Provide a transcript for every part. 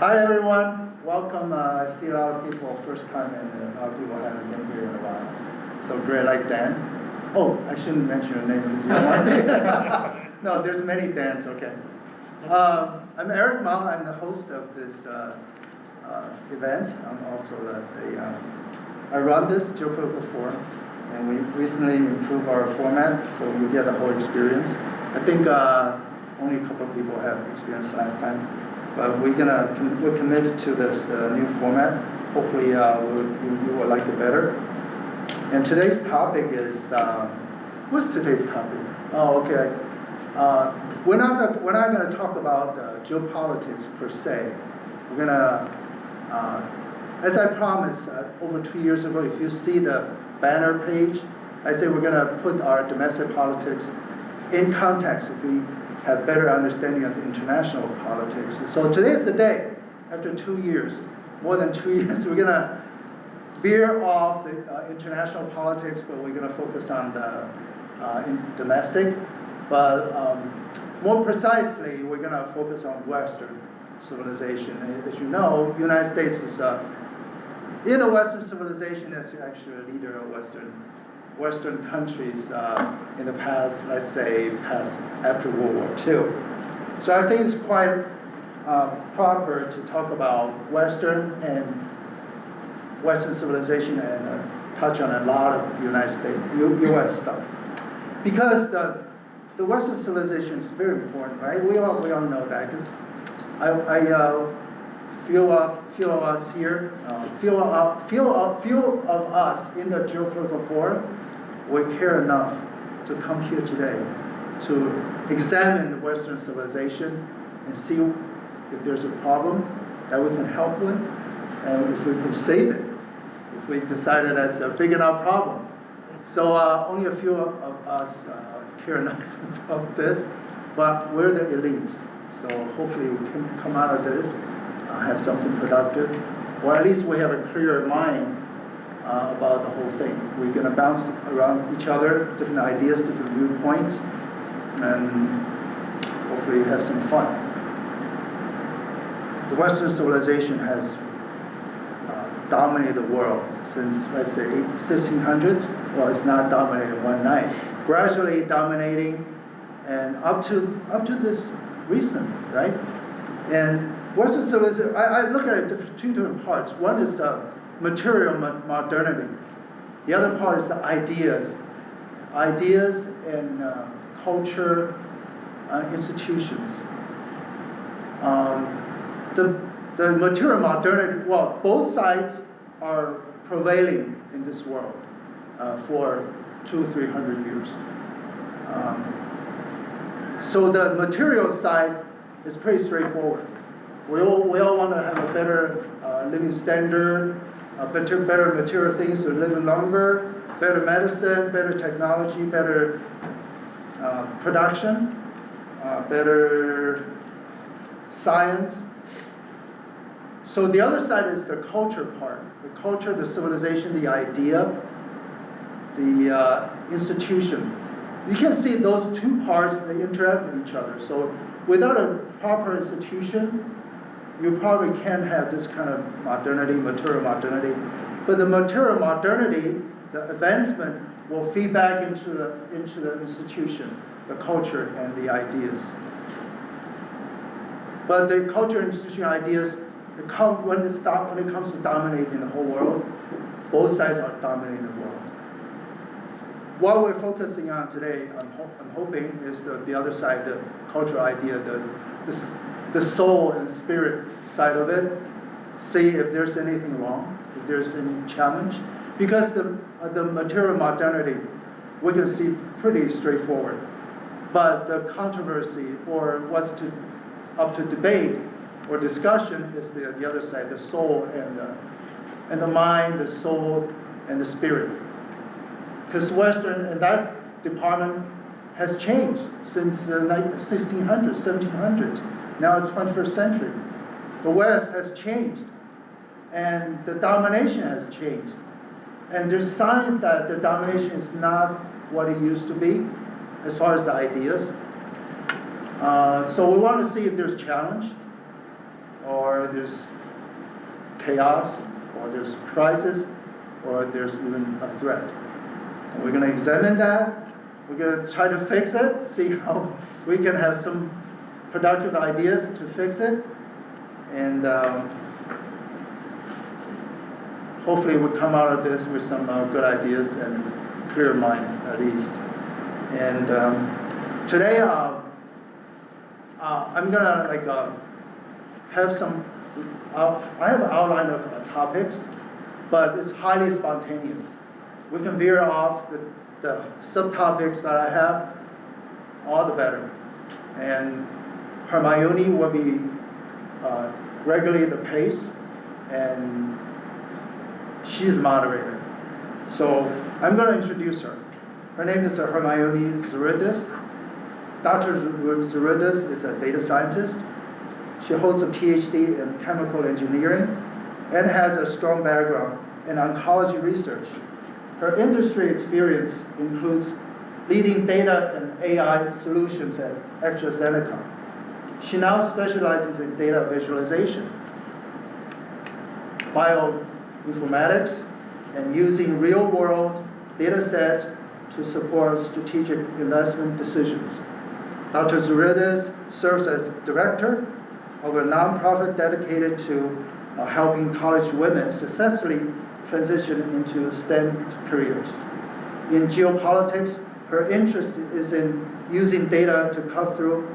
Hi everyone, welcome. I see a lot of people first time and a lot of people haven't been here in a while. So great, like Dan. Oh, I shouldn't mention your name because you don't want me. No, there's many Dans, okay. I'm Eric Ma, I'm the host of this event. I'm also I run this geopolitical forum, and we recently improved our format so you get the whole experience. I think only a couple of people have experience last time. But we're committed to this new format. Hopefully you will like it better. And today's topic is, what's today's topic? Oh, okay. We're not going to talk about geopolitics per se. We're going to, as I promised over 2 years ago, if you see the banner page, I say we're going to put our domestic politics in context if we have better understanding of international politics. So today is the day, after 2 years, more than 2 years, we're gonna veer off the international politics, but we're gonna focus on the domestic. But more precisely, we're gonna focus on Western civilization. As you know, the United States is, in a Western civilization, that's actually a leader of Western countries in the past, let's say, after World War II. So I think it's quite proper to talk about Western civilization and touch on a lot of United States, U.S. stuff. Because the Western civilization is very important, right? We all know that, because few of us here, few of us in the geopolitical forum, we care enough to come here today to examine the Western civilization and see if there's a problem that we can help with, and if we can save it, if we decided that's a big enough problem. So only a few of us care enough about this, but we're the elite. So hopefully we can come out of this, have something productive, or at least we have a clearer mind about the whole thing. We're going to bounce around each other, different ideas, different viewpoints, and hopefully have some fun. The Western civilization has dominated the world since, let's say, 1600s. Well, it's not dominated one night. Gradually dominating, and up to this recent, right? And Western civilization, I look at it two different parts. One is the material modernity. The other part is the ideas and culture, institutions. The material modernity, well, both sides are prevailing in this world for 200 or 300 years. So the material side is pretty straightforward. We all want to have a better living standard, better material things to live longer, better medicine, better technology, better production, better science. So the other side is the culture part. The culture, the civilization, the idea, the institution. You can see those two parts, they interact with each other. So without a proper institution, you probably can't have this kind of modernity, material modernity. But the material modernity, the advancement, will feed back into the institution, the culture, and the ideas. But the culture, institution, ideas, when it comes to dominating the whole world, both sides are dominating the world. What we're focusing on today, I'm hoping, is the other side, the cultural idea, the soul and spirit side of it. See if there's anything wrong, if there's any challenge. Because the material modernity, we can see pretty straightforward. But the controversy, or what's up to debate or discussion, is the other side, the soul and the mind, the soul and the spirit. Because Western, and that department has changed since the 1600s, 1700s, now the 21st century. The West has changed, and the domination has changed. And there's signs that the domination is not what it used to be, as far as the ideas. So we want to see if there's challenge. or there's chaos, or there's crisis, or there's even a threat. And we're going to examine that. We're going to try to fix it, see how we can have some productive ideas to fix it. And hopefully we'll come out of this with some good ideas and clear minds at least. And today I'm gonna have some, I have an outline of topics, but it's highly spontaneous. We can veer off the subtopics that I have, all the better. And Hermioni will be regulate the pace, and she's moderator. So I'm going to introduce her. Her name is Hermioni Zouridis. Dr. Zouridis is a data scientist. She holds a PhD in chemical engineering and has a strong background in oncology research. Her industry experience includes leading data and AI solutions at AstraZeneca. She now specializes in data visualization, bioinformatics, and using real-world data sets to support strategic investment decisions. Dr. Zouridis serves as director of a nonprofit dedicated to helping college women successfully transition into STEM careers. In geopolitics, her interest is in using data to cut through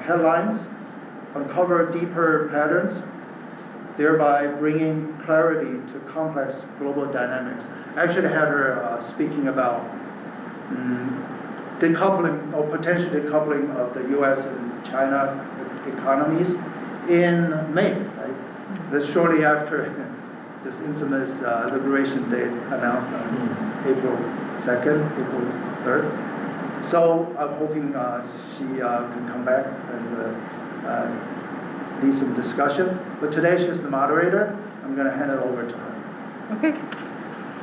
headlines, uncover deeper patterns, thereby bringing clarity to complex global dynamics. I actually had her speaking about decoupling or potential decoupling of the US and China economies in May, right? That's shortly after this infamous Liberation Day announced on April 2nd, April 3rd. So I'm hoping she can come back and lead some discussion. But today she's the moderator. I'm going to hand it over to her. Okay.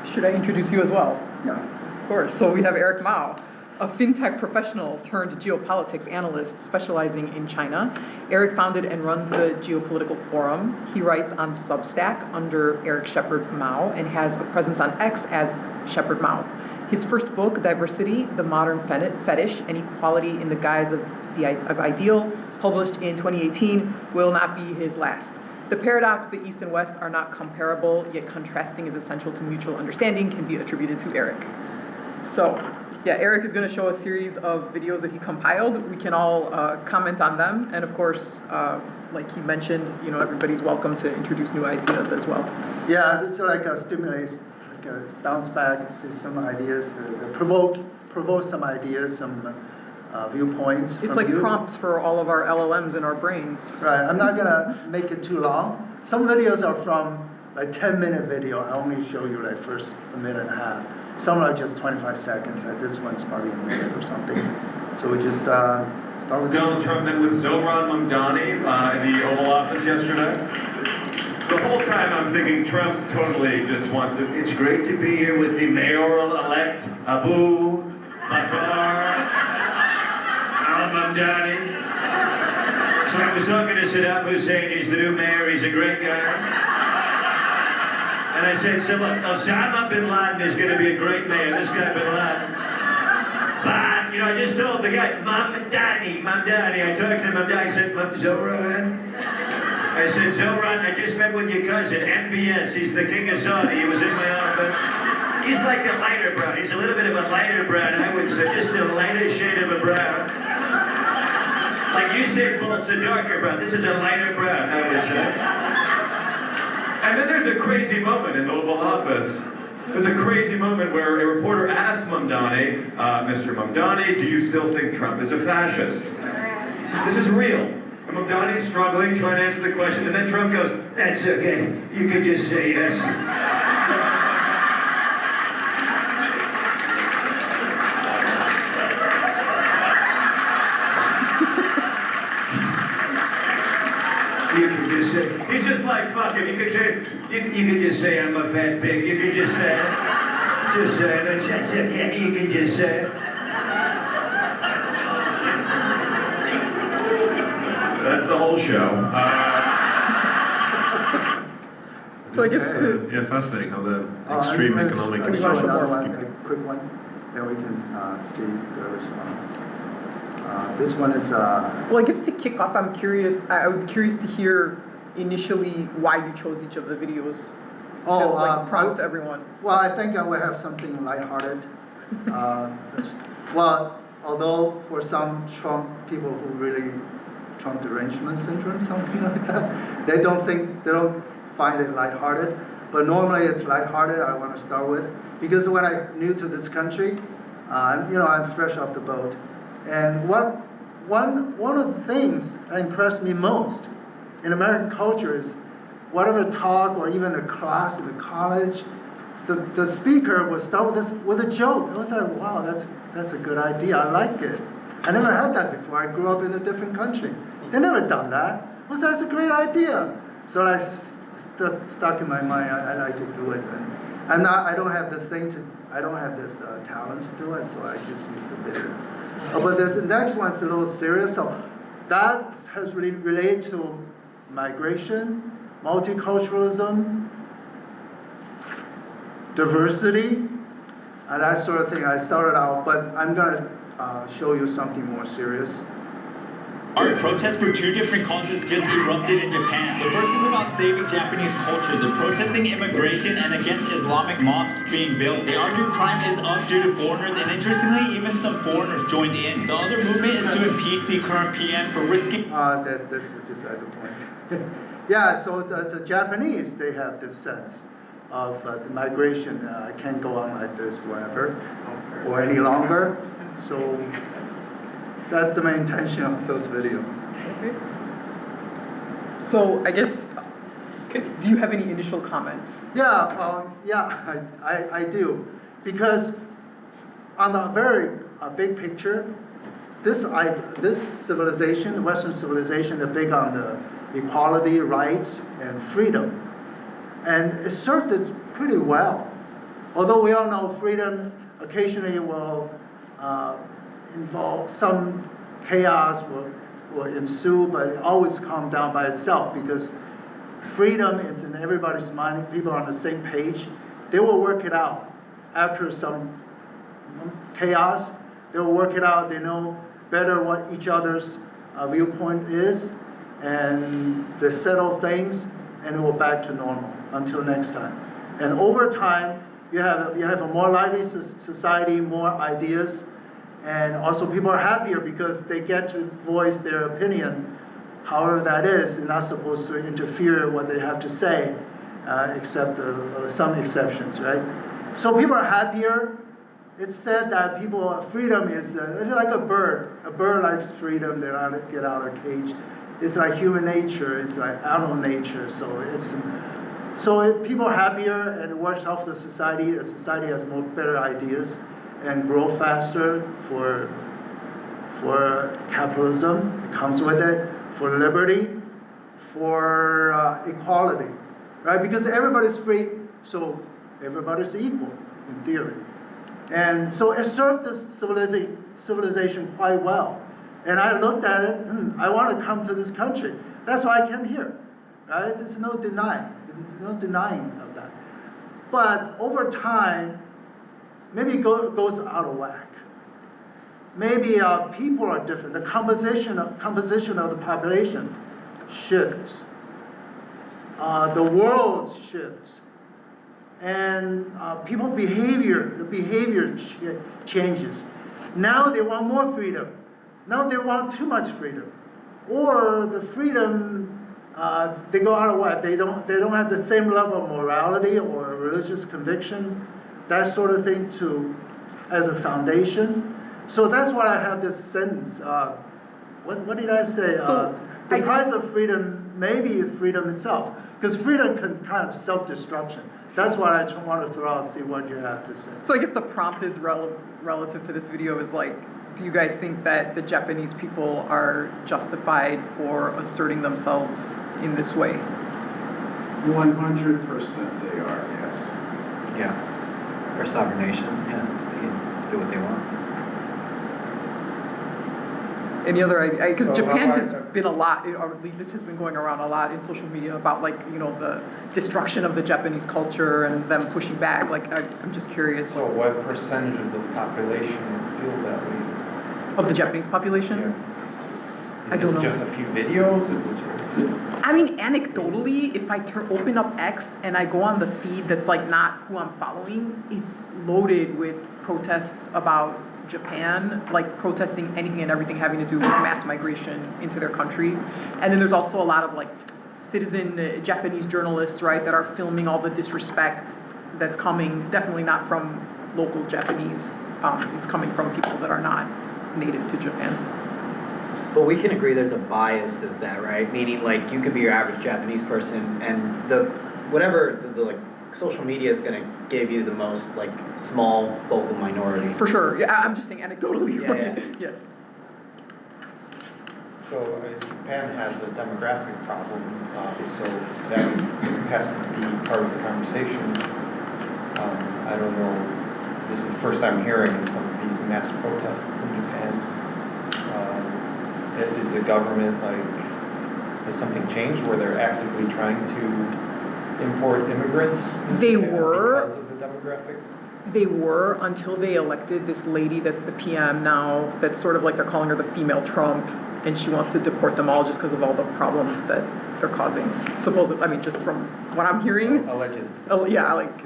Should I introduce you as well? Yeah. Of course. So we have Eric Mao, a fintech professional turned geopolitics analyst specializing in China. Eric founded and runs the Geopolitical Forum. He writes on Substack under Eric Shepard Mao and has a presence on X as Shepard Mao. His first book, Diversity, The Modern Fetish and Equality in the Guise of Ideal, published in 2018, will not be his last. The paradox that East and West are not comparable, yet contrasting is essential to mutual understanding, can be attributed to Eric. So, yeah, Eric is going to show a series of videos that he compiled. We can all comment on them, and of course, like he mentioned, you know, everybody's welcome to introduce new ideas as well. Yeah, it's like a stimulates, like a bounce back, see some ideas, provoke some ideas, some viewpoints. It's like prompts for all of our LLMs in our brains. Right. I'm not gonna make it too long. Some videos are from like 10-minute video. I only show you like first a minute and a half. Some are just 25 seconds. Like this one's probably a minute or something. So we just start with Donald Trump met with Zohran Mamdani in the Oval Office yesterday. The whole time I'm thinking Trump totally just wants to, it's great to be here with the mayoral-elect Abu Bakr al-Mamdani. So I was talking to Saddam Hussein, he's the new mayor, he's a great guy. And I said, so look, Osama bin Laden is going to be a great mayor, this guy bin Laden. But, you know, I just told the guy, Mamdani. I talked to Mamdani, I said, Zohran. I said, Zohran, I just met with your cousin, MBS, he's the king of Saudi, he was in my office. He's like a lighter brown, he's a little bit of a lighter brown, I would say, just a lighter shade of a brown. Like Usain Bolt's a darker brown, this is a lighter brown, I would say. And then there's a crazy moment in the Oval Office. There's a crazy moment where a reporter asked Mamdani, Mr. Mamdani, do you still think Trump is a fascist? This is real. And Mamdani's struggling, trying to answer the question, and then Trump goes, that's okay, you could just say yes. You could just say, he's just like, fuck it, you could say, you could just say I'm a fat pig, you could just say it. Just say it, that's okay, you can just say it. That's the whole show. So I guess yeah, fascinating how the extreme economic we show want to show another more. one, a quick one, then we can see the response. This one is. Well, I guess to kick off, I'm curious. I would be curious to hear initially why you chose each of the videos. To prompt everyone. Well, I think I will have something lighthearted. Well, although for some Trump people who really Trump derangement syndrome, something like that, they don't find it lighthearted. But normally it's lighthearted. I want to start with because when I'm new to this country, I'm fresh off the boat, and one of the things that impressed me most in American culture is whatever talk or even a class in the college, the speaker would start with a joke. I was like, wow, that's a good idea. I like it. I never had that before. I grew up in a different country. They never done that. I was like, that's a great idea. So I stuck in my mind. I like to do it, and I don't have this talent to do it. So I just use the video. But the next one's a little serious. So that has really related to migration, multiculturalism, diversity, and that sort of thing. I started out, but I'm going to show you something more serious. Our protests for two different causes just erupted in Japan. The first is about saving Japanese culture. They're protesting immigration and against Islamic mosques being built. They argue crime is up due to foreigners, and interestingly, even some foreigners joined in. The other movement is to impeach the current PM for risking... That's beside the point. Yeah, so the Japanese, they have this sense of the migration can't go on like this forever or any longer. So that's the main intention of those videos. Okay. So I guess, do you have any initial comments? Yeah, I do. Because on the very big picture, this civilization, Western civilization, they're big on the equality, rights, and freedom. And it served it pretty well. Although we all know freedom occasionally will involve some chaos will ensue, but it always calms down by itself because freedom is in everybody's mind. People are on the same page. They will work it out. After some chaos, they will work it out. They know better what each other's viewpoint is, and they settle things, and it will back to normal until next time. And over time, you have a more lively society, more ideas, and also people are happier because they get to voice their opinion, however that is, and not supposed to interfere what they have to say, except some exceptions, right? So people are happier. It's said that freedom is like a bird. A bird likes freedom. They want to get out of a cage. It's like human nature. It's like animal nature. So people are happier, and it works out for the society. The society has better ideas and grow faster for capitalism. It comes with it, for liberty, for equality, right? Because everybody's free, so everybody's equal in theory. And so it served this civilization quite well. And I looked at it, I want to come to this country. That's why I came here, right? It's no denying of that. But over time, maybe it goes out of whack. Maybe people are different. The composition of the population shifts. The world shifts. And people's behavior changes. Now they want more freedom. Now they want too much freedom. Or the freedom, they go out of whack. They don't have the same level of morality or religious conviction, that sort of thing as a foundation. So that's why I have this sentence. What did I say? The price of freedom maybe is freedom itself, because freedom can kind of self-destruction. That's what I want to throw out, see what you have to say. So I guess the prompt is relative to this video is like, do you guys think that the Japanese people are justified for asserting themselves in this way? 100% they are, yes. Yeah. They're a sovereign nation, yeah. They can do what they want. Any other, because So Japan how has been a lot, or at least this has been going around a lot in social media about like, you know, the destruction of the Japanese culture and them pushing back. Like, I'm just curious. So what percentage of the population feels that way? Of the Japanese population? Yeah. I don't know. Is this just a few videos? Is it? I mean, anecdotally, if I open up X and I go on the feed that's like not who I'm following, it's loaded with protests about Japan, like protesting anything and everything having to do with mass migration into their country. And then there's also a lot of like citizen Japanese journalists, right, that are filming all the disrespect that's coming, definitely not from local Japanese. It's coming from people that are not native to Japan. But we can agree there's a bias of that, right? Meaning, like, you could be your average Japanese person, and the like social media is going to give you the most like small vocal minority. For sure. Yeah, I'm just saying anecdotally. Yeah, Right? yeah. Yeah. So Japan has a demographic problem, so that has to be part of the conversation. I don't know. This is the first time hearing some of these mass protests in Japan. Is the government has something changed where they're actively trying to import immigrants? They were. Because of the demographic? They were until they elected this lady that's the PM now, that's sort of like they're calling her the female Trump, and she wants to deport them all just because of all the problems that they're causing. Supposedly, I mean, just from what I'm hearing. Alleged. Oh, yeah, like,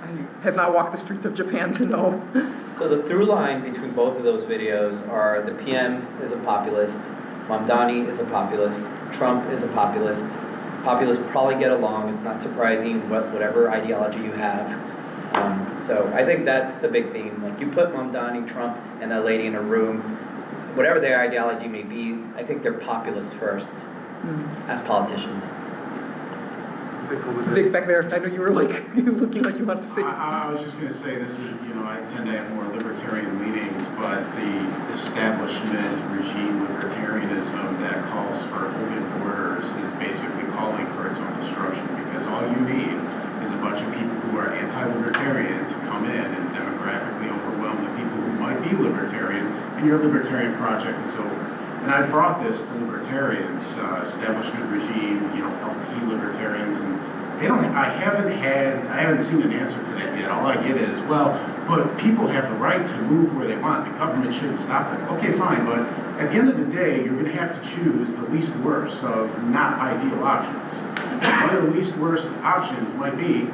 I have not walked the streets of Japan to know. So the through line between both of those videos are the PM is a populist, Mamdani is a populist, Trump is a populist. Populists probably get along. It's not surprising whatever ideology you have. So I think that's the big theme. Like, you put Mamdani, Trump, and that lady in a room, whatever their ideology may be, I think they're populists first as politicians. Vic, back there, I know you were like, looking like you wanted to say something. I was just going to say, this is, I tend to have more libertarian leanings, but the establishment regime libertarianism that calls for open borders is basically calling for its own destruction, because all you need is a bunch of people who are anti-libertarian to come in and demographically overwhelm the people who might be libertarian, and your libertarian project is over. And I brought this to libertarians, establishment regime, LP libertarians, and I haven't seen an answer to that yet. All I get is, well, but people have the right to move where they want. The government shouldn't stop them. Okay, fine, but at the end of the day, you're going to have to choose the least worst of not ideal options. One of the least worst options might be,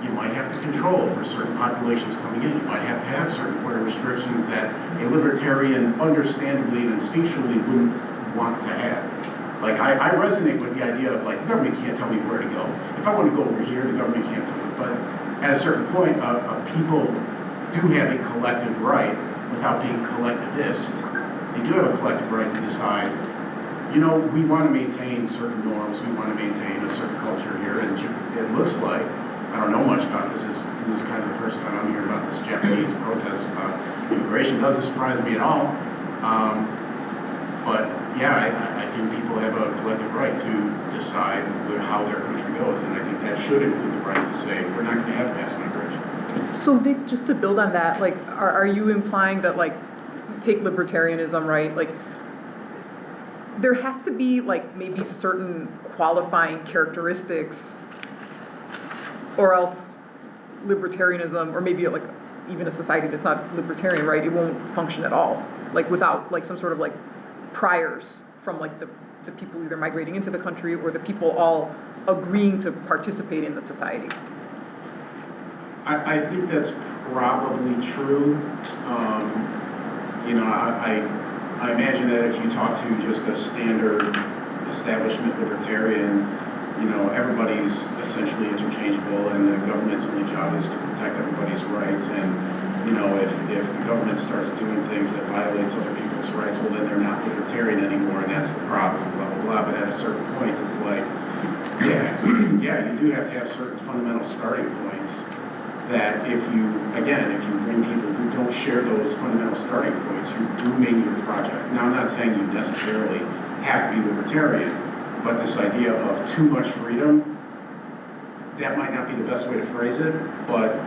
you might have to control for certain populations coming in. You might have to have certain border restrictions that a libertarian, understandably and instinctually, wouldn't want to have. Like, I resonate with the idea of, like, the government can't tell me where to go. If I want to go over here, the government can't tell me. But at a certain point, people do have a collective right, without being collectivist, they do have a collective right to decide, we want to maintain certain norms, we want to maintain a certain culture here, and it looks like, I don't know much about this. This is kind of the first time I'm hearing about this Japanese protest about immigration. Doesn't surprise me at all. But yeah, I think people have a collective right to decide how their country goes, and I think that should include the right to say we're not going to have mass migration. So Vic, just to build on that, like, are you implying that, like, take libertarianism, right? Like, there has to be, like, maybe certain qualifying characteristics, or else libertarianism, or maybe like even a society that's not libertarian, right? It won't function at all, like without like some sort of like priors from like the people either migrating into the country or the people all agreeing to participate in the society. I think that's probably true. I imagine that if you talk to just a standard establishment libertarian, everybody's essentially interchangeable, and the government's only job is to protect everybody's rights. And, if the government starts doing things that violates other people's rights, well, then they're not libertarian anymore, and that's the problem, blah, blah, blah. But at a certain point, it's like, yeah, you do have to have certain fundamental starting points that if you bring people who don't share those fundamental starting points, you're dooming your project. Now, I'm not saying you necessarily have to be libertarian, but this idea of too much freedom, that might not be the best way to phrase it, but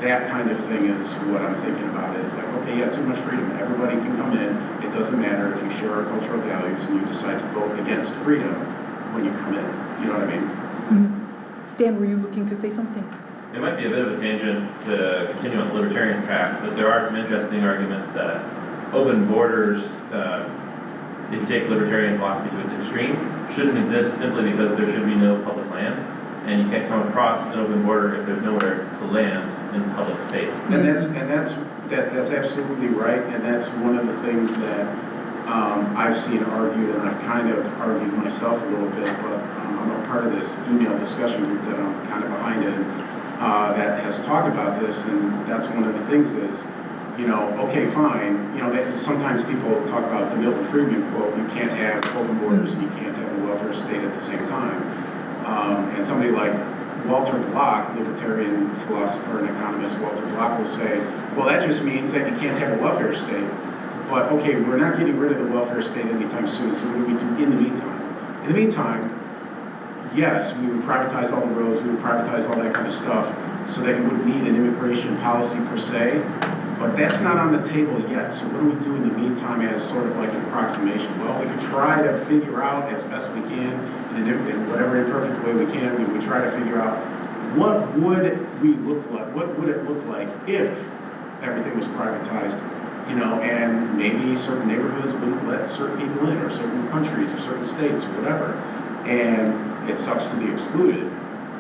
that kind of thing is what I'm thinking about. Is like, okay, yeah, too much freedom. Everybody can come in. It doesn't matter if you share our cultural values and you decide to vote against freedom when you come in. You know what I mean? Dan, were you looking to say something? It might be a bit of a tangent to continue on the libertarian track, but there are some interesting arguments that open borders, if you take libertarian philosophy to its extreme, shouldn't exist simply because there should be no public land, and you can't come across an open border if there's nowhere to land in public space. And that's absolutely right, and that's one of the things that I've seen argued, and I've kind of argued myself a little bit, but I'm a part of this email discussion group that I'm kind of behind it, that has talked about this, and that's one of the things is, you know, okay, fine, you know, sometimes people talk about the Milton Friedman quote, you can't have open borders and you can't have a welfare state at the same time. And somebody like Walter Block, libertarian philosopher and economist Walter Block, will say, well, that just means that you can't have a welfare state. But okay, we're not getting rid of the welfare state anytime soon, so what do we do in the meantime? In the meantime, yes, we would privatize all the roads, we would privatize all that kind of stuff, so that you wouldn't need an immigration policy per se, but that's not on the table yet. So what do we do in the meantime as sort of like an approximation? Well, we could try to figure out as best we can, in whatever imperfect way we can, we would try to figure out what would we look like, what would it look like if everything was privatized, you know, and maybe certain neighborhoods wouldn't let certain people in, or certain countries, or certain states, or whatever. And it sucks to be excluded,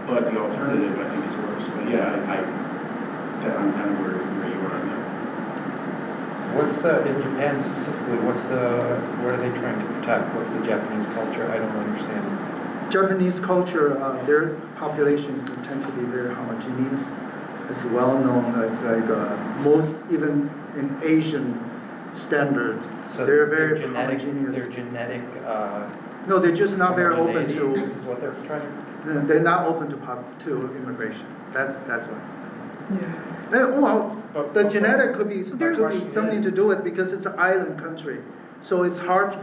but the alternative, I think, is worse. But yeah, I'm kind of where you are on that. What's in Japan specifically, what are they trying to protect? What's the Japanese culture? I don't understand. Japanese culture, their populations tend to be very homogeneous. It's well known. It's like most, even in Asian standards, So they're very genetic, homogeneous. They're genetic. No, they're just not very open to. Is what they're trying to. They're not open to immigration. That's why. Yeah. Well, the genetic could be question something is- to do with it because it's an island country, so it's harder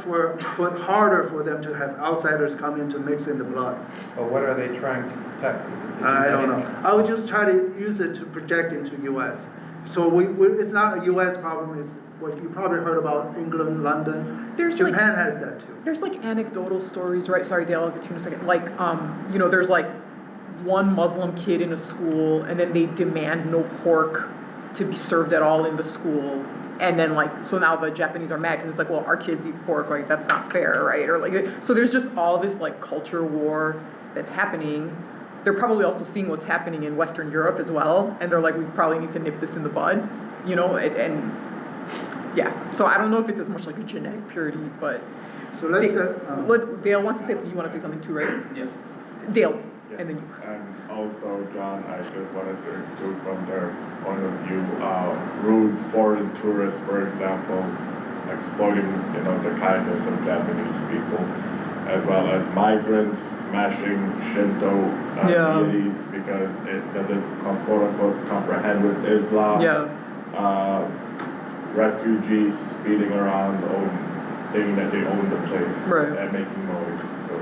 for them to have outsiders come in to mix in the blood. But what are they trying to protect? Is it the I don't genetic- know. I would just try to use it to project into U.S. So it's not a U.S. problem. It's what you probably heard about England, London. Japan has that too. There's like anecdotal stories, right? Sorry, Dale, I'll get to you in a second. Like, you know, there's like one Muslim kid in a school, and then they demand no pork to be served at all in the school. And then like, so now the Japanese are mad because it's like, well, our kids eat pork, like that's not fair, right? Or like, so there's just all this like culture war that's happening. They're probably also seeing what's happening in Western Europe as well, and they're like, we probably need to nip this in the bud, you know, and yeah. So I don't know if it's as much like a genetic purity, but So let's. Dale wants to say, you want to say something too, right? Yeah. Dale, Yes. and then you. And also, John, I just wanted to include from their point of view, rude foreign tourists, for example, exploiting, you know, the kindness of Japanese people, as well as migrants smashing Shinto deities because it doesn't, quote unquote, comprehend with Islam. Yeah. Refugees speeding around, thinking that they own the place, Right. and making noise. So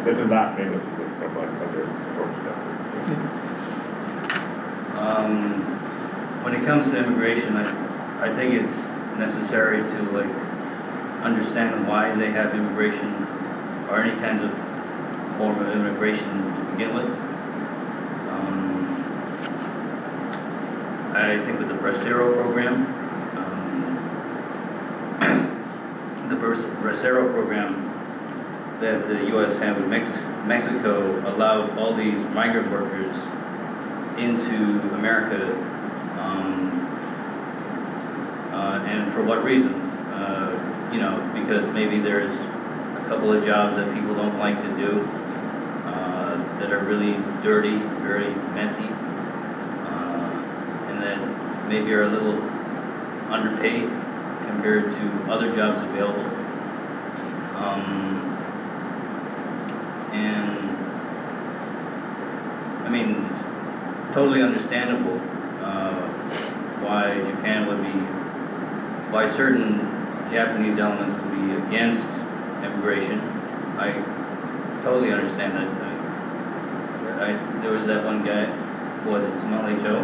this is not made us from like other sources. When it comes to immigration, I think it's necessary to like understand why they have immigration or any kinds of form of immigration to begin with. I think with the Bracero program, the Bracero program that the U.S. had with Mexico allowed all these migrant workers into America, and for what reason? You know, because maybe there's a couple of jobs that people don't like to do, that are really dirty, very messy, and that maybe are a little underpaid compared to other jobs available. And I mean, it's totally understandable why Japan would be, why certain Japanese elements would be against immigration. I totally understand that. There was that one guy what is Somali Joe?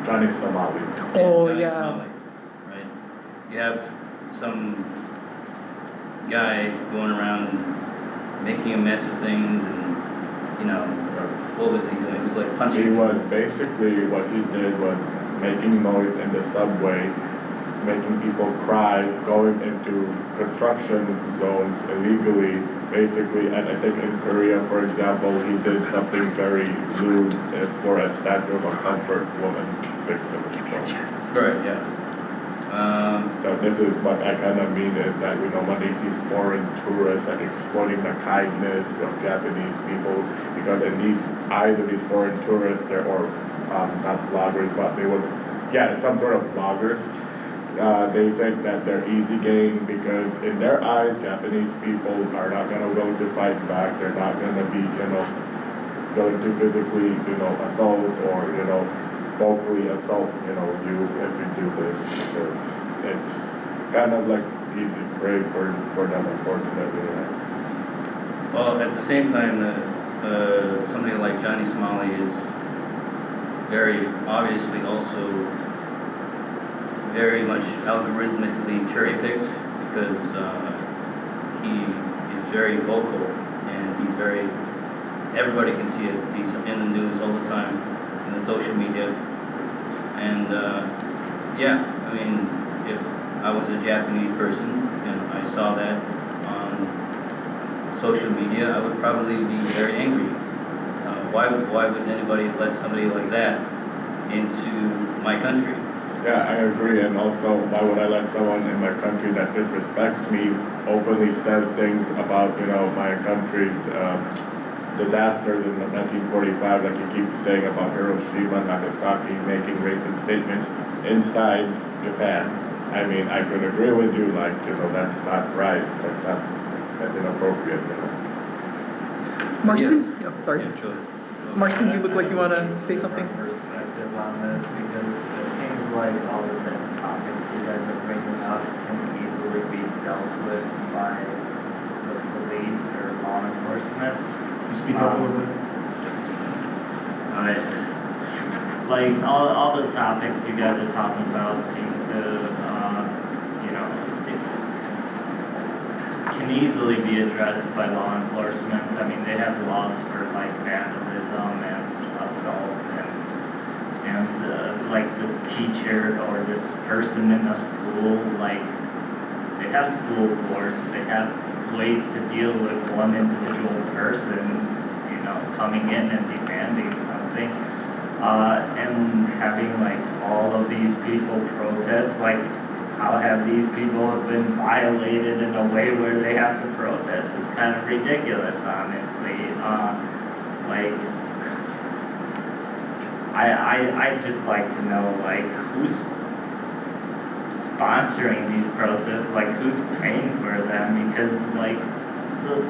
Johnny Somali. Oh, Johnny yeah. Somali, right? You have some guy going around making a mess of things, and you know, what was he doing? He was like punching. He was basically, what he did was making noise in the subway, making people cry, going into construction zones illegally, basically. And I think in Korea, for example, he did something very lewd for a statue of a comfort woman victim. Correct, yeah. So this is what I kind of mean is that, you know, when they see foreign tourists and exploiting the kindness of Japanese people, because in these eyes of these foreign tourists, or not vloggers, but they would, yeah, some sort of vloggers, they think that they're easy game because in their eyes, Japanese people are not going to go to fight back. They're not going to be, you know, going to physically, you know, assault or, you know, vocally assault, you know, you if you do this. Because it's kind of like easy prey for them, unfortunately. Right? Well, at the same time, somebody like Johnny Somali is very obviously also very much algorithmically cherry-picked because he is very vocal and he's very, everybody can see it. He's in the news all the time, in the social media. And yeah, I mean, if I was a Japanese person and I saw that on social media, I would probably be very angry. Why would anybody let somebody like that into my country? Yeah, I agree, and also, why would I let someone in my country that disrespects me openly says things about, you know, my country's disasters in 1945, like you keep saying about Hiroshima, Nagasaki, making racist statements inside Japan. I mean, I could agree with you, like, you know, that's not right, that's inappropriate, you know. Marcin? Yes. Oh, sorry. Yeah, sure. Marcin, you look like you want to say something. Perspective on this, because it seems like all the different topics you guys are bringing up can easily be dealt with by the police or law enforcement. You speak up a little bit. Alright. Like all the topics you guys are talking about seem to, you know, can easily be addressed by law enforcement. I mean, they have laws for like vandalism and assault and like this teacher or this person in a school, like they have school boards, they have ways to deal with one individual person, you know, coming in and demanding something, and having like all of these people protest, like how have these people been violated in a way where they have to protest? It's kind of ridiculous, honestly. Like, I'd just like to know, like, who's sponsoring these protests, like, who's paying for them, because, like, the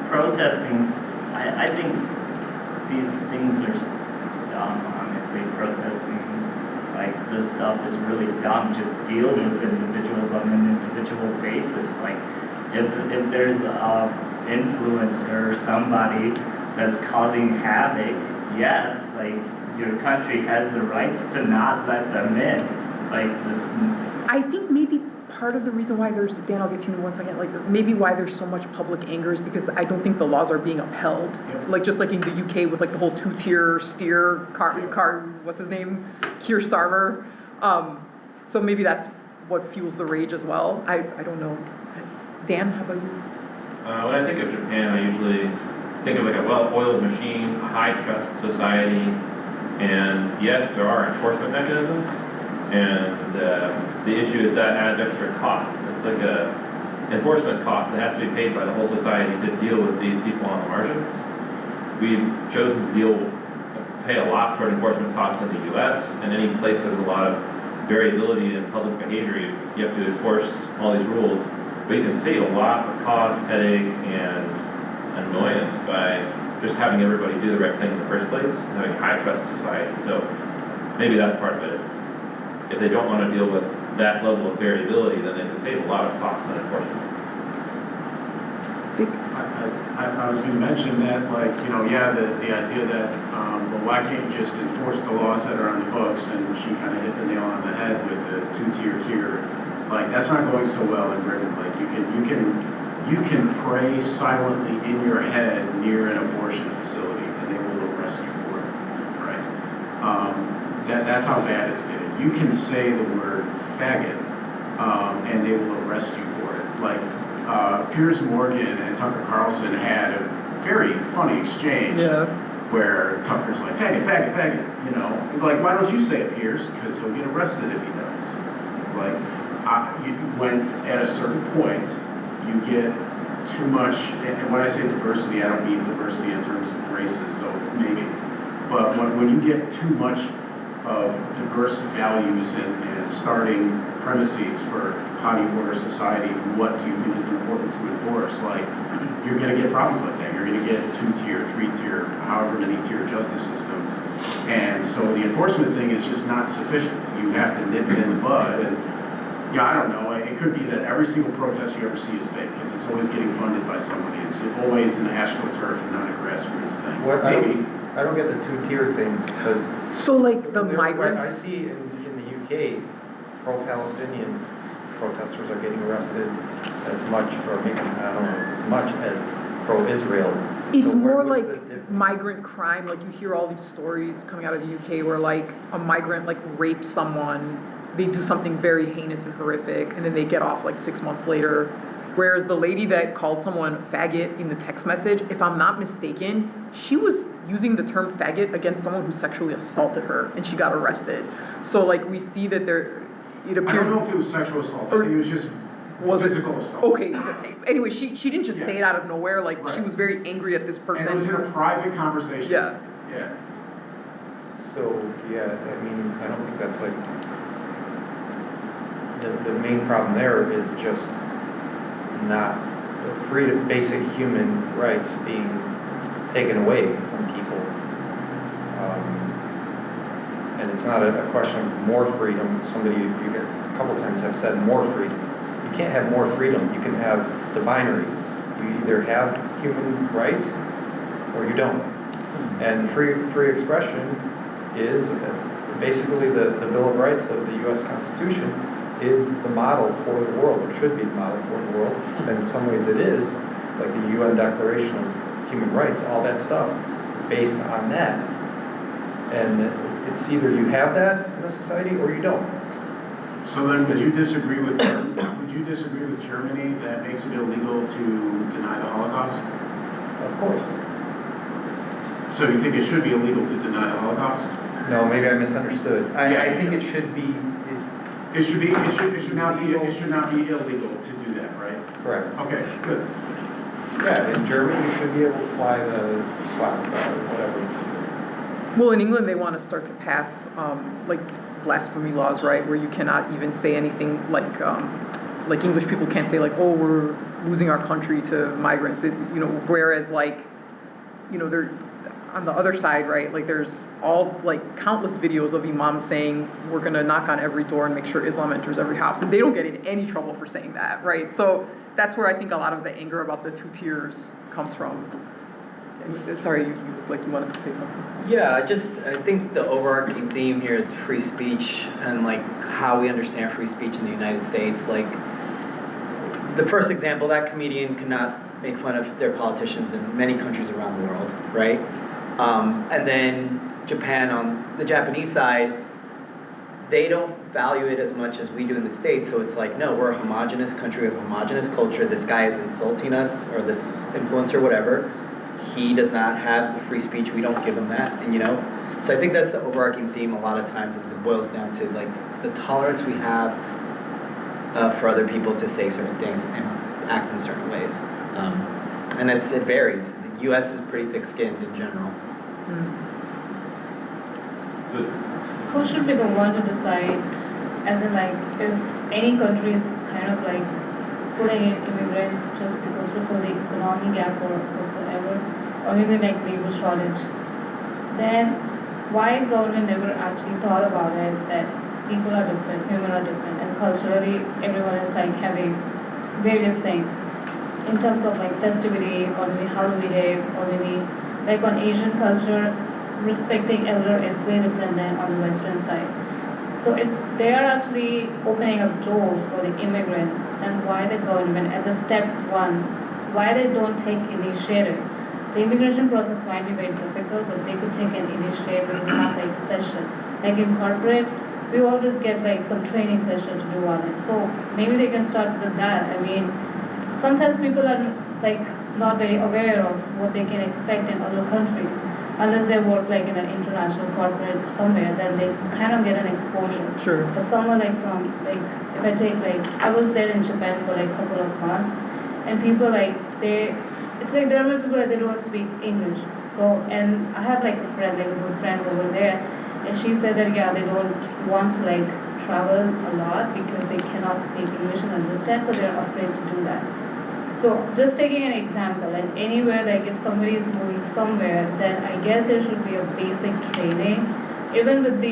protesting, I think these things are dumb, honestly. Protesting, like, this stuff is really dumb. Just deal with individuals on an individual basis. Like, if there's an influencer or somebody that's causing havoc, yeah, like, your country has the right to not let them in. Like, that's... I think maybe part of the reason why there's, Dan, I'll get to you in 1 second, like maybe why there's so much public anger is because I don't think the laws are being upheld. Yep. Like just like in the UK with like the whole two-tier steer car, what's his name? Keir Starmer. So maybe that's what fuels the rage as well. I don't know. Dan, how about you? When I think of Japan, I usually think of like a well-oiled machine, a high-trust society, and yes, there are enforcement mechanisms, and the issue is that adds extra cost. It's like a enforcement cost that has to be paid by the whole society to deal with these people on the margins. We've chosen to pay a lot toward enforcement costs in the US, and any place where there's a lot of variability in public behavior, you have to enforce all these rules. But you can save a lot of cost, headache, and annoyance by just having everybody do the right thing in the first place and having a high-trust society. So maybe that's part of it. If they don't want to deal with that level of variability, then they can save a lot of costs on enforcement. Big. I was going to mention that, like, you know, yeah, the idea that, well, why can't you just enforce the laws that are on the books? And she kind of hit the nail on the head with the two-tier tier. Like, that's not going so well in Britain. Like, you can pray silently in your head near an abortion facility, and they will arrest you for it, right? That's how bad it's getting. You can say the word faggot, and they will arrest you for it. Like, Piers Morgan and Tucker Carlson had a very funny exchange where Tucker's like, faggot, faggot, faggot, you know? Like, why don't you say it, Piers? Because he'll get arrested if he does. Like, when at a certain point, you get too much, and when I say diversity, I don't mean diversity in terms of races, though maybe, but when you get too much of diverse values and starting premises for how do you order society, what do you think is important to enforce, like, you're going to get problems like that. You're going to get 2-tier, 3-tier, however many tier justice systems. And so the enforcement thing is just not sufficient. You have to nip it in the bud. And yeah, I don't know. It could be that every single protest you ever see is fake because it's always getting funded by somebody. It's always an AstroTurf and not a grassroots thing. Maybe. I don't get the two-tier thing because so like the migrants. I see in the UK, pro-Palestinian protesters are getting arrested as much, or maybe I don't know, as much as pro-Israel. It's so more like migrant crime. Like you hear all these stories coming out of the UK where like a migrant like rapes someone, they do something very heinous and horrific, and then they get off like 6 months later. Whereas the lady that called someone faggot in the text message, if I'm not mistaken, she was using the term faggot against someone who sexually assaulted her, and she got arrested. So like we see that it appears. I don't know if it was sexual assault. I think it was just physical assault. Okay. Anyway, she didn't just say it out of nowhere. Like she was very angry at this person. And it was in a private conversation. Yeah. Yeah. So yeah, I mean, I don't think that's like the main problem there is just not the freedom, basic human rights being taken away from people. And it's not a question of more freedom. Somebody, you a couple times have said more freedom. You can't have more freedom. You can have, it's a binary. You either have human rights or you don't. And free expression is basically the Bill of Rights of the U.S. Constitution is the model for the world, or should be the model for the world. And in some ways it is, like the UN Declaration of Human Rights, all that stuff is based on that. And it's either you have that in a society or you don't. So then would you disagree with Germany that makes it illegal to deny the Holocaust? Of course. So you think it should be illegal to deny the Holocaust? No, maybe I misunderstood. I think it should be. It should not be illegal to do that, right? Correct. Okay, good. Yeah, in Germany you should be able to fly the swastika or whatever. Well, in England they want to start to pass like blasphemy laws, right, where you cannot even say anything like English people can't say like, oh, we're losing our country to migrants. Whereas like, they're on the other side, right? Like there's all like countless videos of imams saying we're gonna knock on every door and make sure Islam enters every house, and they don't get in any trouble for saying that, right? So that's where I think a lot of the anger about the 2 tiers comes from. And, sorry, you looked like you wanted to say something. Yeah, I think the overarching theme here is free speech and like how we understand free speech in the United States. Like the first example, that comedian cannot make fun of their politicians in many countries around the world, right? And then Japan, on the Japanese side, they don't value it as much as we do in the States. So it's like, no, we're a homogenous country, we have a homogenous culture. This guy is insulting us, or this influencer, whatever. He does not have the free speech. We don't give him that, and So I think that's the overarching theme a lot of times, is it boils down to like the tolerance we have for other people to say certain things and act in certain ways. And it varies. The U.S. is pretty thick-skinned in general. Who should be the one to decide, as in like, if any country is kind of like putting in immigrants just because of the economic gap or whatsoever, or maybe like labor shortage, then why government never actually thought about it, that people are different, women are different, and culturally everyone is like having various things. in terms of like festivity or maybe how to behave or maybe like on Asian culture, respecting elder is way different than on the Western side. So they are actually opening up doors for the immigrants, and why the government at the step one, why they don't take initiative. The immigration process might be very difficult, but they could take an initiative and have like session. Like in corporate, we always get like some training session to do on it. So maybe they can start with that. I mean, sometimes people are like not very aware of what they can expect in other countries. Unless they work like in an international corporate somewhere, then they kind of get an exposure. Sure. But someone like from like, if I take like, I was there in Japan for like a couple of months, and people like it's like there are people that they don't speak English. So, and I have like a friend, like a good friend over there, and she said that yeah, they don't want to like travel a lot because they cannot speak English and understand, so they're afraid to do that. So just taking an example, like anywhere, like if somebody is moving somewhere, then I guess there should be a basic training. Even with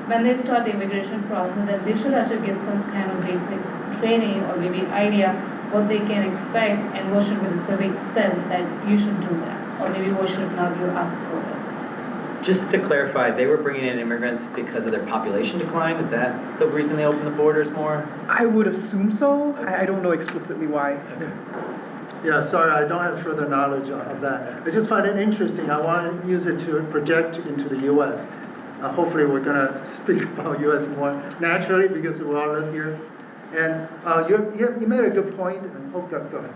when they start the immigration process, then they should actually give some kind of basic training or maybe idea what they can expect and what should be the civic sense that you should do that, or maybe what should not you ask for it. Just to clarify, they were bringing in immigrants because of their population decline? Is that the reason they opened the borders more? I would assume so. Okay. I don't know explicitly why. Okay. Yeah, sorry, I don't have further knowledge of that. I just find it interesting. I want to use it to project into the U.S. Hopefully we're going to speak about U.S. more naturally because we all live here. And you made a good point. Oh, go ahead.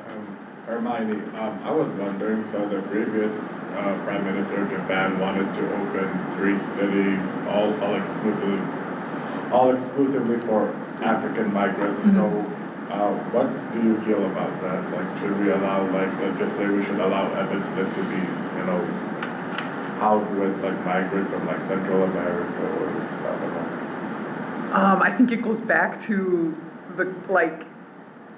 Hermione, I was wondering, so the previous Prime Minister of Japan wanted to open 3 cities, all exclusively for African migrants. Mm-hmm. So what do you feel about that? Like, should we allow, like, let's just say we should allow Evanston to be, housed with, like, migrants from, like, Central America or stuff? I think it goes back to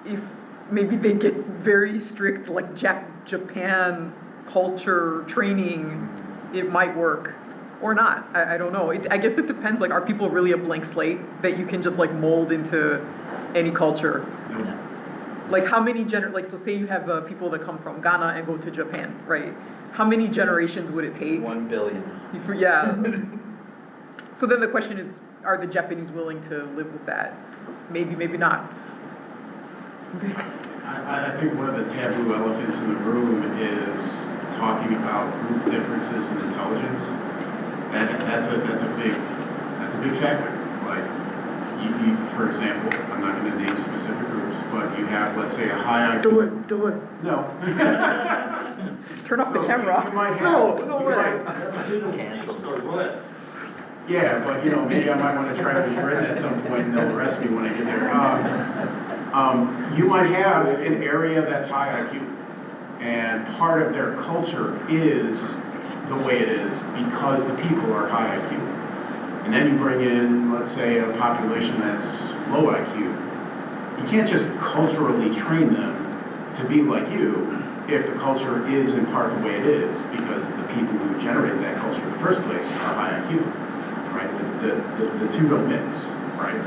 if maybe they get very strict, like Japan culture training, it might work. Or not, I don't know. I guess it depends, like, are people really a blank slate that you can just, like, mold into any culture? No. Like, how many so say you have people that come from Ghana and go to Japan, right? How many generations would it take? 1 billion. Yeah. So then the question is, are the Japanese willing to live with that? Maybe, maybe not. I think one of the taboo elephants in the room is talking about group differences in intelligence. That's a big factor. Like, you, for example, I'm not going to name specific groups, but you have, let's say, a high IQ. Do it. No. Turn off the camera. You might have, no way. Cancel. Yeah, but maybe I might want to try to be Britain at some point, and they'll arrest me when I get there. You might have an area that's high IQ, and part of their culture is the way it is because the people are high IQ. And then you bring in, let's say, a population that's low IQ. You can't just culturally train them to be like you if the culture is in part the way it is, because the people who generated that culture in the first place are high IQ, right? The two don't mix, right?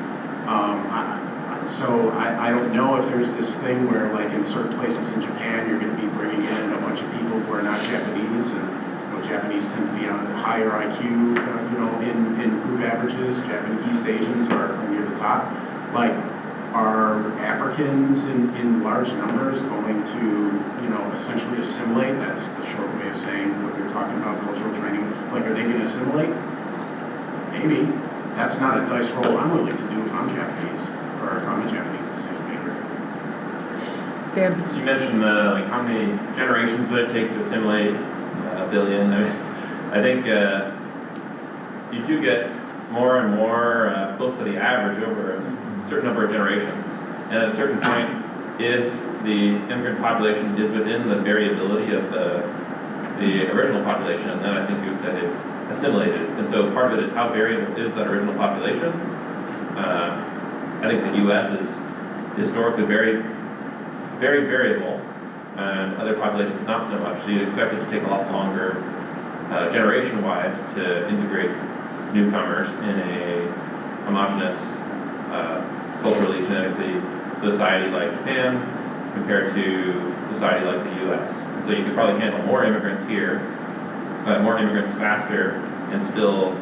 So I don't know if there's this thing where, like, in certain places in Japan, you're going to be bringing in a bunch of people who are not Japanese, and Japanese tend to be on higher IQ, in group averages. Japanese East Asians are near the top. Like, are Africans in large numbers going to, essentially assimilate? That's the short way of saying what you're talking about, cultural training. Like, are they going to assimilate? Maybe. That's not a dice roll I'm willing to do if I'm Japanese, or if I'm a Japanese decision maker. Dan? You mentioned how many generations would it take to assimilate a billion? I think you do get more and more close to the average over a certain number of generations. And at a certain point, if the immigrant population is within the variability of the original population, then I think you would say they've assimilated. And so part of it is how variable is that original population. I think the U.S. is historically very, very variable, and other populations not so much. So you'd expect it to take a lot longer, generation-wise, to integrate newcomers in a homogenous, culturally, genetically society like Japan. compared to society like the U.S. And so you could probably handle more immigrants here, more immigrants faster, and still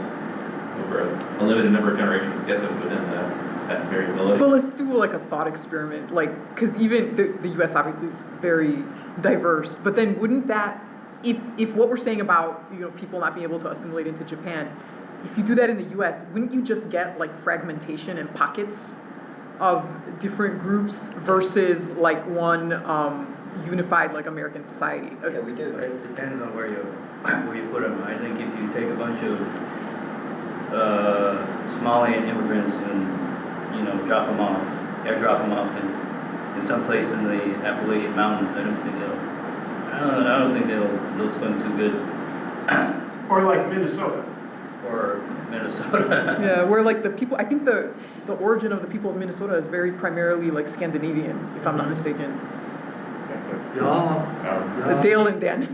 over a limited number of generations get them within that variability. But let's do like a thought experiment, like, because even the U.S. obviously is very diverse, but then wouldn't that, if what we're saying about, you know, people not being able to assimilate into Japan, if you do that in the U.S., wouldn't you just get like fragmentation and pockets of different groups versus like one unified like American society? Yeah, we do. It depends on where you put them. I think if you take a bunch of Somalian immigrants and, you know, airdrop them off in some place in the Appalachian Mountains, I don't think they'll swim too good. Or like Minnesota. Or Minnesota. Yeah, where like the people, I think the origin of the people of Minnesota is very primarily like Scandinavian, if I'm not mistaken. Dale and Dan.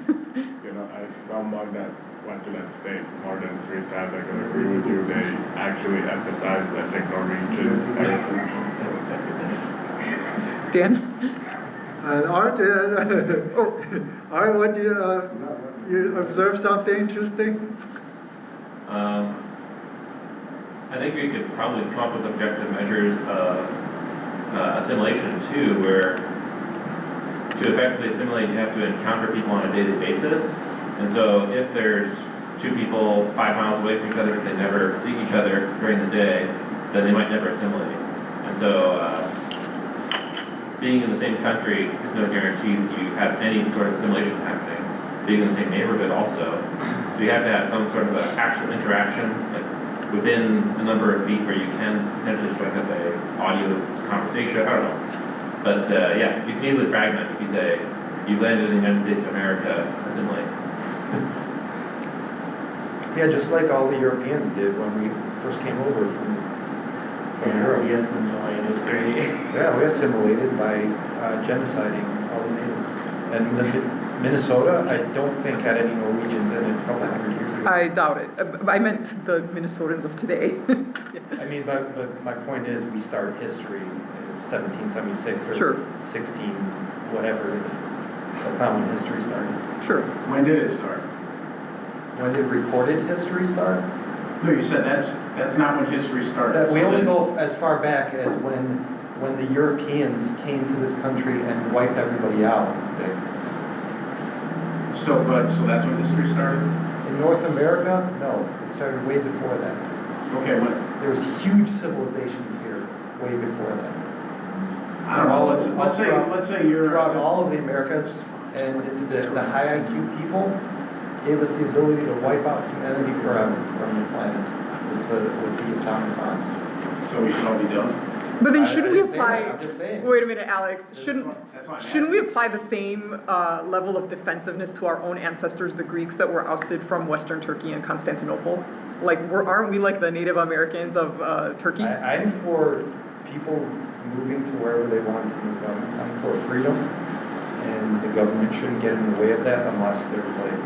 You know, as someone that went to that state more than 3 times, I can agree with you. They actually emphasize ethnic Norwegian heritage. Dan? Art, Art, what do you observe something interesting? I think we could probably come up with objective measures of assimilation too, where to effectively assimilate, you have to encounter people on a daily basis. And so if there's 2 people 5 miles away from each other, but they never see each other during the day, then they might never assimilate. And so being in the same country is no guarantee that you have any sort of assimilation happening. Being in the same neighborhood also. So you have to have some sort of an actual interaction, like within a number of feet where you can potentially strike up a audio conversation, I don't know. But yeah, you can easily fragment if you say, you landed in the United States of America, assimilate. Yeah, just like all the Europeans did when we first came over from Europe. We assimilated, right? Yeah, we assimilated by genociding all the natives. And Minnesota, I don't think had any Norwegians in it a couple hundred years ago. I doubt it. I meant the Minnesotans of today. I mean, but my point is, we start history in 1776 or Sure. 16, whatever. That's not when history started. Sure. When did it start? When did recorded history start? No, you said that's not when history started. That we So only then- go as far back as when the Europeans came to this country and wiped everybody out. So that's when history started? In North America, no, it started way before that. Okay, when? There was huge civilizations here way before that. I don't know, let's say you're... Throughout all of the Americas, and the high IQ people gave us the ability to wipe out humanity forever from the planet with the atomic bombs. So we should all be done? But then shouldn't we didn't say apply, that, I'm just saying. wait a minute, Alex, shouldn't I'm we apply the same level of defensiveness to our own ancestors, the Greeks that were ousted from Western Turkey and Constantinople? Like, aren't we like the Native Americans of Turkey? I'm for people moving to wherever they want to move. I'm for freedom, and the government shouldn't get in the way of that unless there's like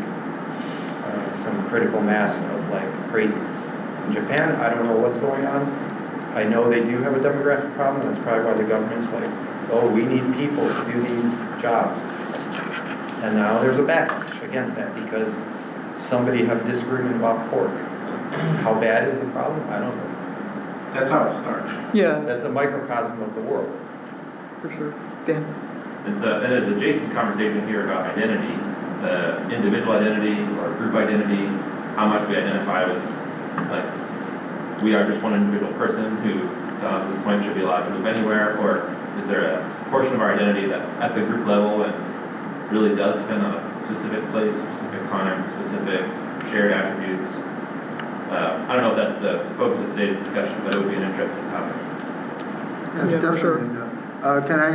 some critical mass of like craziness. In Japan, I don't know what's going on. I know they do have a demographic problem. That's probably why the government's like, oh, we need people to do these jobs. And now there's a backlash against that because somebody had a disagreement about pork. How bad is the problem? I don't know. That's how it starts. Yeah. That's a microcosm of the world. For sure. Dan? It's an adjacent conversation here about identity, individual identity or group identity, how much we identify with, like, we are just one individual person who, at this point, should be allowed to move anywhere, or is there a portion of our identity that's at the group level and really does depend on a specific place, specific time, specific shared attributes? I don't know if that's the focus of today's discussion, but it would be an interesting topic. Yes, Yeah, for sure. definitely. Can I,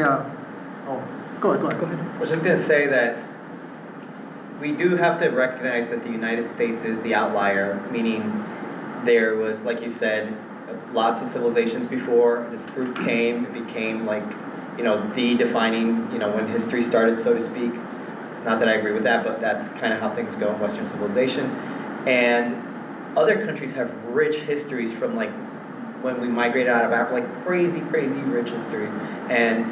go ahead. I was just going to say that we do have to recognize that the United States is the outlier, meaning there was, like you said, lots of civilizations before this group came. It became like, the defining, when history started, so to speak. Not that I agree with that, but that's kind of how things go in Western civilization. And other countries have rich histories from like when we migrated out of Africa, like crazy, crazy rich histories. And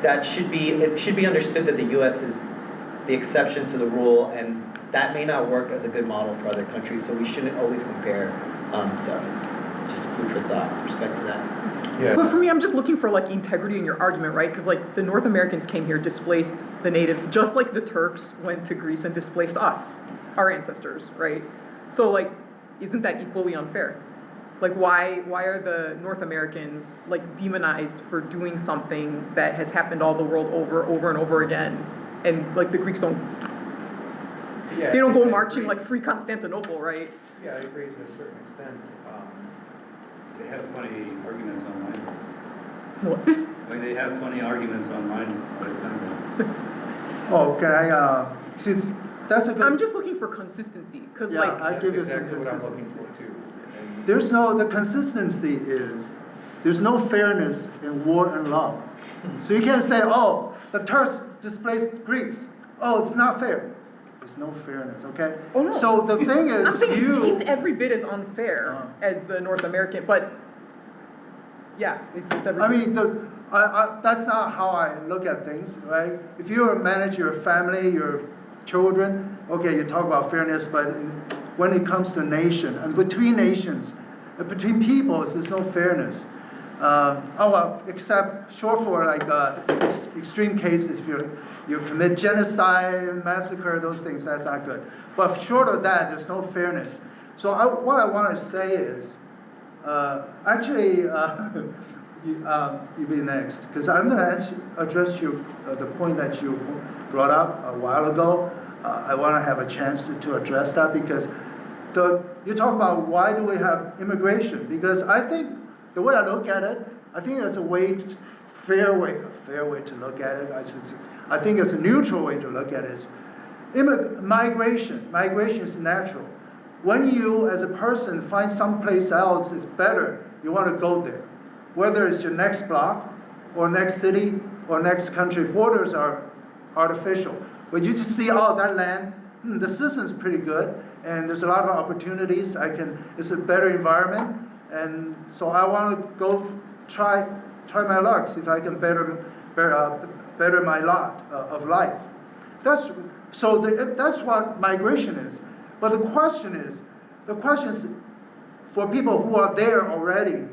it should be understood that the U.S. is the exception to the rule, and that may not work as a good model for other countries, so we shouldn't always compare. So just food for thought with respect to that. Yeah. But for me, I'm just looking for like integrity in your argument, right? Because like the North Americans came here, displaced the natives, just like the Turks went to Greece and displaced us, our ancestors, right? So like, isn't that equally unfair? Like why are the North Americans like demonized for doing something that has happened all the world over and over again, and like the Greeks don't, Yeah, they don't go I marching agree. like free Constantinople, right? Yeah, I agree to a certain extent. They have plenty arguments online. What? Like they have plenty arguments online all the time. Oh, can I, since that's a good. I'm just looking for consistency, because Yeah, like, I That's give you some exactly what I'm looking consistency. for too. And The consistency is, there's no fairness in war and love. So you can't say, oh, the Turks displaced Greeks. Oh, it's not fair. There's no fairness, okay? oh no. So the thing is, I'm saying it's every bit as unfair as the North American, but yeah, it's every I bit. mean, that's not how I look at things, right? If you manage your family, your children, okay, you talk about fairness, but when it comes to nation, and between nations, and between peoples, there's no fairness. Except short for like extreme cases, if you commit genocide, massacre, those things, that's not good. But short of that, there's no fairness. So what I want to say is, you be next, because I'm going to address the point that you brought up a while ago. I want to have a chance to address that, because you talk about why do we have immigration, because I think the way I look at it, I think there's a fair way to look at it. I think it's a neutral way to look at it. Is migration is natural. When you, as a person, find someplace else is better, you want to go there. Whether it's your next block, or next city, or next country, borders are artificial. But you just see, oh, that land, the system's pretty good, and there's a lot of opportunities. It's a better environment, and so I want to go try my luck, see if I can better my lot of life. That's what migration is. But the question is for people who are there already,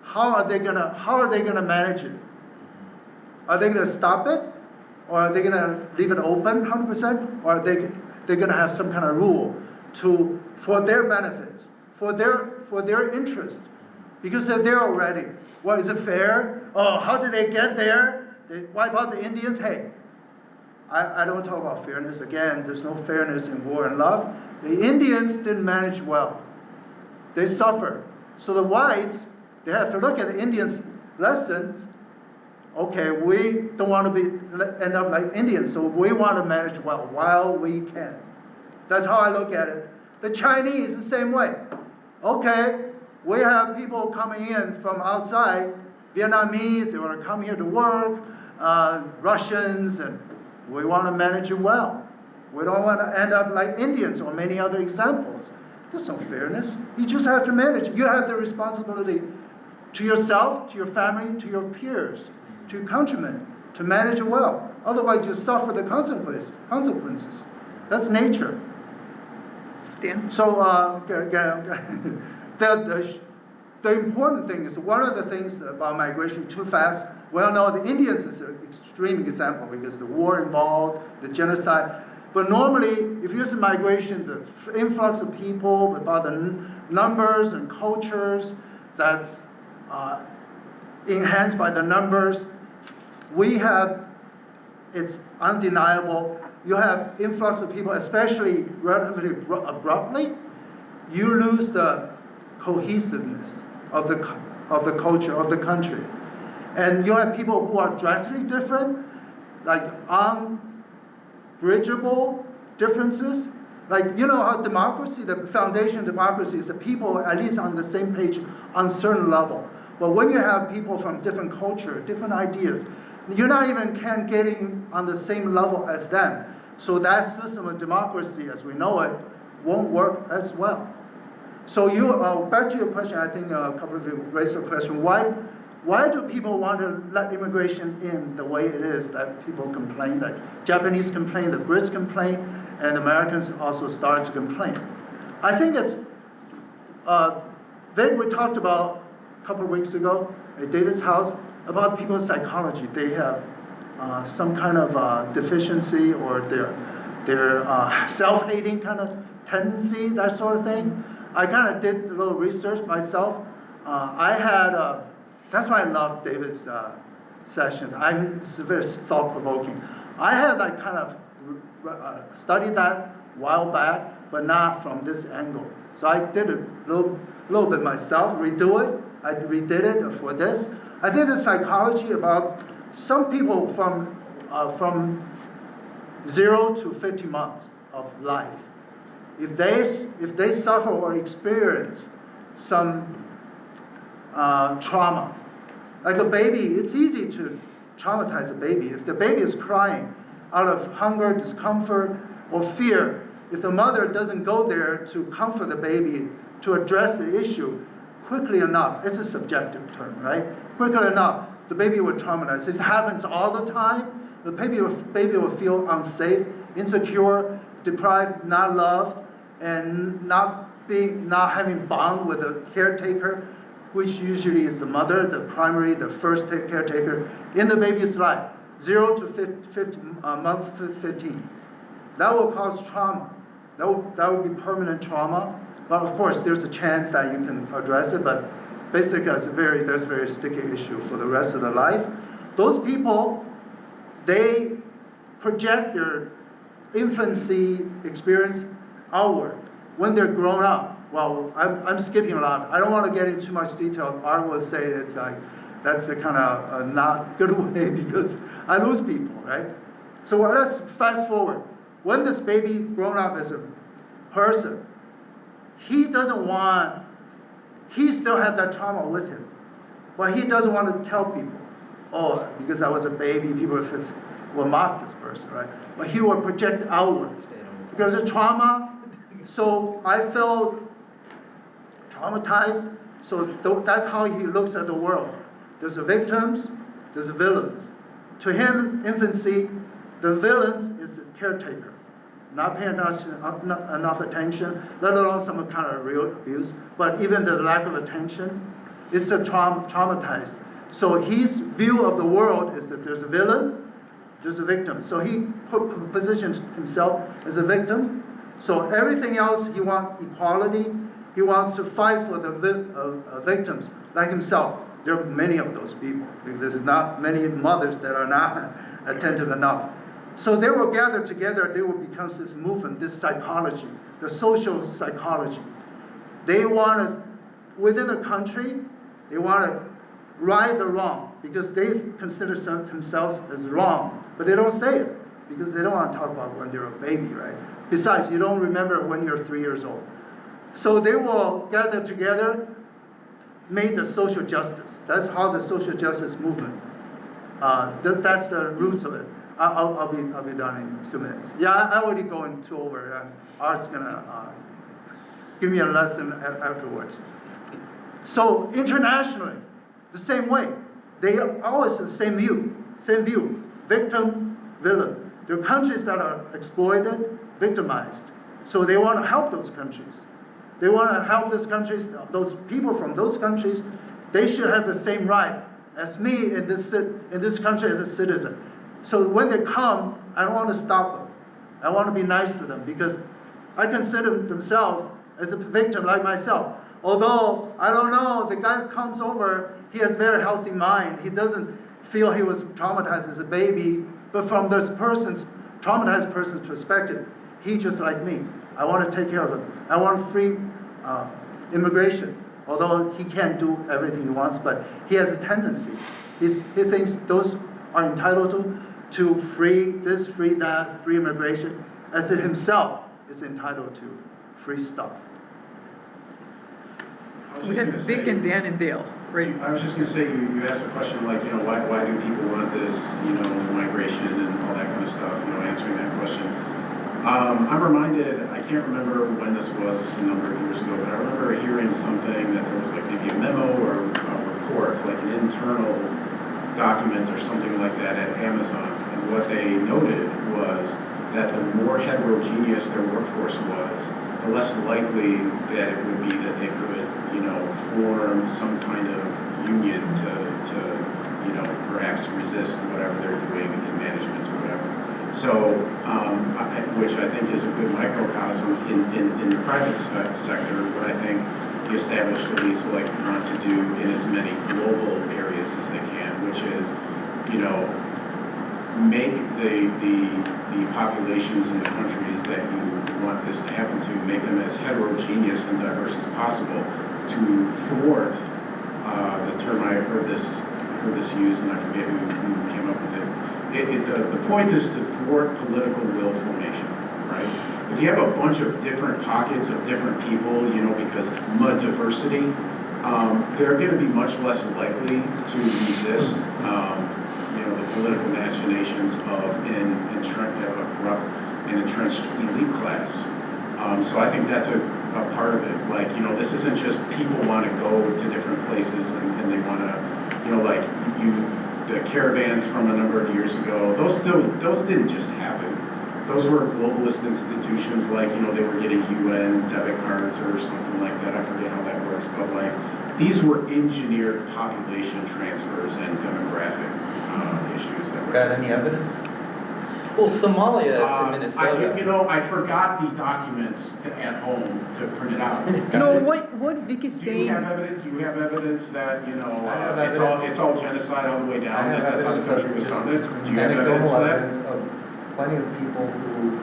how are they gonna manage it? Are they gonna stop it, or are they gonna leave it open 100%, or are they gonna have some kind of rule for their benefits, for their interest, because they're there already? Well, is it fair? Oh, how did they get there? They wipe out the Indians? Hey, I don't talk about fairness. Again, there's no fairness in war and love. The Indians didn't manage well. They suffered. So the whites, they have to look at the Indians' lessons. Okay, we don't want to end up like Indians, so we want to manage well while we can. That's how I look at it. The Chinese, the same way. Okay, we have people coming in from outside, Vietnamese, they want to come here to work, Russians, and we want to manage it well. We don't want to end up like Indians or many other examples. There's no fairness. You just have to manage it. You have the responsibility to yourself, to your family, to your peers, to your countrymen, to manage it well. Otherwise, you suffer the consequences. That's nature. Dan? So, the important thing is, one of the things about migration too fast, well, no, the Indians is an extreme example because the war involved, the genocide. But normally, if you see migration, the influx of people, about the numbers and cultures that's enhanced by the numbers, it's undeniable. You have influx of people, especially relatively abruptly, you lose the cohesiveness of the culture, of the country. And you have people who are drastically different, like unbridgeable differences. Like, you know how democracy, the foundation of democracy is the people at least on the same page on a certain level. But when you have people from different culture, different ideas, you're not even getting on the same level as them. So that system of democracy, as we know it, won't work as well. So back to your question, I think a couple of you raised the question, why why do people want to let immigration in the way it is that people complain, like Japanese complain, the Brits complain, and Americans also start to complain? I think it's, we talked about a couple of weeks ago at David's house about people's psychology. They have some kind of deficiency, or their self-hating kind of tendency, that sort of thing. I kind of did a little research myself. I had, that's why I love David's session. This is very thought-provoking. I had like kind of studied that a while back, but not from this angle. So I did a little bit myself, redo it. I redid it for this. I think the psychology about some people from 0 to 50 months of life, if they suffer or experience some trauma, like a baby, it's easy to traumatize a baby. If the baby is crying out of hunger, discomfort, or fear, if the mother doesn't go there to comfort the baby, to address the issue quickly enough, it's a subjective term, right? Quickly enough, the baby will traumatize. If it happens all the time, the baby will feel unsafe, insecure, deprived, not loved, and not having bond with a caretaker, which usually is the mother, the primary, the first caretaker in the baby's life, 0 to month 15. That will cause trauma. That will be permanent trauma. Well, of course, there's a chance that you can address it, but basically, there's a very sticky issue for the rest of their life. Those people, they project their infancy experience outward. When they're grown up, well, I'm skipping a lot. I don't want to get into too much detail. Art will say it's like, that's the kind of not good way because I lose people, right? So let's fast forward. When this baby grown up as a person, he still has that trauma with him. But he doesn't want to tell people, oh, because I was a baby, people will mock this person, right? But he will project outward. Because of trauma, so I felt traumatized, so that's how he looks at the world. There's the victims, there's the villains. To him, infancy, the villains is the caretaker. Not paying enough attention, let alone some kind of real abuse, but even the lack of attention, it's a traumatized. So his view of the world is that there's a villain, there's a victim. So he positions himself as a victim. So everything else, he wants equality. He wants to fight for the victims, like himself. There are many of those people, because there's not many mothers that are not attentive enough. So they will gather together, they will become this movement, this psychology, the social psychology. They want to, within a country, they want to right the wrong, because they consider themselves as wrong, but they don't say it, because they don't want to talk about when they're a baby, right? Besides, you don't remember when you're 3 years old. So they will gather together, make the social justice. That's how the social justice movement, that's the roots of it. I'll be done in 2 minutes. Yeah, I already going too over. Art's gonna give me a lesson afterwards. So internationally, the same way. They are always the same view, victim, villain. There are countries that are exploited, victimized. So they want to help those countries. They want to help those countries, those people from those countries, they should have the same right as me in this country as a citizen. So when they come, I don't want to stop them. I want to be nice to them because I consider themselves as a victim like myself. Although, I don't know, the guy comes over, he has a very healthy mind. He doesn't feel he was traumatized as a baby, but from this traumatized person's perspective, he's just like me. I want to take care of him. I want free immigration, although he can't do everything he wants, but he has a tendency. He thinks those are entitled to free this, free that, free immigration, as if himself is entitled to free stuff. So we had Vic and Dan and Dale, right? I was just going to say, you asked a question like, why do people want this, migration and all that kind of stuff, answering that question. I'm reminded, I can't remember when this was, just a number of years ago, but I remember hearing something that there was like maybe a memo or a report, like an internal document or something like that at Amazon. And what they noted was that the more heterogeneous their workforce was, the less likely that it would be that they could, form some kind of union to perhaps resist whatever they're doing in management or whatever. So, which I think is a good microcosm in the private sector, what I think the established elites want to do in as many global areas as they can, which is, make the populations in the countries that you want this to happen to, make them as heterogeneous and diverse as possible to thwart the term I heard this used, and I forget who came up with it. The point is to thwart political will formation, right? If you have a bunch of different pockets of different people, because diversity, they're going to be much less likely to resist, the political machinations of a corrupt and entrenched elite class. So I think that's a part of it. This isn't just people want to go to different places and they want to, the caravans from a number of years ago, those didn't just happen. Those were globalist institutions, they were getting UN debit cards or something like that. I forget how that works, but these were engineered population transfers and demographic issues that were. Got any evidence? Well, Somalia to Minnesota. I forgot the documents at home to print it out. What Vic is saying. Do you have evidence that it's all genocide all the way down? That's how the country was founded. Do you have evidence for that? Of plenty of people who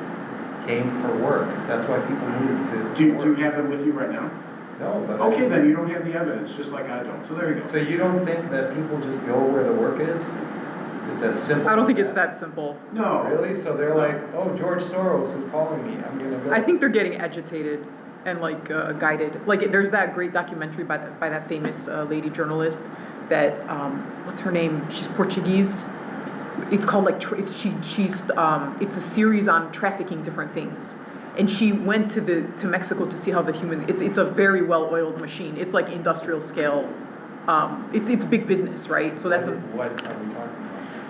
came for work. That's why people moved to. Do you have them with you right now? No, but okay, then you don't have the evidence, just like I don't. So there you go. So you don't think that people just go where the work is? It's as simple. I don't think it's that simple. No. Really? So they're like, oh, George Soros is calling me. I'm gonna go. I think they're getting agitated and guided. There's that great documentary by that famous lady journalist that what's her name? She's Portuguese. It's called it's a series on trafficking different things. And she went to Mexico to see how the humans. It's a very well-oiled machine. It's like industrial scale. It's big business, right? So that's what are we talking about?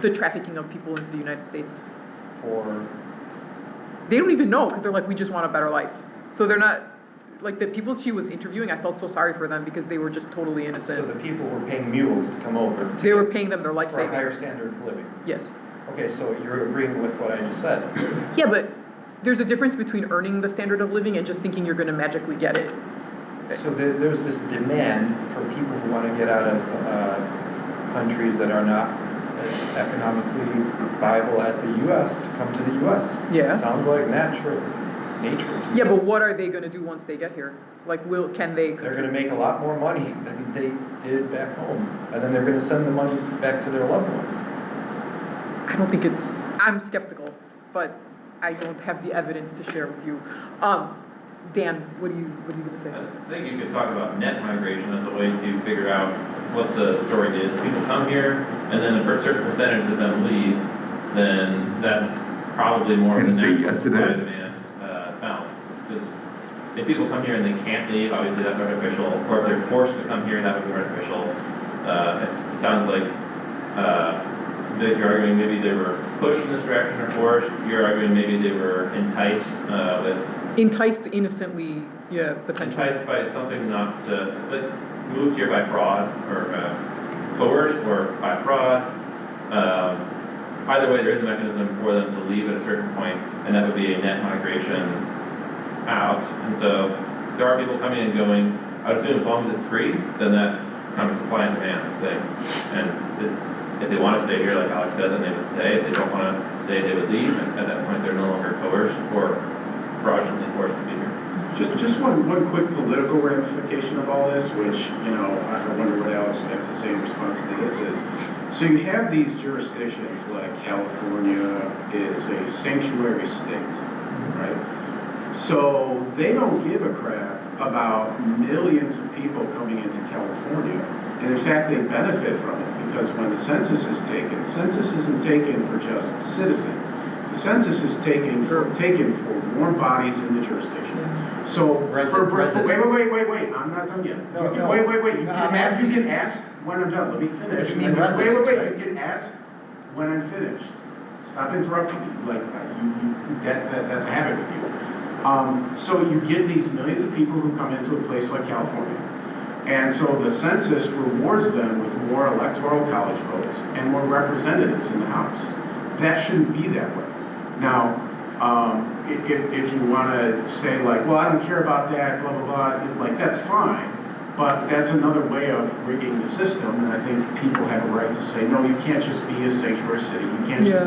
The trafficking of people into the United States. For? They don't even know because they're like, we just want a better life. So they're not, the people she was interviewing, I felt so sorry for them because they were just totally innocent. So the people were paying mules to come over. They were paying them their life savings. For a savings. higher standard of living. Yes. Okay, so you're agreeing with what I just said. Yeah, but there's a difference between earning the standard of living and just thinking you're going to magically get it. So there's this demand for people who want to get out of countries that are not as economically viable as the U.S. to come to the U.S. Yeah. Sounds like nature. Yeah, but what are they going to do once they get here? Can they? They're going to make a lot more money than they did back home, and then they're going to send the money back to their loved ones. I don't think I'm skeptical, but I don't have the evidence to share with you. Dan, what are you going to say? I think you could talk about net migration as a way to figure out what the story is. People come here, and then a certain percentage of them leave, then that's probably more of a natural supply and demand balance. Because if people come here and they can't leave, obviously that's artificial. Or if they're forced to come here, that would be artificial. It sounds like that you're arguing maybe they were pushed in this direction or forced. You're arguing maybe they were enticed Enticed innocently, yeah, potentially. Enticed by something not moved here by fraud or coerced or by fraud. Either way, there is a mechanism for them to leave at a certain point, and that would be a net migration out. And so there are people coming and going. I would assume as long as it's free, then that's kind of a supply and demand thing. And if they want to stay here, like Alex said, then they would stay. If they don't want to stay, they would leave. And at that point, they're no longer coerced or fraudulently forced to be here. Just one quick political ramification of all this, which, I wonder what Alex would have to say in response to this is, so you have these jurisdictions like California is a sanctuary state, right? So they don't give a crap about millions of people coming into California. And in fact, they benefit from it because when the census is taken, the census isn't taken for just citizens. The census is taken for warm bodies in the jurisdiction. So, wait, I'm not done yet. Wait. You can ask when I'm done, let me finish. You mean Wait, residents, wait, right? you can ask when I'm finished. Stop interrupting me, like, that's a habit with you. So you get these millions of people who come into a place like California. And so the census rewards them with more electoral college votes and more representatives in the House. That shouldn't be that way. Now, if you want to say like, well, I don't care about that, blah, blah, blah, like that's fine. But that's another way of rigging the system, and I think people have a right to say, no, you can't just be a sanctuary city. You can't just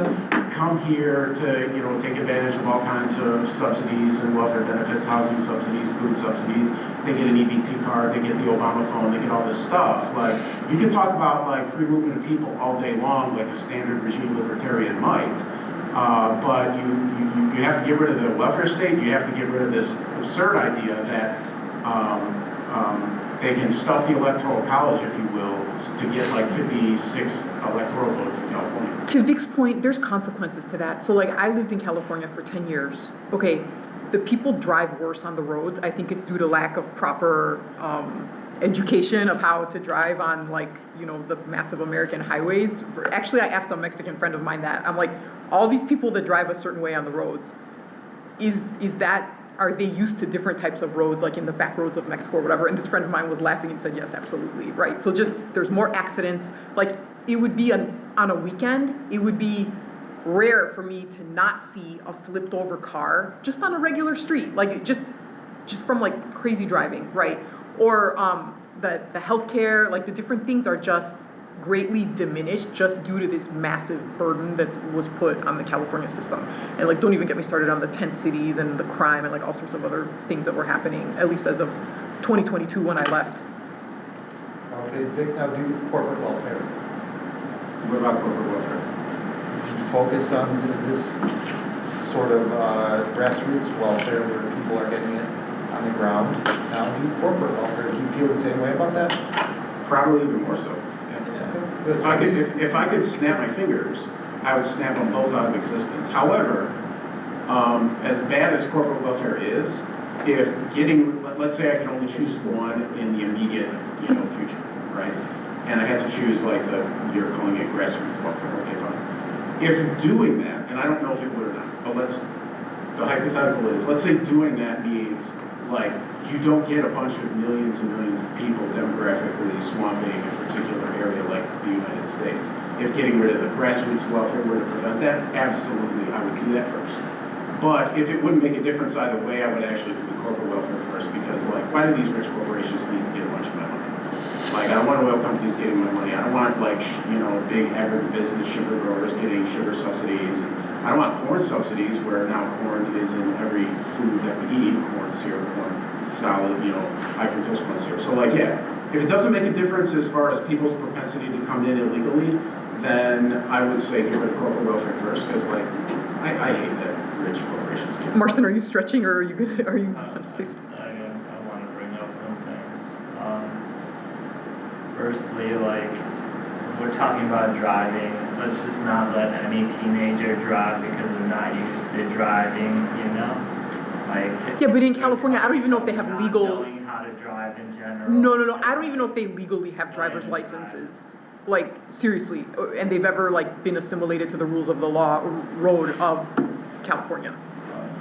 come here to, take advantage of all kinds of subsidies and welfare benefits, housing subsidies, food subsidies. They get an EBT card, they get the Obama phone, they get all this stuff. Like, you can talk about like free movement of people all day long, like a standard regime libertarian might. But you have to get rid of the welfare state. You have to get rid of this absurd idea that they can stuff the electoral college, if you will, to get like 56 electoral votes in California. To Vic's point, there's consequences to that. So like I lived in California for 10 years. Okay, the people drive worse on the roads. I think it's due to lack of proper education of how to drive on the massive American highways. Actually, I asked a Mexican friend of mine that. I'm like, all these people that drive a certain way on the roads, are they used to different types of roads, like in the back roads of Mexico or whatever? And this friend of mine was laughing and said, yes, absolutely, right? So just, there's more accidents. Like, it would be on a weekend, it would be rare for me to not see a flipped over car just on a regular street, like just from like crazy driving, right? Or the healthcare, like the different things are just greatly diminished just due to this massive burden that was put on the California system. And like, don't even get me started on the tent cities and the crime and like all sorts of other things that were happening, at least as of 2022 when I left. Okay, Vic, now do corporate welfare. What about corporate welfare? Focus on this sort of grassroots welfare where people are getting it on the ground. Now do corporate welfare. Do you feel the same way about that? Probably even more so. If I could snap my fingers, I would snap them both out of existence. However, as bad as corporate welfare is, let's say I can only choose one in the immediate, future, right? And I had to choose like you're calling it grassroots welfare. Okay, fine. If doing that, and I don't know if it would or not, but the hypothetical is, let's say doing that means like you don't get a bunch of millions and millions of people demographically swamping a particular area like the United States. If getting rid of the grassroots welfare were to prevent that, absolutely, I would do that first. But if it wouldn't make a difference either way, I would actually do the corporate welfare first, because like, why do these rich corporations need to get a bunch of my money? Like, I don't want oil companies getting my money. I don't want like, big agribusiness sugar growers getting sugar subsidies. And I don't want corn subsidies where now corn is in every food that we eat, corn syrup, corn solid, high fructose corn syrup. So like, yeah, if it doesn't make a difference as far as people's propensity to come in illegally, then I would say get rid of corporate welfare first, because like, I hate that rich corporations get. Marcin, are you stretching or are you want to say something? I want to bring up some things. Firstly, like, we're talking about driving. Let's just not let any teenager drive because they're not used to driving, Like, yeah, but in California, I don't even know if they have legal. Knowing how to drive in general. No. I don't even know if they legally have driver's licenses. Like, seriously, and they've ever like been assimilated to the rules of the road of California.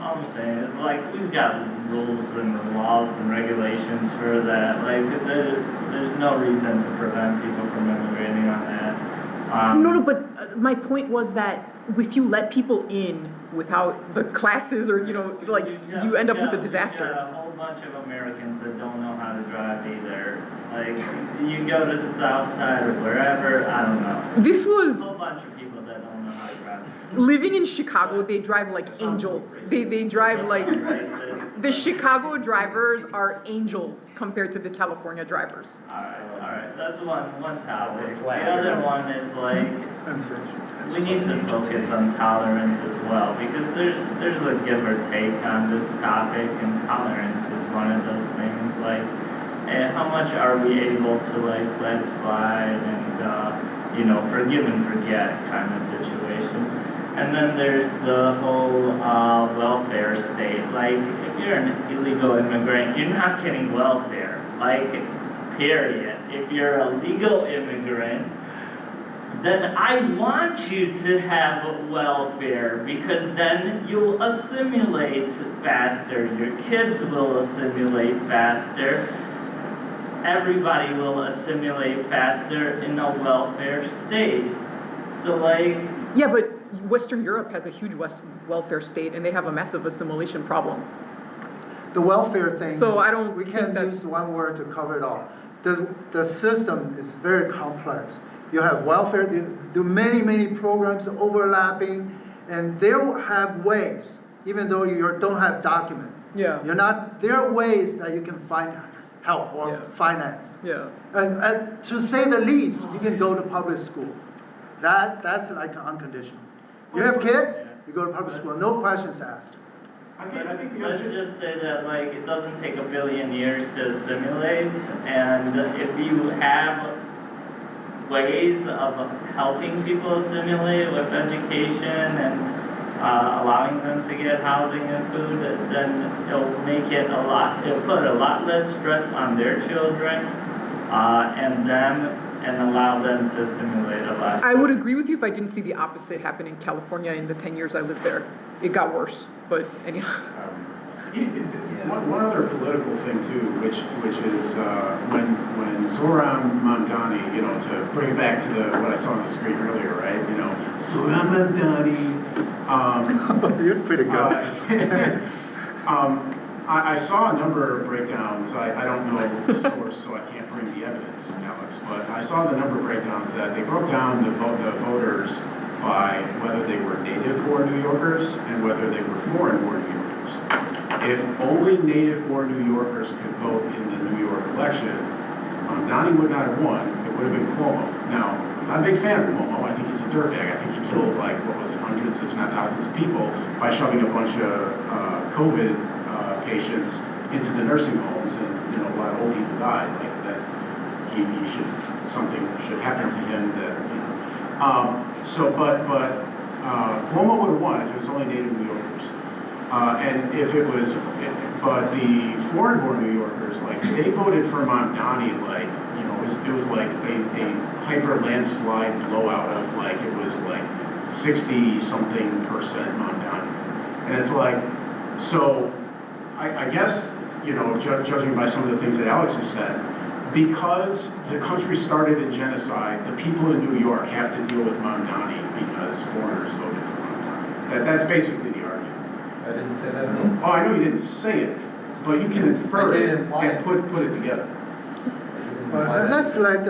All I'm saying is, like, we've got rules and laws and regulations for that. Like, there's no reason to prevent people from immigrating on that. No, but my point was that if you let people in without the classes or, you end up with a disaster. We've got a whole bunch of Americans that don't know how to drive either. Like, you go to the south side or wherever, I don't know. This was a whole bunch of people that don't know how to drive. Living in Chicago, they drive like angels. They drive like, the Chicago drivers are angels compared to the California drivers. Alright, that's one topic. The other one is like, we need to focus on tolerance as well, because there's a give or take on this topic, and tolerance is one of those things. Like, how much are we able to like let slide and forgive and forget kind of situation. And then there's the whole welfare state. Like, if you're an illegal immigrant, you're not getting welfare. Like, period. if you're a legal immigrant, then I want you to have welfare, because then you'll assimilate faster, your kids will assimilate faster, everybody will assimilate faster in a welfare state. So like... Yeah, but Western Europe has a huge welfare state, and they have a massive assimilation problem. The welfare thing, so I don't we can't use one word to cover it all. The system is very complex. You have welfare, you do many programs overlapping, and they'll have ways, even though you don't have document. Yeah. There are ways that you can find help or finance. Yeah. And to say the least, you can go to public school. That's like unconditional. You have kid, you go to public school, no questions asked. Let's just say that like it doesn't take a billion years to assimilate, and if you have ways of helping people assimilate with education and allowing them to get housing and food, then it'll make it it'll put a lot less stress on their children and them, and allow them to assimilate a lot. I would agree with you if I didn't see the opposite happen in California in the 10 years I lived there. It got worse, but anyhow. One other political thing too, which is when Zoran Mamdani, to bring it back to what I saw on the screen earlier, right? Zoran Mamdani. You're pretty good. I saw a number of breakdowns. I don't know the source, so I can't bring the evidence, Alex. But I saw the number of breakdowns that they broke down the voters by whether they were native-born New Yorkers and whether they were foreign-born New Yorkers. If only native-born New Yorkers could vote in the New York election, Mamdani would not have won. It would have been Cuomo. Now, I'm not a big fan of Cuomo. I think he's a dirtbag. I think he killed, hundreds, if not thousands of people by shoving a bunch of COVID patients into the nursing homes, and a lot of old people died. Something should happen to him but Cuomo would have won if it was only native New Yorkers. And if it was, but the foreign-born New Yorkers, they voted for Mamdani, it was like a hyper landslide blowout of it was 60-something% Mamdani. And it's so I guess, judging by some of the things that Alex has said, because the country started in genocide, the people in New York have to deal with Mamdani because foreigners voted for Mamdani. That's basically the argument. I didn't say that. Oh, I know you didn't say it, but you can infer it and put it together. Well, let's let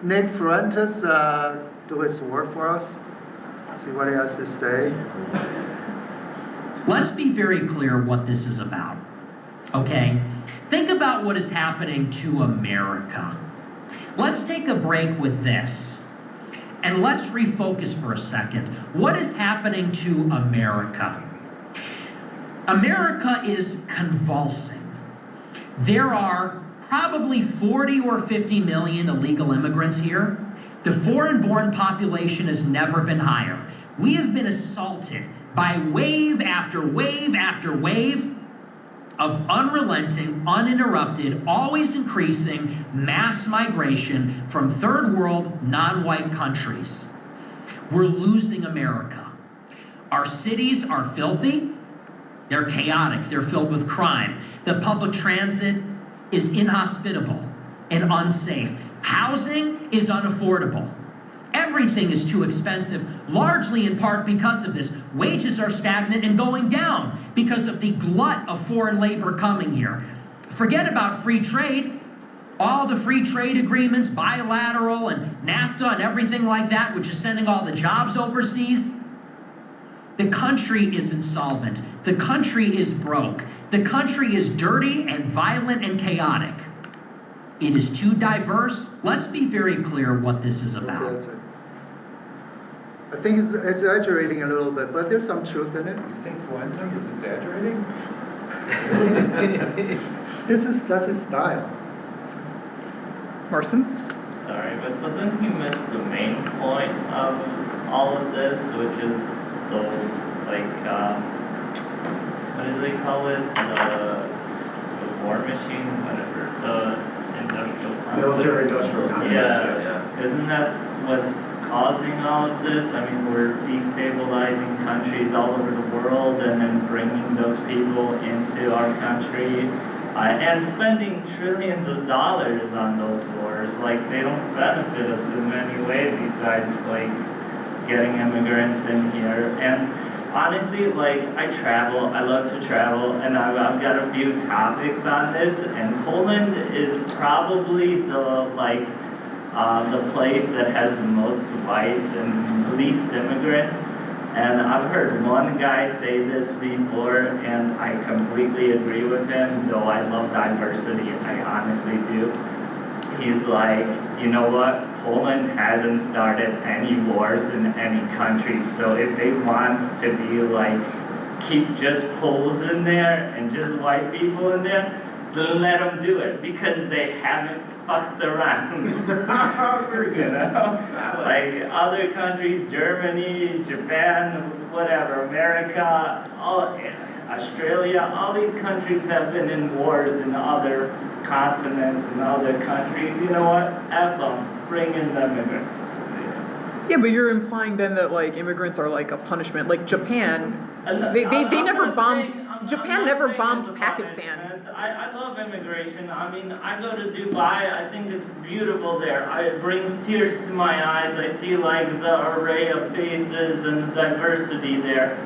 Nick Fuentes do his work for us. See what he has to say. Let's be very clear what this is about, okay? Think about what is happening to America. Let's take a break with this, and let's refocus for a second. What is happening to America? America is convulsing. There are probably 40 or 50 million illegal immigrants here. The foreign-born population has never been higher. We have been assaulted by wave after wave after wave of unrelenting, uninterrupted, always increasing mass migration from third world, non-white countries. We're losing America. Our cities are filthy, they're chaotic, they're filled with crime. The public transit is inhospitable and unsafe. Housing is unaffordable. Everything is too expensive, largely in part because of this. Wages are stagnant and going down because of the glut of foreign labor coming here. Forget about free trade. All the free trade agreements, bilateral and NAFTA and everything like that, which is sending all the jobs overseas. The country is insolvent. The country is broke. The country is dirty and violent and chaotic. It is too diverse. Let's be very clear what this is about. I think it's exaggerating a little bit, but there's some truth in it. You think Fuentes is exaggerating? That's his style. Marcin? Sorry, but doesn't he miss the main point of all of this, which is the, what do they call it? The war machine, whatever. industrial complex. Military-industrial complex, Yeah, isn't that what's causing all of this? I mean, we're destabilizing countries all over the world and then bringing those people into our country and spending trillions of dollars on those wars. Like, they don't benefit us in any way besides, like, getting immigrants in here. And honestly, like, I travel, I love to travel, and I've got a few topics on this, and Poland is probably the place that has the most whites and least immigrants. And I've heard one guy say this before, and I completely agree with him, though I love diversity, I honestly do. He's like, you know what, Poland hasn't started any wars in any country, so if they want to be like, keep just Poles in there and just white people in there, then let them do it, because they haven't fucked around. You know? Like other countries, Germany, Japan, whatever, America, Australia, all these countries have been in wars in other continents and other countries. You know what? F them. Bring in the immigrants. Yeah, but you're implying then that like immigrants are like a punishment. Like Japan, they never bombed. Japan never bombed Pakistan. I love immigration. I mean, I go to Dubai. I think it's beautiful there. It brings tears to my eyes. I see like the array of faces and the diversity there.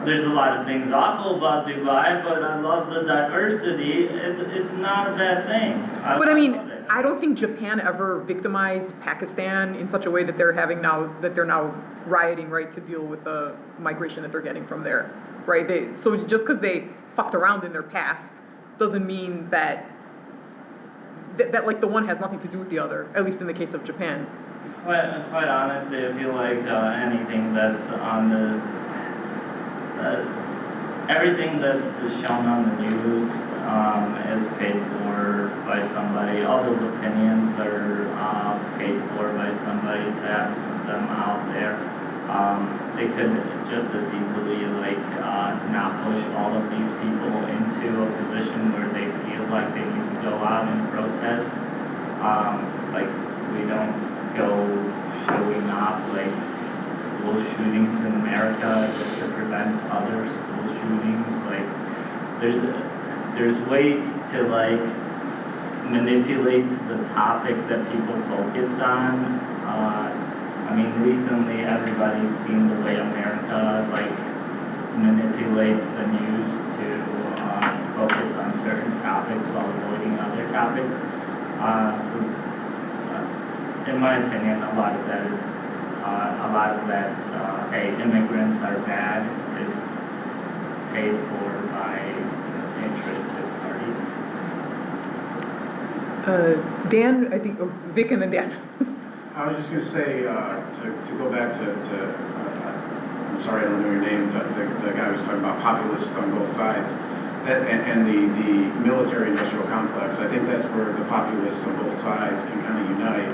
There's a lot of things awful about Dubai, but I love the diversity. It's not a bad thing. But I mean, I don't think Japan ever victimized Pakistan in such a way that they're now rioting, right, to deal with the migration that they're getting from there, right? So just because they fucked around in their past doesn't mean that like the one has nothing to do with the other, at least in the case of Japan. Quite honestly, I feel like anything that's on the everything that's shown on the news is paid for by somebody. All those opinions are paid for by somebody to have them out there. They could just as easily like not push all of these people into a position where they feel like they need to go out and protest. Like we don't go showing off like school shootings in America just to prevent other school shootings. Like there's ways to like manipulate the topic that people focus on. I mean, recently everybody's seen the way America like manipulates the news to focus on certain topics while avoiding other topics. So in my opinion, a lot of that hey, immigrants are bad is paid for by interested parties. Dan, I think, Vic and then Dan. I was just going to say, to go back to I'm sorry I don't know your name, the guy was talking about populists on both sides, and the military-industrial complex. I think that's where the populists on both sides can kind of unite,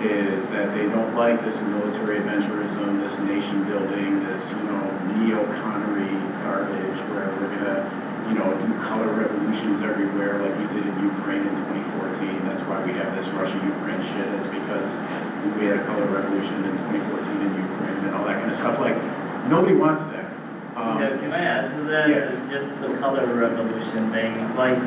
is that they don't like this military adventurism, this nation building, this, neo-Connery garbage where we're gonna, do color revolutions everywhere like we did in Ukraine in 2014. That's why we have this Russia-Ukraine shit, is because we had a color revolution in 2014 in Ukraine and all that kind of stuff. Like, nobody wants that. Can I add to that? Yeah. Just the color revolution thing. Like,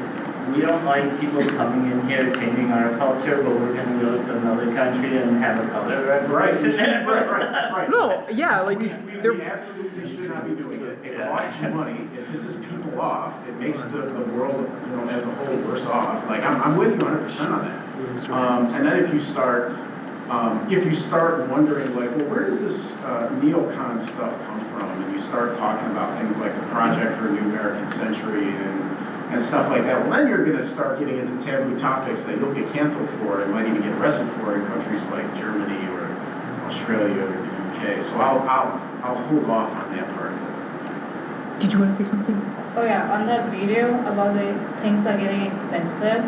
we don't like people coming in here changing our culture, but we're going to go to another country and have a color revolution. Right. No, yeah, like we absolutely should not be doing it. It costs you money. It pisses people off. It makes the world, as a whole, worse off. Like, I'm with you 100% on that. And then if you start wondering, like, well, where does this neocon stuff come from? And you start talking about things like the Project for a New American Century and stuff like that, well, then you're going to start getting into taboo topics that you'll get canceled for and might even get arrested for in countries like Germany or Australia or the UK. So I'll hold off on that part. Did you want to say something? Oh yeah, on that video about the things are getting expensive,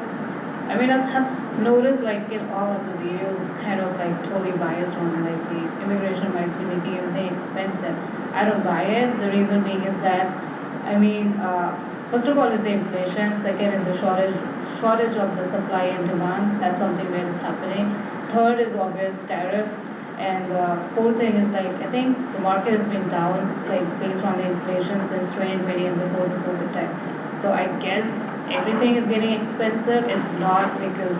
I mean, I have noticed like in all of the videos, it's kind of like totally biased on like the immigration might be making everything expensive. I don't buy it. The reason being is that, I mean, First of all is the inflation, second is the shortage of the supply and demand. That's something that is happening. Third is obvious tariff. And fourth thing is like, I think the market has been down like based on the inflation since 2020 and before the COVID time. So I guess everything is getting expensive. It's not because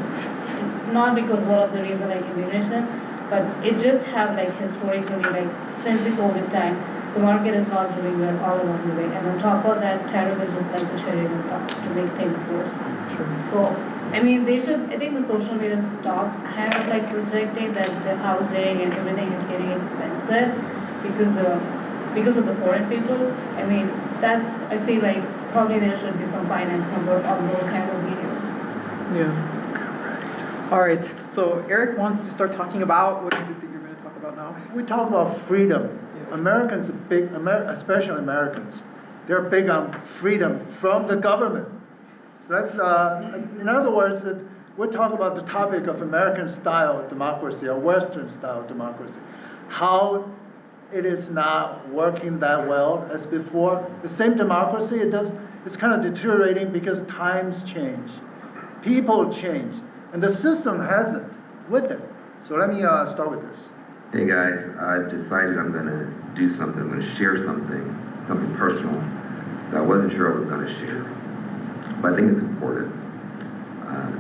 one of the reasons like immigration, but it just have like historically like since the COVID time, the market is not doing well all along the way. And on top of that, tariff is just like the cherry on top to make things worse. Sure. So, I mean, I think the social media stop kind of like projecting that the housing and everything is getting expensive because of the foreign people. I mean, I feel like probably there should be some finance number on those kind of videos. Yeah. All right, so Eric wants to start talking about, what is it that you're going to talk about now? We talk about freedom. Yeah. Americans are big, especially Americans, they're big on freedom from the government. So that's, in other words, we're talking about the topic of American style democracy or Western style democracy. How it is not working that well as before. The same democracy, it's kind of deteriorating because times change. People change. And the system hasn't with it. So let me start with this. Hey guys, I've decided I'm gonna do something. I'm gonna share something personal that I wasn't sure I was gonna share. But I think it's important.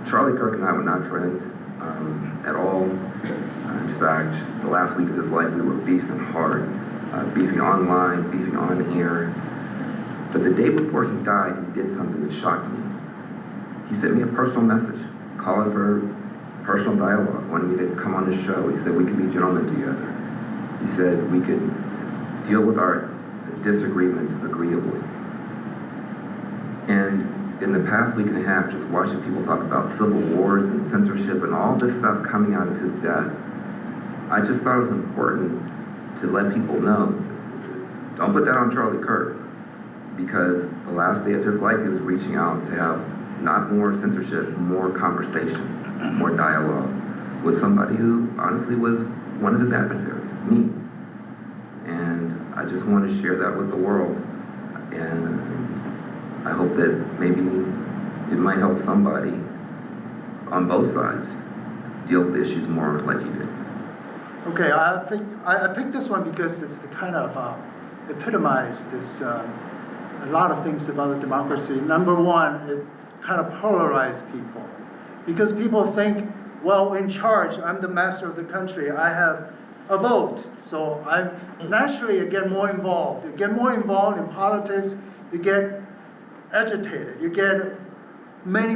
Charlie Kirk and I were not friends at all. In fact, the last week of his life, we were beefing hard. Beefing online, beefing on air. But the day before he died, he did something that shocked me. He sent me a personal message, calling for personal dialogue, wanted me to come on his show. He said we could be gentlemen together. He said we could deal with our disagreements agreeably. And in the past week and a half, just watching people talk about civil wars and censorship and all this stuff coming out of his death, I just thought it was important to let people know, don't put that on Charlie Kirk, because the last day of his life, he was reaching out to have not more censorship, more conversation, more dialogue with somebody who honestly was one of his adversaries, me. And I just want to share that with the world. And I hope that maybe it might help somebody on both sides deal with issues more like he did. Okay, I think I picked this one because it's the kind of epitomized this a lot of things about the democracy. Number one, it kind of polarized people because people think, well, in charge, I'm the master of the country, I have a vote, so I'm naturally get more involved. You get more involved in politics, you get agitated, you get many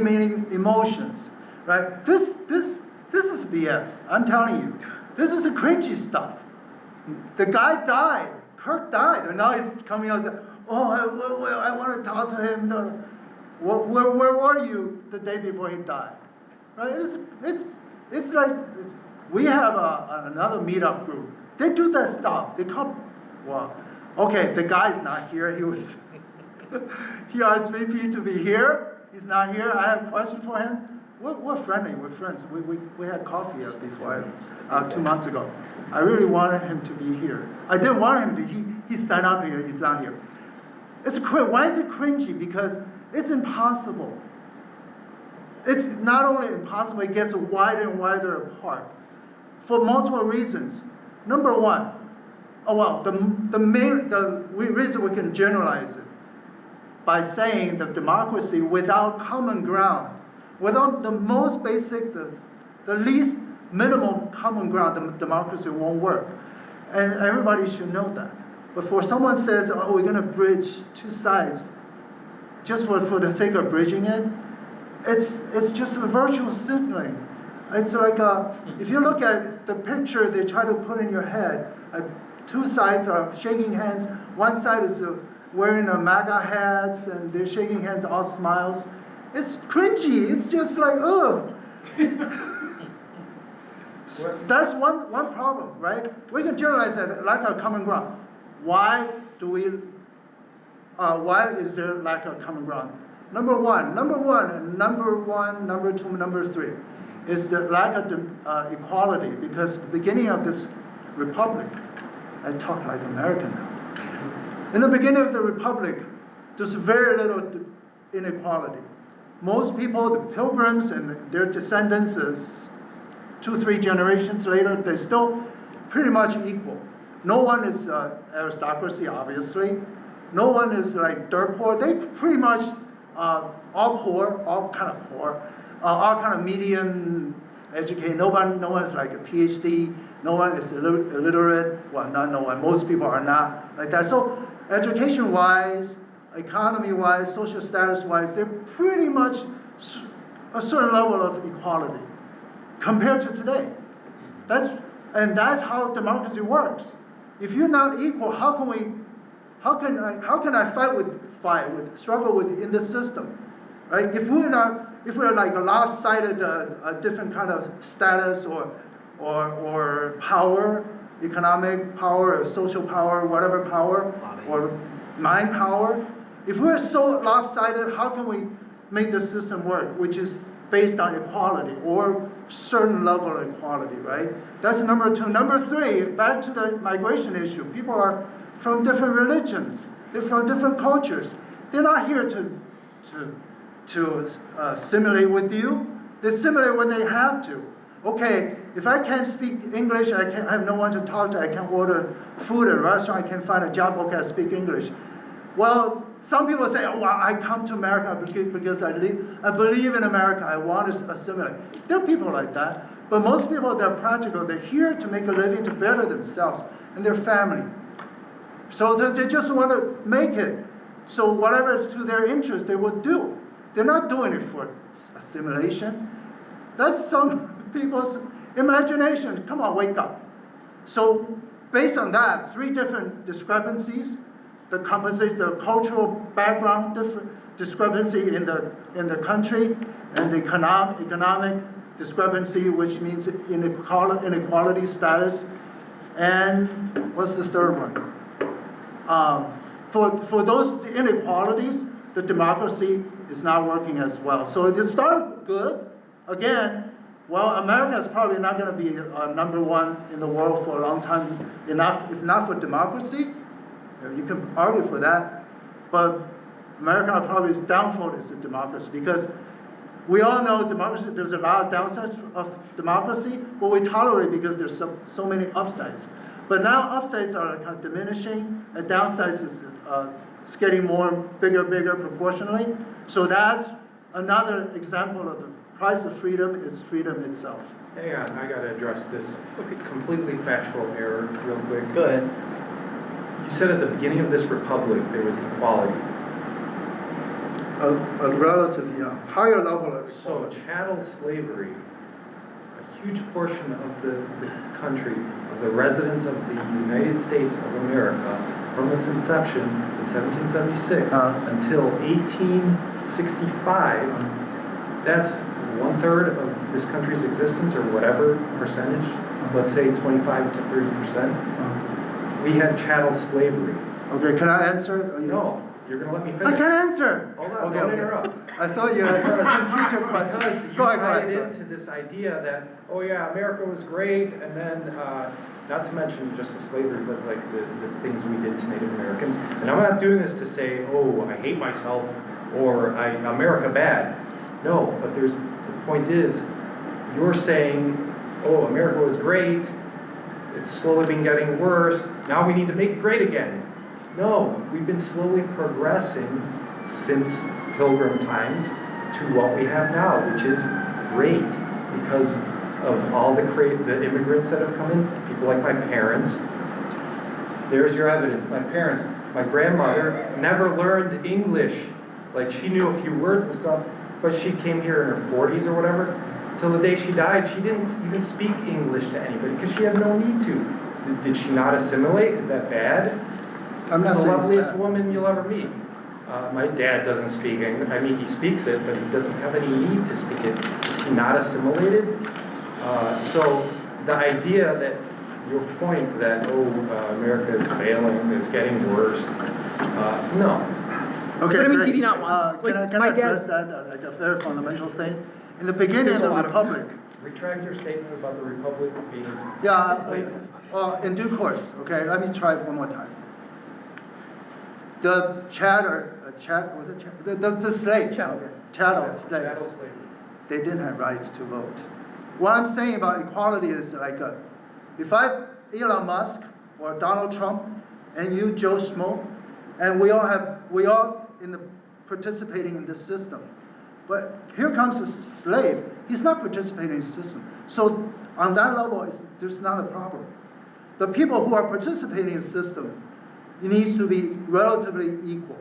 emotions, right? This is BS. I'm telling you. This is the cringy stuff. The guy died. Kirk died, and now he's coming out and saying, oh, I want to talk to him. Where were you the day before he died? Right? It's like, we have another meetup group. They do that stuff. They come, well, okay, the guy's not here. He RSVP'd to be here. He's not here. I have a question for him. We're friendly, we're friends. We had coffee before, 2 months ago. I really wanted him to be here. I didn't want him to, he signed up here, he's not here. Why is it cringy? Because it's impossible. It's not only impossible, it gets wider and wider apart for multiple reasons. Number one, the reason we can generalize it by saying that democracy without common ground, without the most basic, the least minimum common ground, the democracy won't work. And everybody should know that. But for someone says, oh, we're going to bridge two sides, just for the sake of bridging it, it's just a virtual signaling. It's like, if you look at the picture they try to put in your head, two sides are shaking hands. One side is wearing a MAGA hats, and they're shaking hands, all smiles. It's cringy. It's just like, ugh. That's one problem, right? We can generalize that lack of common ground. Why is there lack of common ground? Number two, number three is the lack of equality, because the beginning of this republic, I talk like American now. In the beginning of the republic, there's very little inequality. Most people, the pilgrims and their descendants, is 2-3 generations later, they're still pretty much equal. No one is aristocracy, obviously. No one is like dirt poor. They pretty much all poor, all kind of poor, all kind of medium educated. No one's like a PhD. No one is illiterate. Well, not no one. Most people are not like that. So education-wise, economy-wise, social status-wise, they're pretty much a certain level of equality compared to today. That's how democracy works. If you're not equal, how can I struggle with in the system, right? If we're like a lopsided, a different kind of status or power, economic power or social power, whatever power, or mind power, if we're so lopsided, how can we make the system work, which is based on equality or certain level of equality, right? That's number two. Number three, back to the migration issue. People are from different religions. They're from different cultures. They're not here to assimilate with you. They assimilate when they have to. Okay, if I can't speak English, I have no one to talk to, I can't order food at a restaurant, I can't find a job, okay, I speak English. Well, some people say, oh, well, I come to America because I believe in America, I want to assimilate. There are people like that, but most people, they're practical. They're here to make a living, to better themselves and their family. So they just want to make it. So whatever is to their interest, they will do. They're not doing it for assimilation. That's some people's imagination. Come on, wake up. So based on that, 3 different discrepancies. The composition, the cultural background discrepancy in the country, and the economic discrepancy, which means inequality status, and what's the third one? For those inequalities, the democracy is not working as well. So it started good. Again, well, America is probably not going to be number 1 in the world for a long time, if not for democracy. You can argue for that, but America probably downfall is the democracy, because we all know democracy, there's a lot of downsides of democracy, but we tolerate because there's so many upsides. But now upsides are kind of diminishing, and downsides is it's getting bigger proportionally. So that's another example of the price of freedom is freedom itself. Hang on, I gotta address this completely factual error real quick. Go ahead. You said at the beginning of this republic there was equality. A relatively higher level of equality. So chattel slavery, a huge portion of the country, of the residents of the United States of America, from its inception in 1776 until 1865, that's 1/3 of this country's existence, or whatever percentage, let's say 25 to 30%. We had chattel slavery. Okay, can I answer? No, you're going to let me finish. I can answer. Hold on, don't interrupt. I thought you had a future question. Because you tied it into this idea that, oh yeah, America was great, and then, not to mention just the slavery, but like the things we did to Native Americans. And I'm not doing this to say, oh, I hate myself, or America bad. No, but the point is, you're saying, oh, America was great, it's slowly been getting worse, now we need to make it great again. No, we've been slowly progressing since Pilgrim times to what we have now, which is great because of all the immigrants that have come in, people like my parents. There's your evidence. My parents, my grandmother never learned English. Like, she knew a few words and stuff, but she came here in her 40s or whatever. Till the day she died, she didn't even speak English to anybody because she had no need to. Did she not assimilate? Is that bad? I'm not the saying loveliest that. woman you'll ever meet. My dad doesn't speak English. I mean, he speaks it, but he doesn't have any need to speak it. Is he not assimilated? So the idea that your point that, America is failing, it's getting worse, no. Okay, but I mean, great. did he not want Can I address that, like a very fundamental thing? In the beginning of the Republic. Retract your statement about the Republic being... Yeah, in due course, okay? Let me try it one more time. the the slave, chattel slaves, they didn't have rights to vote. What I'm saying about equality is like, if Elon Musk or Donald Trump and you, Joe Schmo, and we all participating in this system. But here comes a slave, he's not participating in the system. So on that level, there's not a problem. The people who are participating in the system, it needs to be relatively equal.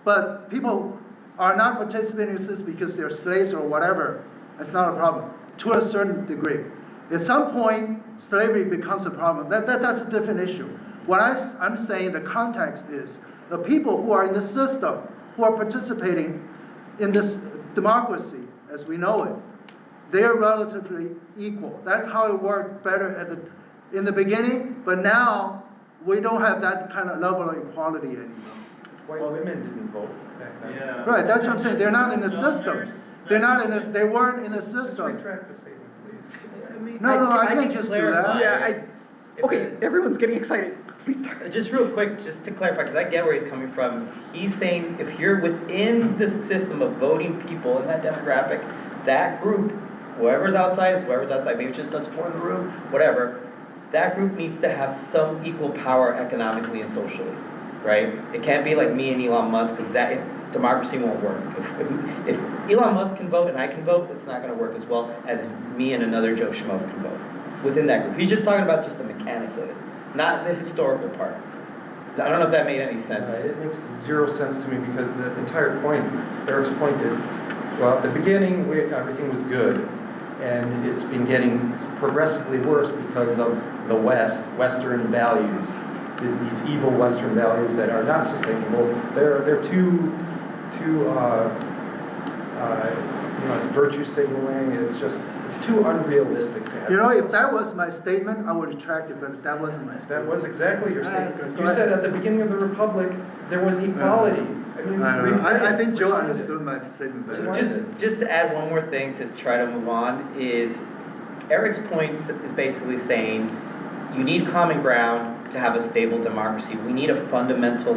But people are not participating in the system because they're slaves or whatever, that's not a problem, to a certain degree. At some point, slavery becomes a problem. That's a different issue. What I'm saying, the context is, the people who are in the system, who are participating in this democracy, as we know it, they're relatively equal. That's how it worked better in the beginning, but now we don't have that kind of level of equality anymore. White women didn't vote back then. Yeah. Right, that's what I'm saying. They're not in the system. They weren't in the system. Let's retract the statement, please. No, I can't just do that. Yeah, okay, everyone's getting excited. Please start. Just real quick, just to clarify, because I get where he's coming from. He's saying if you're within this system of voting people in that demographic, that group, whoever's outside is whoever's outside, maybe it's just us four in the room, whatever, that group needs to have some equal power economically and socially, right? It can't be like me and Elon Musk, because democracy won't work. If Elon Musk can vote and I can vote, it's not going to work as well as me and another Joe Schmo can vote within that group. He's just talking about just the mechanics of it, not the historical part. I don't know if that made any sense. It makes zero sense to me, because the entire point, Eric's point is, well, at the beginning, everything was good, and it's been getting progressively worse because of the Western values, these evil Western values that are not sustainable. They're too it's virtue signaling. It's too unrealistic to have. If that was my statement, I would retract it, but that wasn't my statement. That was exactly your statement. You said at the beginning of the Republic, there was equality. I think Joe understood my statement better. So just to add one more thing to try to move on is, Eric's point is basically saying you need common ground to have a stable democracy. We need a fundamental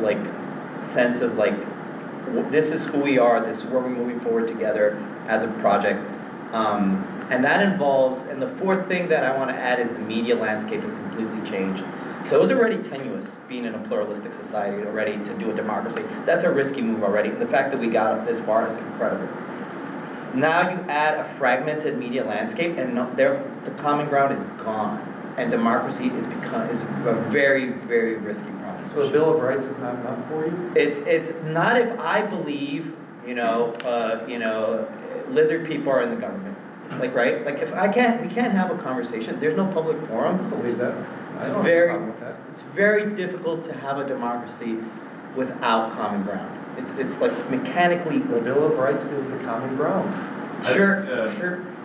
sense of this is who we are, this is where we're moving forward together as a project. And that involves, and the fourth thing that I want to add is the media landscape has completely changed. So it was already tenuous being in a pluralistic society already to do a democracy. That's a risky move already. The fact that we got this far is incredible. Now you add a fragmented media landscape, and the common ground is gone, and democracy is a very, very risky proposition. So a Bill of Rights is not enough for you? It's not if I believe lizard people are in the government, right? We can't have a conversation. There's no public forum. I believe that. It's very difficult to have a democracy without common ground. It's like mechanically. The Bill of Rights is the common ground. Sure.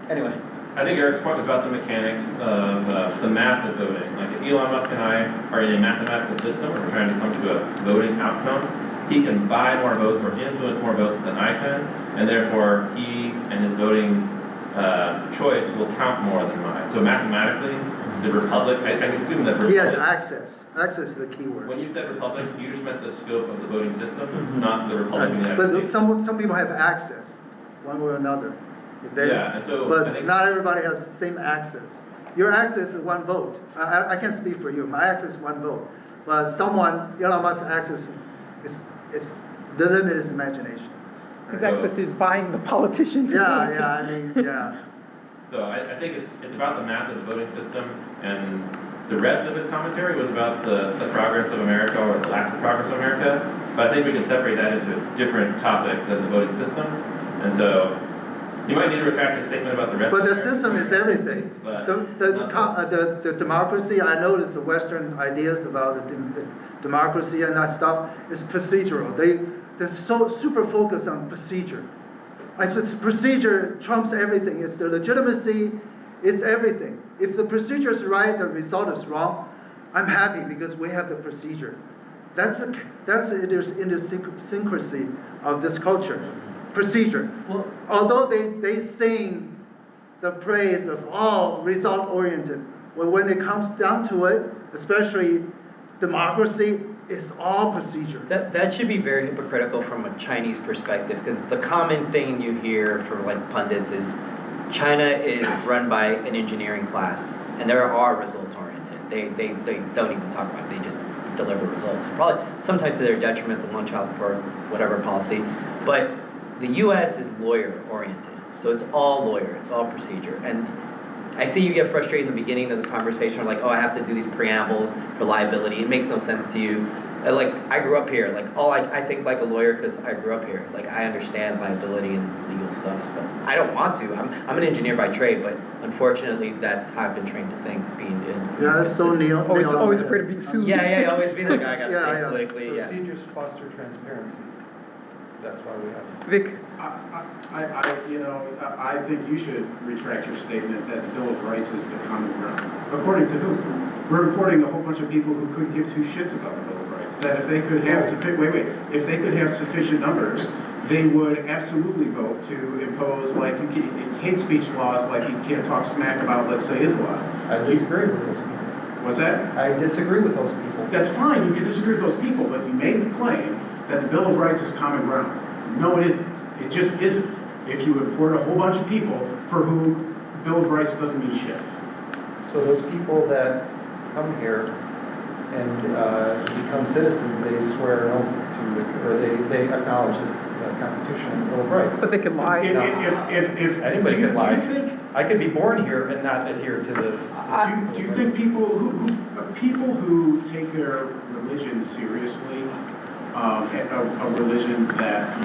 Anyway. I think Eric's point was about the mechanics of the math of voting. Like if Elon Musk and I are in a mathematical system and we're trying to come to a voting outcome, he can buy more votes or influence more votes than I can, and therefore he and his voting choice will count more than mine. So mathematically, the Republic, I assume that Republic... He has access. Access is the key word. When you said Republic, you just meant the scope of the voting system, not the Republic of the United States. But some people have access, one way or another. But not everybody has the same access. Your access is one vote. I can't speak for you. My access is one vote. But Elon Musk's access is the limit is imagination. His access is buying the politicians. Yeah. So I think it's about the math of the voting system, and the rest of his commentary was about the progress of America or the lack of progress of America. But I think we can separate that into a different topic than the voting system. And so you might need to retract a statement about the rest But of the system is everything. The democracy, I noticed the Western ideas about the democracy and that stuff is procedural. They're so super focused on procedure. It's procedure trumps everything. It's the legitimacy, it's everything. If the procedure is right, the result is wrong, I'm happy because we have the procedure. That's the idiosyncrasy of this culture. Procedure. Although they sing the praise of all result-oriented, when it comes down to it, especially democracy, it's all procedure. That should be very hypocritical from a Chinese perspective, because the common thing you hear from like pundits is China is run by an engineering class, and they are results oriented. They don't even talk about it, they just deliver results. Probably sometimes to their detriment, the one-child or whatever policy, but the US is lawyer oriented. So it's all lawyer, it's all procedure. And I see you get frustrated in the beginning of the conversation, like, oh, I have to do these preambles for liability. It makes no sense to you. Like, I grew up here. Like, I think like a lawyer because I grew up here. Like, I understand liability and legal stuff, but I don't want to. I'm an engineer by trade, but unfortunately, that's how I've been trained to think, being in. Yeah, that's so Neil. Always afraid of being sued. Yeah, always being the guy got saved politically. Procedures foster transparency. That's why we have it. Vic. I think you should retract your statement that the Bill of Rights is the common ground. According to who? We're reporting a whole bunch of people who couldn't give two shits about the Bill of Rights. That if they could have if they could have sufficient numbers, they would absolutely vote to impose hate speech laws, like you can't talk smack about, let's say, Islam. I disagree with those people. What's that? I disagree with those people. That's fine. You can disagree with those people, but you made the claim that the Bill of Rights is common ground. No, it isn't. It just isn't. If you import a whole bunch of people for whom Bill of Rights doesn't mean shit. So those people that come here and become citizens, they swear an oath to, or they acknowledge the Constitution and the Bill of Rights. But they can lie. If anybody can lie. I could be born here and not adhere to the. Do you think people who take their religion seriously, a religion that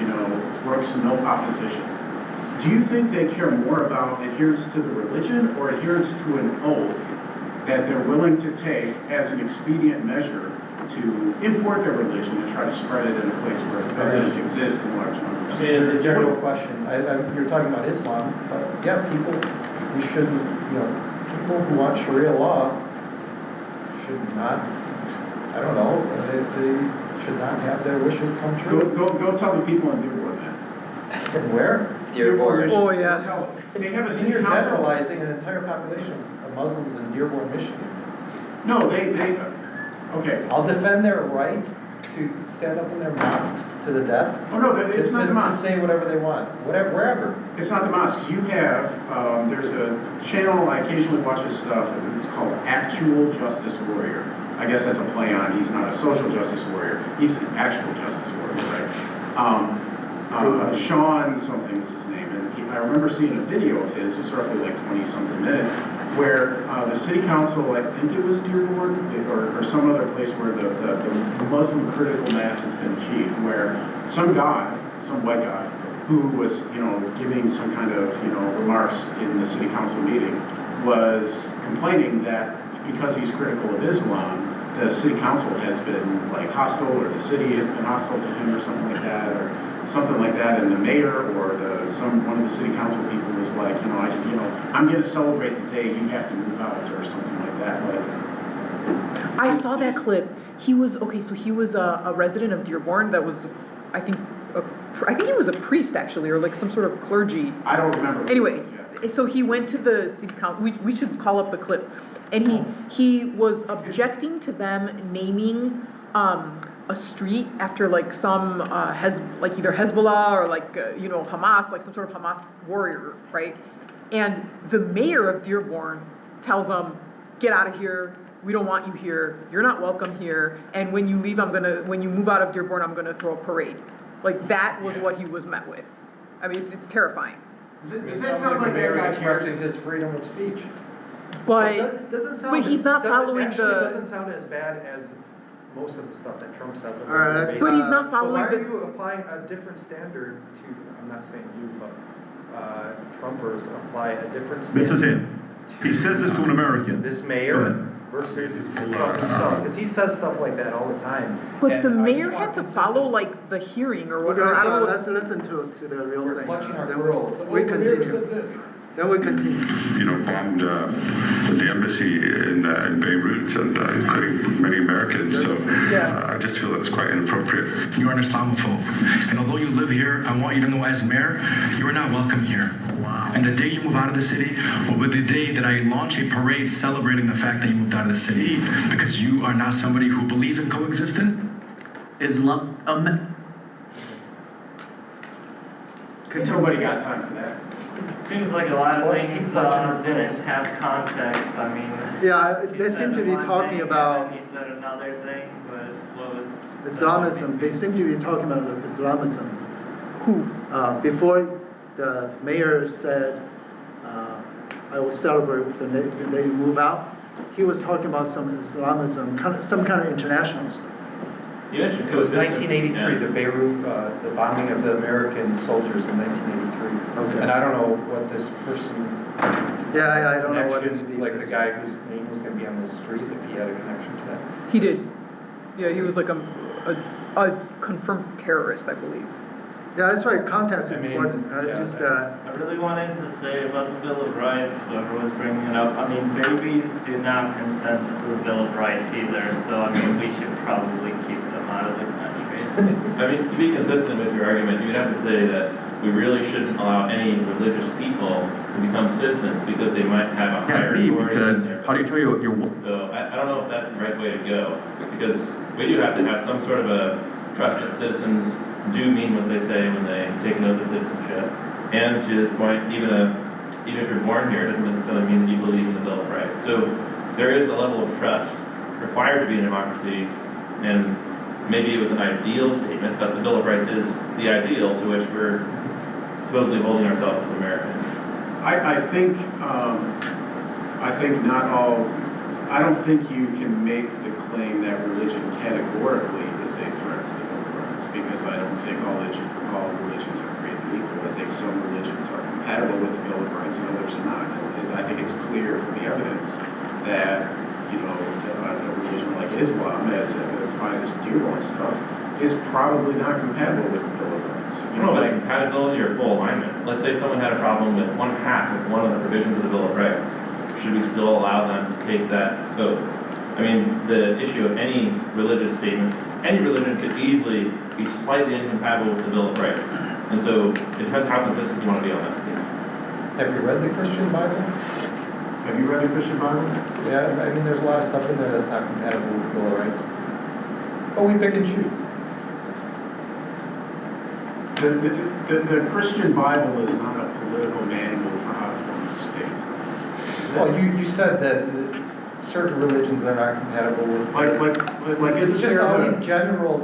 brooks no opposition, do you think they care more about adherence to the religion or adherence to an oath that they're willing to take as an expedient measure to import their religion and try to spread it in a place where it doesn't exist in large numbers? In the general question, you're talking about Islam, but yeah, we shouldn't, people who want Sharia law should not, I don't know, they should not have their wishes come true. Go tell the people in Dearborn that. And where? Dearborn. Oh, yeah. They have a And city you're council. generalizing an entire population of Muslims in Dearborn, Michigan. No, okay. I'll defend their right to stand up in their mosques to the death. Oh no, it's not the mosques. To say whatever they want, wherever. It's not the mosques. You have, there's a channel, I occasionally watch his stuff, and it's called Actual Justice Warrior. I guess that's a play on, he's not a social justice warrior, he's an actual justice warrior, right? Sean something is his name, and I remember seeing a video of his, it's roughly like 20-something minutes, where the city council, I think it was Dearborn, or some other place where the Muslim critical mass has been achieved, where some guy, some white guy, who was, giving some kind of, remarks in the city council meeting, was complaining that because he's critical of Islam, the city council has been like hostile, or the city has been hostile to him, or something like that, and the mayor or one of the city council people was like, I'm going to celebrate the day you have to move out, or something like that. Like, I saw that clip. He was a resident of Dearborn that was, I think he was a priest actually, or like some sort of clergy. I don't remember. Anyway, so he went to the city council. We should call up the clip, and he was objecting to them naming a street after like some like either Hezbollah or like Hamas, like some sort of Hamas warrior, right? And the mayor of Dearborn tells him, "Get out of here. We don't want you here. You're not welcome here. And when you leave, when you move out of Dearborn, I'm gonna throw a parade." Like that was what he was met with. I mean, it's terrifying. Does that sound like that guy expressing his freedom of speech? But he's not following It doesn't sound as bad as most of the stuff that Trump says. But he's not following. Why are you applying a different standard to? I'm not saying you, but Trumpers apply a different standard. This is him. He says this to an American. This mayor versus Trump himself, because he says stuff like that all the time. But the mayor had to follow like the hearing or whatever. I don't know. Let's listen to the real thing. Clutching our pearls. We continue. Then we continue. Bombed the embassy in Beirut, and including many Americans. So I just feel that's quite inappropriate. You are an Islamophobe, and although you live here, I want you to know as mayor, you are not welcome here. Wow. And the day you move out of the city will be the day that I launch a parade celebrating the fact that you moved out of the city, because you are not somebody who believes in coexistence. Islam. Nobody got time for that. Seems like a lot of things didn't have context. I mean, Yeah, he they said seem to be one talking thing, about and then he said another thing, but what was Islamism. They seem to be talking about Islamism. Who? Before the mayor said, I will celebrate when they move out, he was talking about some Islamism, some kind of international stuff. You mentioned It was coexistence. 1983, the Beirut, the bombing of the American soldiers in 1983. Okay. And I don't know what this person. Yeah, I don't know what his beef Like the is. guy whose name was going to be on the street, if he had a connection to that. He did. Yeah, he was like a confirmed terrorist, I believe. Yeah, that's right. Context is important. It's just I really wanted to say about the Bill of Rights, whoever was bringing it up. I mean, babies do not consent to the Bill of Rights either, so I mean, we should probably keep them out of the country. I mean, to be consistent with your argument, you would have to say that we really shouldn't allow any religious people to become citizens because they might have a higher authority than their. How do you tell your So I don't know if that's the right way to go, because we do have to have some sort of a trust that citizens do mean what they say when they take an oath of citizenship. And to this point, even if you're born here, it doesn't necessarily mean that you believe in the Bill of Rights. So there is a level of trust required to be in a democracy, and maybe it was an ideal statement, but the Bill of Rights is the ideal to which we're supposedly holding ourselves as Americans. I think not all, I don't think you can make the claim that religion categorically is a threat to the Bill of Rights, because I don't think all religions are created equal. I think some religions are compatible with the Bill of Rights and others are not. And I think it's clear from the evidence that, you know, a religion like Islam, as by this Dearborn stuff, is probably not compatible with the Bill of Rights. I don't know if it's compatibility or full alignment. Let's say someone had a problem with one of the provisions of the Bill of Rights. Should we still allow them to take that oath? I mean, the issue of any religious statement, any religion could easily be slightly incompatible with the Bill of Rights. And so it depends how consistent you want to be on that statement. Have you read the Christian Bible? Have you read the Christian Bible? Yeah, I mean, there's a lot of stuff in there that's not compatible with the Bill of Rights. But we pick and choose. The Christian Bible is not a political manual for how to form a state. Well, you said that certain religions are not compatible with. Like it's just all there these general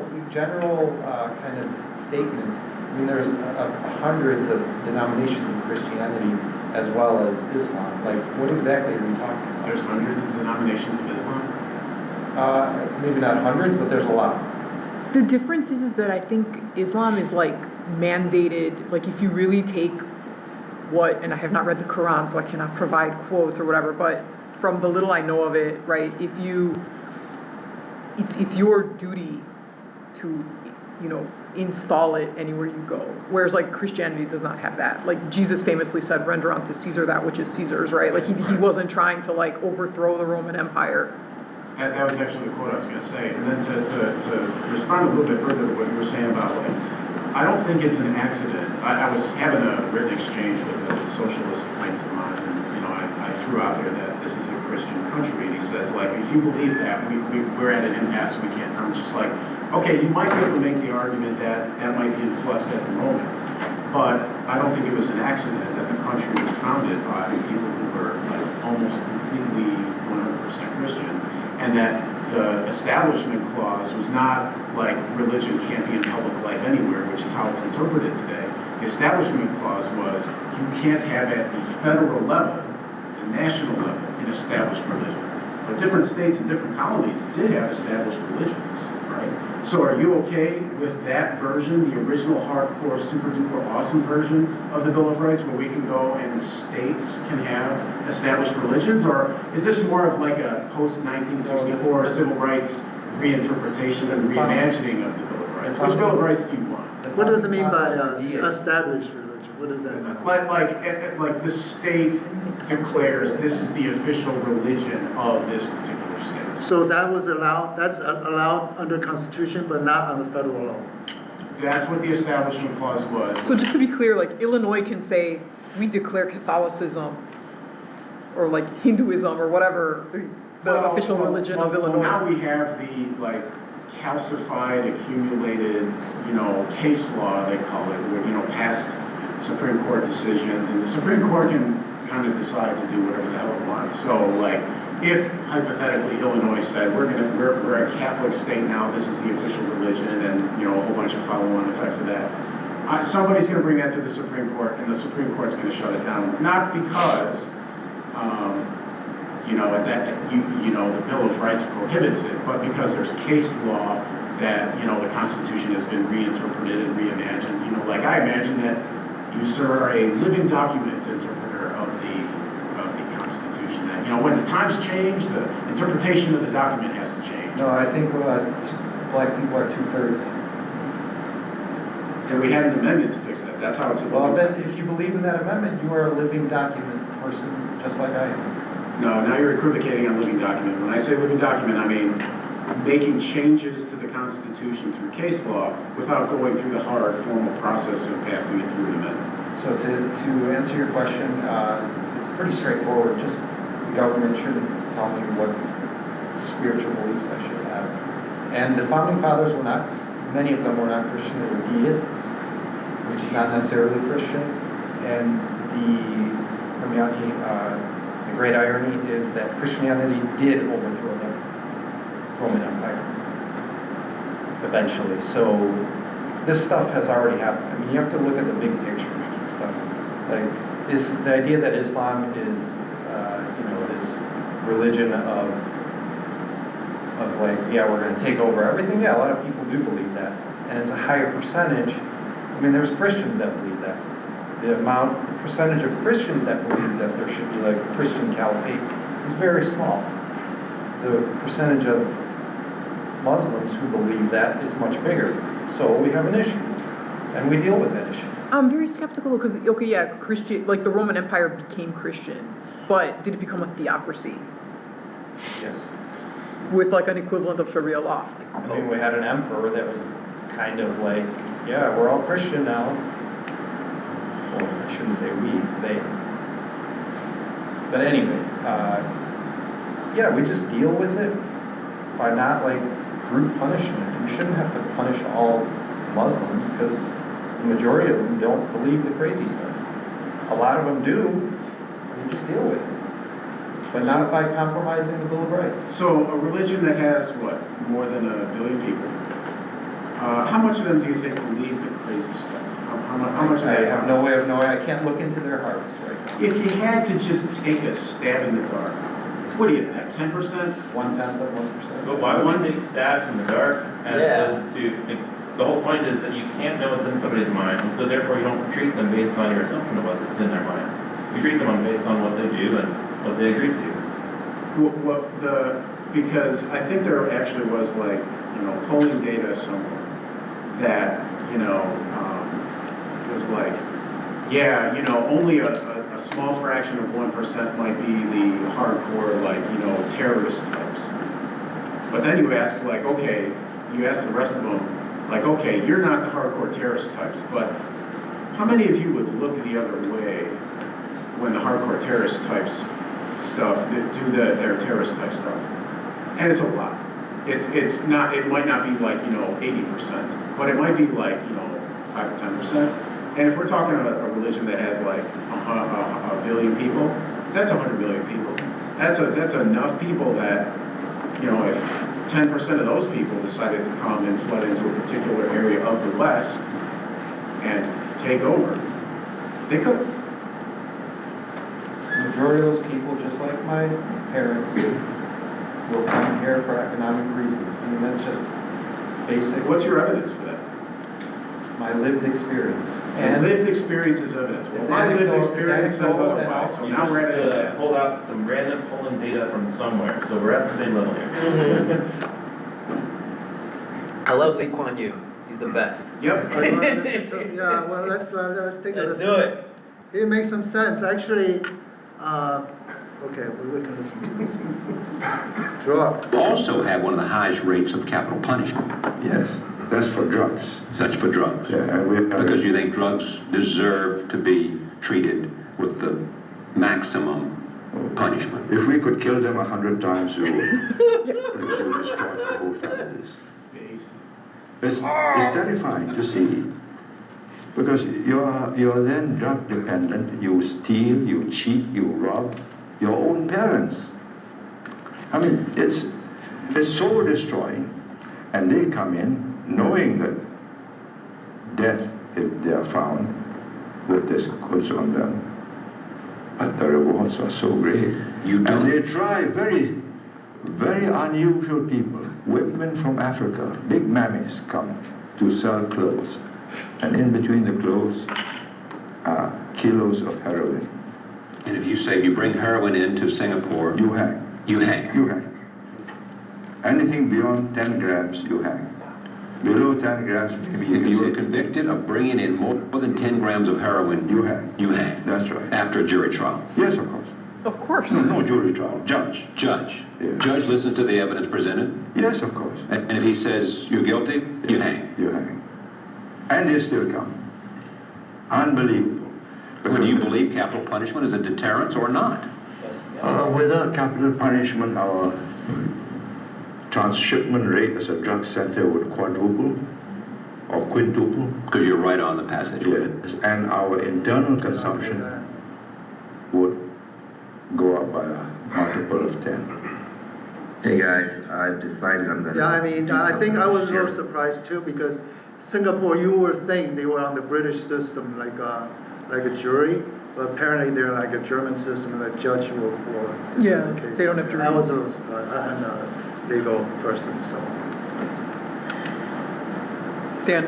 kind of statements. I mean, there's hundreds of denominations of Christianity as well as Islam. Like, what exactly are we talking about? There's hundreds of denominations of Islam? Maybe not hundreds, but there's a lot. The difference is that I think Islam is like mandated, like if you really take what, and I have not read the Quran, so I cannot provide quotes or whatever, but from the little I know of it, right, it's your duty to, you know, install it anywhere you go. Whereas like Christianity does not have that. Like Jesus famously said, render unto Caesar that which is Caesar's, right? Like he wasn't trying to like overthrow the Roman Empire. That was actually the quote I was going to say. And then to respond a little bit further to what you were saying about, like, I don't think it's an accident. I was having a written exchange with a socialist acquaintance of mine, and, you know, I threw out there that this is a Christian country, and he says, like, if you believe that, we're at an impasse, we can't. I'm just like, okay, you might be able to make the argument that that might be in flux at the moment, but I don't think it was an accident that the country was founded by people who were, like, almost completely 100% Christian. And that the Establishment Clause was not like religion can't be in public life anywhere, which is how it's interpreted today. The Establishment Clause was you can't have at the federal level, the national level, an established religion. But different states and different colonies did have established religions, right? So are you okay with that version, the original hardcore, super duper awesome version of the Bill of Rights, where we can go and states can have established religions? Or is this more of like a post-1964 civil rights reinterpretation and reimagining of the Bill of Rights? Which Bill of Rights do you want? What does it mean by established religion? What does that mean? Like the state declares this is the official religion of this particular state. So that was allowed, that's allowed under Constitution, but not on the federal level. That's what the Establishment Clause was. So just to be clear, like Illinois can say, we declare Catholicism or like Hinduism or whatever the official religion of Illinois. Well, now we have the, like, calcified, accumulated, case law, they call it, where, past Supreme Court decisions, and the Supreme Court can kind of decide to do whatever the hell it wants. So, like, if hypothetically Illinois said we're a Catholic state now, this is the official religion, and a whole bunch of follow-on effects of that, somebody's going to bring that to the Supreme Court, and the Supreme Court's going to shut it down. Not because the Bill of Rights prohibits it, but because there's case law that the Constitution has been reinterpreted and reimagined. Like I imagine that you, sir, are a living document interpreter of the Constitution. That when the times change, the interpretation of the document has to change. No, I think black people are 2/3. And we had an amendment to fix that. That's how it's. Well, then, if you believe in that amendment, you are a living document person, just like I am. No, now you're equivocating on living document. When I say living document, I mean making changes to the Constitution through case law without going through the hard formal process of passing it through an amendment. So to answer your question, it's pretty straightforward. Just the government shouldn't tell me what spiritual beliefs I should have. And the founding fathers were not, many of them were not Christian, they were deists, which is not necessarily Christian. And the Hermioni, the great irony is that Christianity did overthrow the Roman Empire eventually. So this stuff has already happened. I mean, you have to look at the big picture stuff. Like, the idea that Islam is, this religion of like, yeah, we're going to take over everything. Yeah, a lot of people do believe that, and it's a higher percentage. I mean, there's Christians that believe that. The percentage of Christians that believe that there should be like a Christian caliphate is very small. The percentage of Muslims who believe that is much bigger. So we have an issue, and we deal with that issue. I'm very skeptical because, okay, yeah, Christian, like the Roman Empire became Christian, but did it become a theocracy? Yes. With like an equivalent of Sharia law? I mean, we had an emperor that was kind of like, yeah, we're all Christian now. Well, I shouldn't say we, they. But anyway, yeah, we just deal with it by not like brute punishment. We shouldn't have to punish all Muslims because the majority of them don't believe the crazy stuff. A lot of them do, and we just deal with it. But not by compromising the Bill of Rights. So a religion that has, what, more than 1 billion people, how much of them do you think believe the crazy stuff? How much I have no way of knowing. I can't look into their hearts right now. If you had to just take a stab in the dark, what do you think, 10%? 1/10 of 1%. But why would you take stabs in the dark as opposed to, the whole point is that you can't know what's in somebody's mind, and so therefore you don't treat them based on your assumption of what's in their mind. You treat them based on what they do and what they agree to. Because I think there actually was like, polling data somewhere that, was like, yeah, only a small fraction of 1% might be the hardcore, like, terrorist types. But then you ask, like, okay, you ask the rest of them, like, okay, you're not the hardcore terrorist types, but how many of you would look the other way when the hardcore terrorist types stuff do their terrorist type stuff? And it's a lot. It's not. It might not be like 80%, but it might be like 5 to 10%. And if we're talking about a religion that has like a billion people, that's 100 million people. That's enough people that if 10% of those people decided to come and flood into a particular area of the West and take over, they could. The majority of those people, just like my parents, will come here for economic reasons. I mean, that's just basic. What's your evidence for that? My lived experience. And lived experience is evidence. Well, my lived experience says otherwise, so now we're at it. Pulled out some random polling data from somewhere, so we're at the same level here. I love Lee Kuan Yew. He's the best. Yep. Yeah, well, let's take a listen. Let's do it. It makes some sense. Actually, okay, we can listen to this. Drug. Also have one of the highest rates of capital punishment. Yes, that's for drugs. That's for drugs. Yeah, because you think drugs deserve to be treated with the maximum punishment. If we could kill them 100 times, we would. Because it would destroy the whole families. It's terrifying to see. Because you're then drug dependent, you steal, you cheat, you rob your own parents. I mean, it's soul destroying. And they come in knowing that death, if they are found, with this goods on them. But the rewards are so great. And they try very, very unusual people. Women from Africa, big mammies come to sell clothes. And in between the clothes are kilos of heroin. And if you bring heroin into Singapore, you hang. You hang. You hang. Anything beyond 10 grams, you hang. Below 10 grams, maybe you If can you were say, convicted of bringing in more than 10 grams of heroin, you hang. You hang. That's right. After a jury trial. Yes, of course. Of course. No jury trial. Judge. Judge. Yeah. Judge listens to the evidence presented. Yes, of course. And if he says you're guilty, you hang. You hang. And they still come. Unbelievable. But do you believe capital punishment is a deterrent or not? Without capital punishment, our transshipment rate as a drug center would quadruple or quintuple. Because you're right on the passageway. Yes. And our internal consumption would go up by a multiple of 10. Hey guys, I've decided I'm gonna. Yeah, I mean, do I think something I was a this year. little surprised too, because Singapore, you would think they were on the British system, like a jury, but apparently they're like a German system, like judge will decide the case. They don't have juries. I was a little surprised. I'm not a legal person, so. Dan?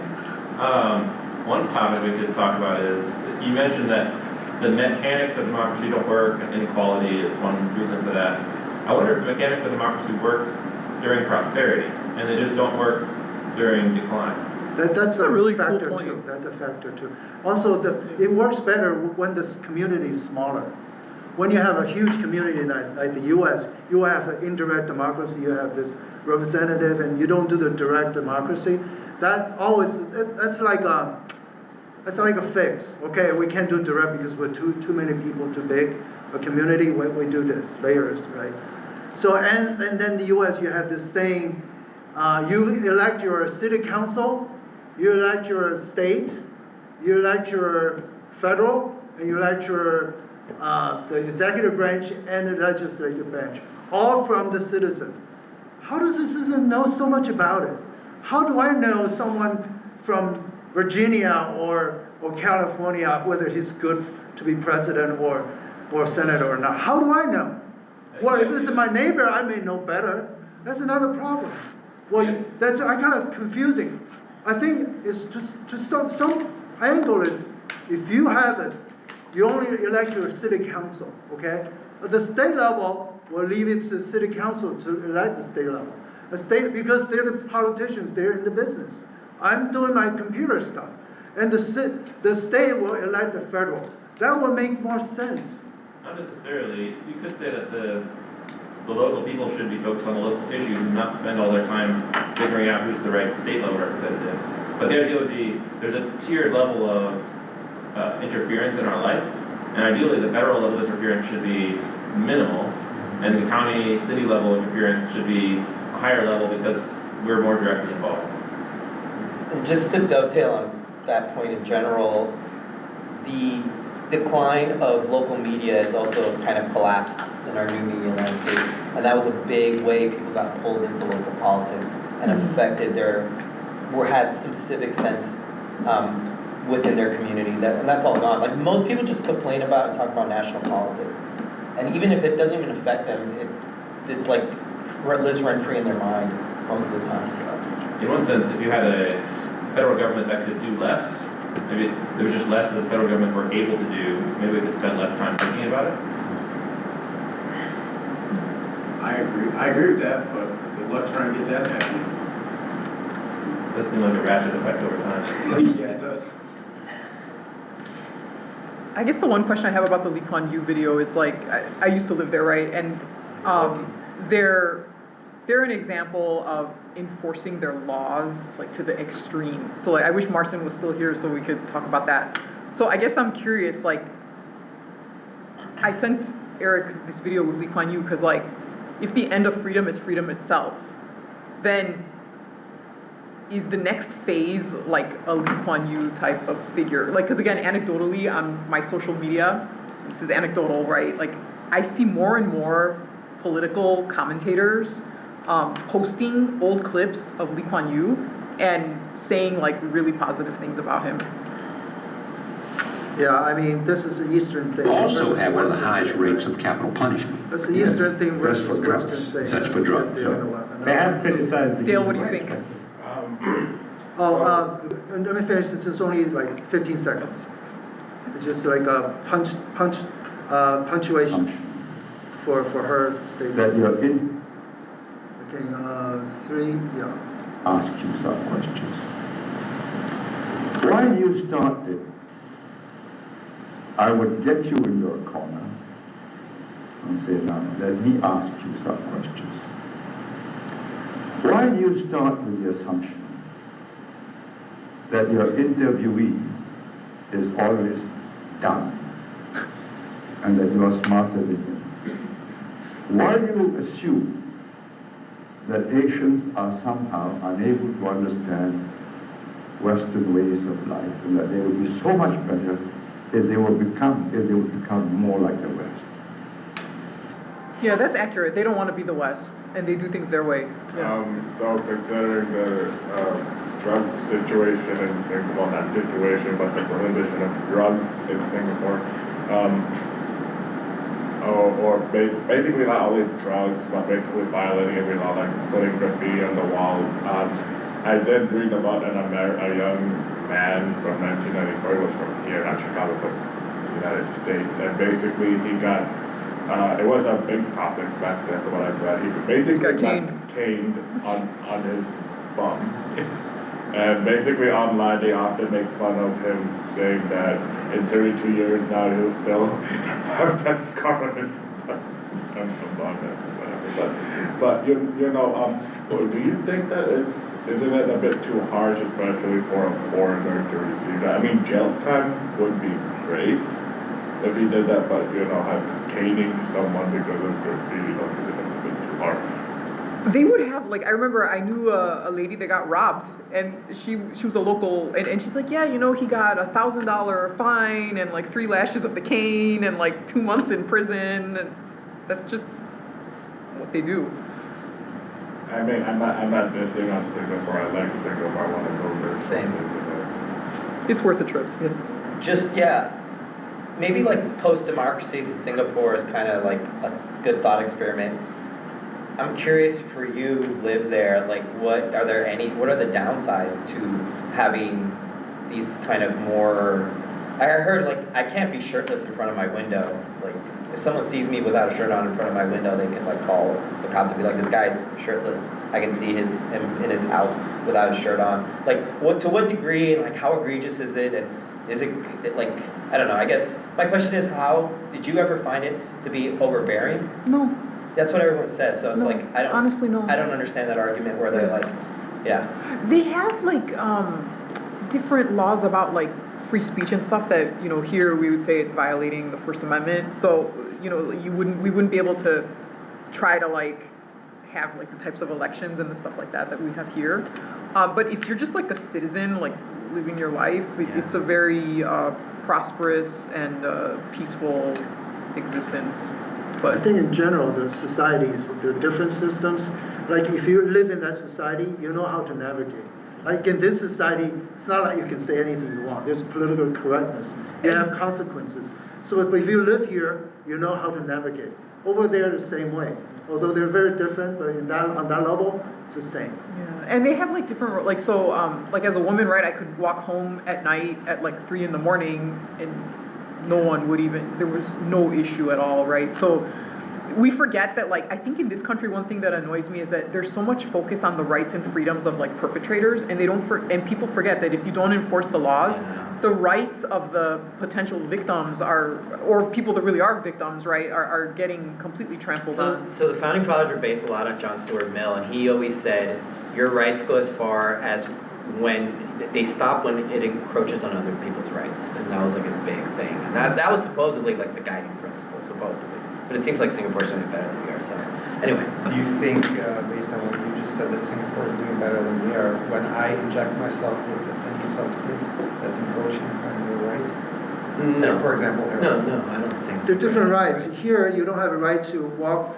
One topic we could talk about is, you mentioned that the mechanics of democracy don't work, and inequality is one reason for that. I wonder if the mechanics of democracy work during prosperity, and they just don't work during decline. That's a really factor cool point. too. That's a factor too. Also, it works better when the community is smaller. When you have a huge community like the U.S., you have an indirect democracy. You have this representative, and you don't do the direct democracy. That always that's like a fix. Okay, we can't do direct because we're too many people, too big a community. We do this layers, right? So and then the U.S. you have this thing. You elect your city council, you elect your state, you elect your federal, and you elect your the executive branch and the legislative branch, all from the citizen. How does the citizen know so much about it? How do I know someone from Virginia or California whether he's good to be president or senator or not? How do I know? Well, if it's my neighbor, I may know better. That's another problem. Well, that's kind of confusing. I think it's just some angle is, if you have it, you only elect your city council, okay? At the state level, we'll leave it to the city council to elect the state level. The state, because they're the politicians, they're in the business. I'm doing my computer stuff. And the state will elect the federal. That will make more sense. Not necessarily. You could say that the local people should be focused on the local issues and not spend all their time figuring out who's the right state level representative. But the idea would be, there's a tiered level of interference in our life, and ideally the federal level interference should be minimal, and the county, city level interference should be a higher level because we're more directly involved. And just to dovetail on that point in general, the decline of local media has also kind of collapsed in our new media landscape. And that was a big way people got pulled into local politics and affected had some civic sense within their community. And that's all gone. Like, most people just complain about and talk about national politics. And even if it doesn't even affect them, it's like lives rent-free in their mind most of the time. So, in one sense, if you had a federal government that could do less, maybe there was just less that the federal government were able to do, maybe we could spend less time thinking about it. I agree with that, but good luck trying to get that happening. It does seem like a ratchet effect over time. Yeah, it does. I guess the one question I have about the Lee Kuan Yew video is, like, I used to live there, right? And they're an example of enforcing their laws, like, to the extreme. So, like, I wish Marcin was still here so we could talk about that. So I guess I'm curious, like, I sent Eric this video with Lee Kuan Yew because, like, if the end of freedom is freedom itself, then is the next phase like a Lee Kuan Yew type of figure? Like, because again, anecdotally on my social media, this is anecdotal, right? Like, I see more and more political commentators posting old clips of Lee Kuan Yew and saying like really positive things about him. Yeah, I mean, this is an Eastern thing. Also have one of the highest rates of capital punishment. That's the Eastern thing That's versus for Western drugs. thing. That's for drugs. They have criticized the Dale, what do you think? Let me finish since it's only like 15 seconds. It's just like a punctuation for her statement. That you're in. Okay, 3, yeah. Ask you some questions. Why you started, I would get you in your corner and say, now, let me ask you some questions. Why do you start with the assumption that your interviewee is always dumb and that you are smarter than him? Why do you assume that Asians are somehow unable to understand Western ways of life and that they will be so much better if they will become more like the West? Yeah, that's accurate. They don't want to be the West, and they do things their way. Yeah. So considering the drug situation in Singapore, not situation, but the prohibition of drugs in Singapore, basically not only drugs, but basically violating every law, like putting graffiti on the wall. I did read about a young man from 1994, he was from here, not Chicago, but the United States, and basically he got, it was a big topic back then, what I read, he basically got caned on his bum. And basically online they often make fun of him, saying that in 32 years now he'll still have that scar on his bum. But you know, do you think that isn't it a bit too harsh, especially for a foreigner to receive that? I mean, jail time would be great if he did that, but you know, caning someone because of graffiti, don't think that's a bit too harsh. They would have, like, I remember I knew a lady that got robbed, and she was a local, and she's like, yeah, you know, he got $1,000 fine and like 3 lashes of the cane and like 2 months in prison, and that's just what they do. I mean, I'm not dissing on Singapore. I like Singapore. I want to go there. Same. It's worth a trip. Yeah. Just, yeah, maybe like post-democracy, Singapore is kind of like a good thought experiment. I'm curious for you who live there, like what are the downsides to having these kind of more, I heard like I can't be shirtless in front of my window. Like if someone sees me without a shirt on in front of my window, they can like call the cops and be like, this guy's shirtless. I can see him in his house without a shirt on. Like to what degree, like how egregious is it? And is it like, I don't know, I guess my question is, how did you ever find it to be overbearing? No. That's what everyone says, so it's No, like, I don't understand that argument where they're like, yeah. They have like different laws about like free speech and stuff that, you know, here we would say it's violating the First Amendment. So, you know, we wouldn't be able to try to like have like the types of elections and the stuff like that we have here. But if you're just like a citizen, like living your life, it's a very prosperous and peaceful existence. But I think in general, the societies, the different systems, like if you live in that society, you know how to navigate. Like in this society, it's not like you can say anything you want. There's political correctness. You have consequences. So if you live here, you know how to navigate. Over there, the same way. Although they're very different, but on that level, it's the same. Yeah, and they have like different, like so, like as a woman, right, I could walk home at night at like 3 in the morning and no one would even, there was no issue at all, right? So we forget that, like, I think in this country, one thing that annoys me is that there's so much focus on the rights and freedoms of like perpetrators, and and people forget that if you don't enforce the laws, the rights of the potential victims or people that really are victims, right, are getting completely trampled on. So the Founding Fathers were based a lot on John Stuart Mill, and he always said, your rights go as far as when they stop when it encroaches on other people's rights, and that was like his big thing. And that was supposedly like the guiding principle, supposedly. But it seems like Singapore's doing better than we are, so. Anyway. Do you think, based on what you just said, that Singapore is doing better than we are, when I inject myself with any substance that's encroaching on your rights? No. For example, No, I don't think. There are different rights. Here, you don't have a right to walk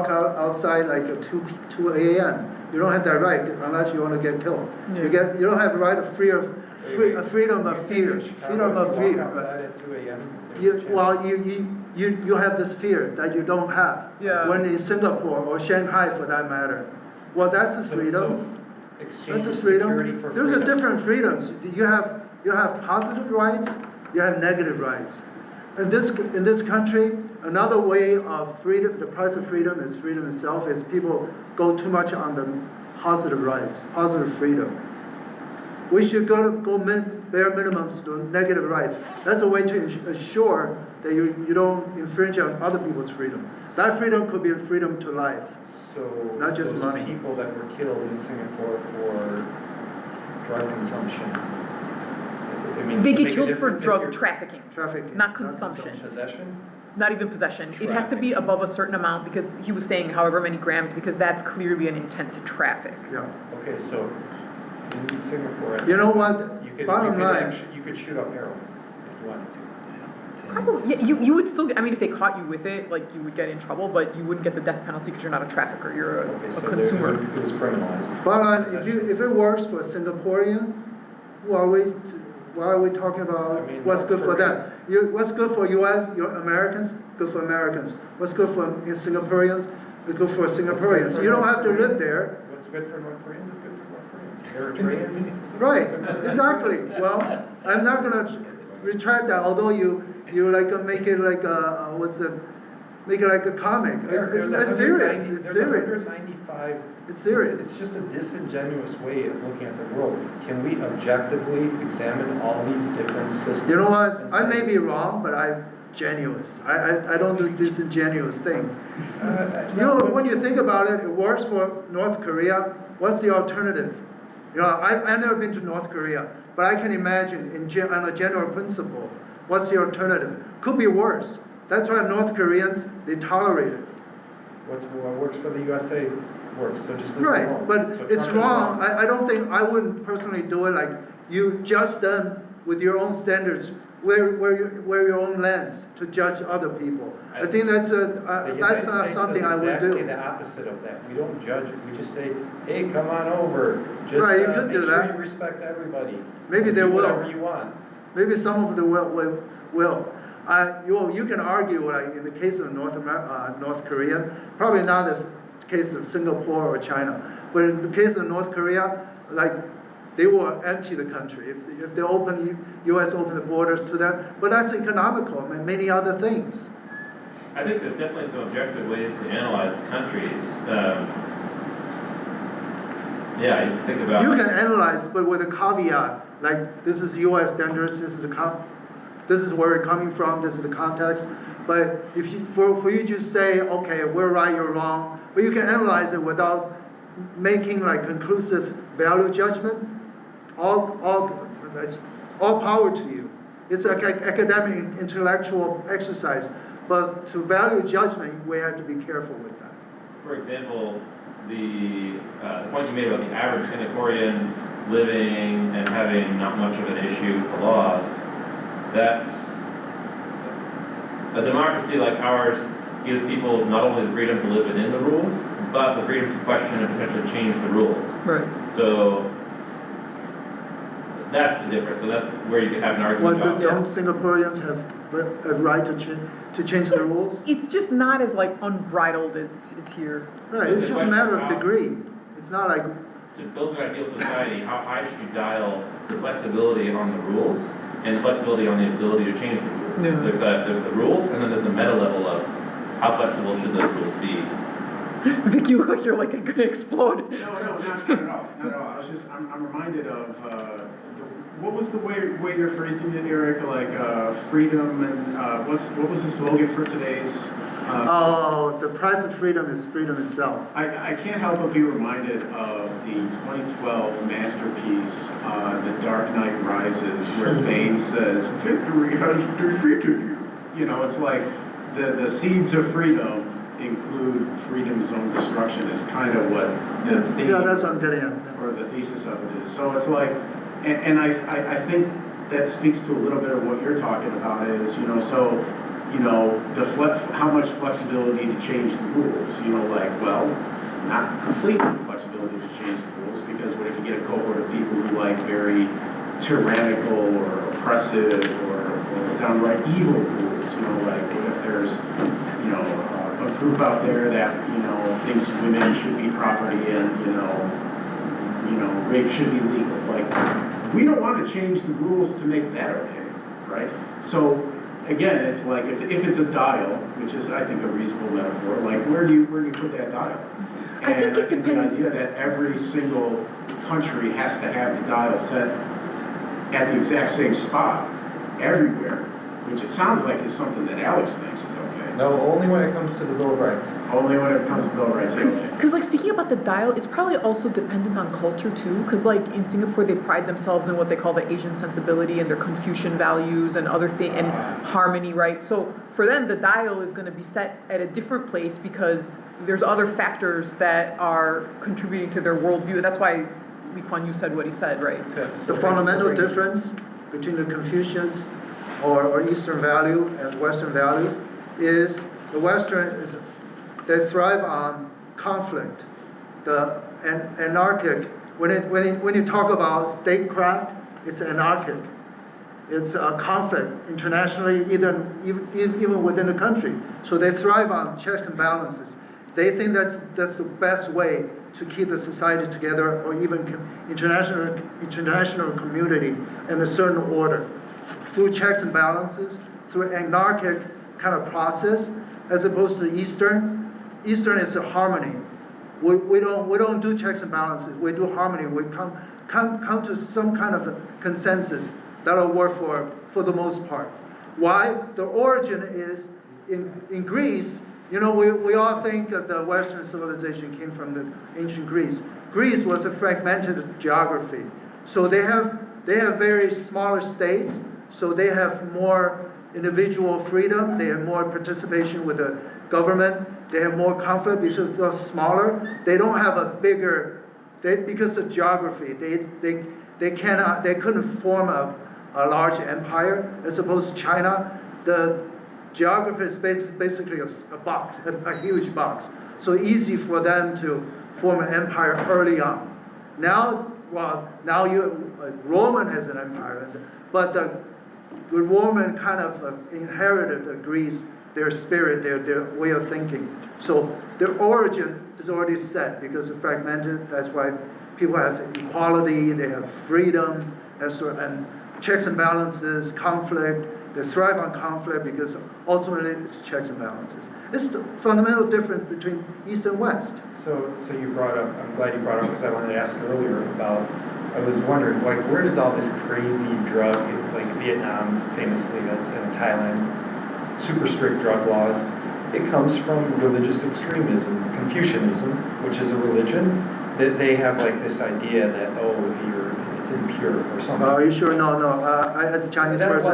outside like at 2 a.m. You don't have that right unless you want to get killed. Yeah. You don't have a right of freedom of fear. Freedom of fear. Outside at 2 a.m. Well, you have this fear that you don't have. Yeah. When in Singapore or Shanghai, for that matter. Well, that's a freedom. That's a freedom. There's a different freedoms. You have positive rights. You have negative rights. In this country, another way of freedom, the price of freedom is freedom itself, is people go too much on the positive rights, positive freedom. We should go bare minimums to negative rights. That's a way to ensure that you don't infringe on other people's freedom. That freedom could be a freedom to life, not just those money. People that were killed in Singapore for drug consumption. I mean, They get killed for drug trafficking, Trafficking, not consumption. Possession? Not even possession. It has to be above a certain amount because he was saying however many grams because that's clearly an intent to traffic. Yeah. Okay, so in Singapore, You know what? Bottom line. You could shoot up heroin if you wanted to. Probably, yeah, you would still, I mean, if they caught you with it, like, you would get in trouble, but you wouldn't get the death penalty because you're not a trafficker, you're a consumer. It was criminalized. But if it works for a Singaporean, why are we talking about what's good for them? What's good for your Americans? Good for Americans. What's good for Singaporeans? It's good for Singaporeans. You don't have to live there. What's good for North Koreans is good for North Koreans. Eritreans? Right, exactly. Well, I'm not gonna retract that, although you like make it like a, make it like a comic. It's serious, it's serious. 195. It's serious. It's just a disingenuous way of looking at the world. Can we objectively examine all these different systems? You know what, I may be wrong, but I'm genuous. I don't do disingenuous thing. When you think about it, it works for North Korea. What's the alternative? You know, I've never been to North Korea, but I can imagine on a general principle, what's the alternative? Could be worse. That's why North Koreans, they tolerate it. What works for the USA works, so just leave it Right, alone. but So it's Trump is wrong. I wouldn't personally do it like you judge them with your own standards, wear your own lens to judge other people. I think that's not something I would do. Exactly the opposite of that. We don't judge it. We just say, hey, come on over. Just right, you could make do sure that. you respect everybody. Maybe they do will. whatever you want. Maybe some of them will. You can argue, like in the case of North Korea, probably not as case of Singapore or China, but in the case of North Korea, like they will empty the country if they U.S. open the borders to them. But that's economical and many other things. I think there's definitely some objective ways to analyze countries. Yeah, you think about. You can analyze, but with a caveat, like this is U.S. standards, this is where we're coming from, this is the context. But if for you to say, okay, we're right, you're wrong, but you can analyze it without making like conclusive value judgment. All power to you. It's like academic, intellectual exercise. But to value judgment, we have to be careful with that. For example, the point you made about the average Singaporean living and having not much of an issue with the laws, that's a democracy like ours gives people not only the freedom to live within the rules, but the freedom to question and potentially change the rules. Right. So that's the difference. So that's where you could have an argument about. Don't Singaporeans have a right to change the rules? It's just not as like unbridled as here. Right, it's just a matter of degree. It's not like. To build an ideal society, how high should you dial the flexibility on the rules and the flexibility on the ability to change the rules? Yeah. There's the rules, and then there's the meta level of how flexible should those rules be. Vic, you look like you're like gonna explode. No, not at all. Not at all. I'm reminded of what was the way you're phrasing it, Eric? Like freedom and what was the slogan for today's? The price of freedom is freedom itself. I can't help but be reminded of the 2012 masterpiece, The Dark Knight Rises, where Bane says, "Victory has defeated you." You know, it's like the seeds of freedom include freedom's own destruction is kind of what the theme, Yeah, that's what I'm getting at. or the thesis of it is. So it's like, and I think that speaks to a little bit of what you're talking about is, so, how much flexibility to change the rules, like, well, not complete flexibility to change the rules, because what if you get a cohort of people who like very tyrannical or oppressive or downright evil rules, like what if there's, a group out there that, thinks women should be property and, rape should be legal. Like, we don't want to change the rules to make that okay, right? So again, it's like if it's a dial, which is I think a reasonable metaphor, like where do you put that dial? And I think it depends. The idea that every single country has to have the dial set at the exact same spot everywhere, which it sounds like is something that Alex thinks is okay. No, only when it comes to the Bill of Rights. Only when it comes to Bill of Rights. Because like speaking about the dial, it's probably also dependent on culture too. Because like in Singapore, they pride themselves in what they call the Asian sensibility and their Confucian values and other things and harmony, right? So for them, the dial is going to be set at a different place because there's other factors that are contributing to their worldview. That's why Lee Kuan Yew said what he said, right? The fundamental difference between the Confucians or Eastern value and Western value is the Western is they thrive on conflict. The anarchic, when you talk about statecraft, it's anarchic. It's a conflict internationally, even within the country. So they thrive on checks and balances. They think that's the best way to keep the society together, or even international community in a certain order, through checks and balances, through anarchic kind of process, as opposed to Eastern. Eastern is a harmony. We don't do checks and balances. We do harmony. We come to some kind of a consensus that'll work for the most part. Why? The origin is in Greece. We all think that the Western civilization came from the ancient Greece. Greece was a fragmented geography, so they have very smaller states. So they have more individual freedom, they have more participation with the government, they have more conflict because they're smaller. They don't have a bigger, because of geography, they couldn't form a large empire. As opposed to China, the geography is basically a box, a huge box. So easy for them to form an empire early on. Now Roman has an empire, but the Roman kind of inherited Greece, their spirit, their way of thinking. So their origin is already set because it's fragmented. That's why people have equality, they have freedom, and checks and balances, conflict. They thrive on conflict because ultimately it's checks and balances. It's the fundamental difference between East and West. So you brought up, I'm glad you brought up because I wanted to ask earlier about, I was wondering, like, where does all this crazy drug, like Vietnam famously, that's in Thailand, super strict drug laws, it comes from religious extremism, Confucianism, which is a religion, that they have like this idea that, it's impure or something. Are you sure? No. As a Chinese person,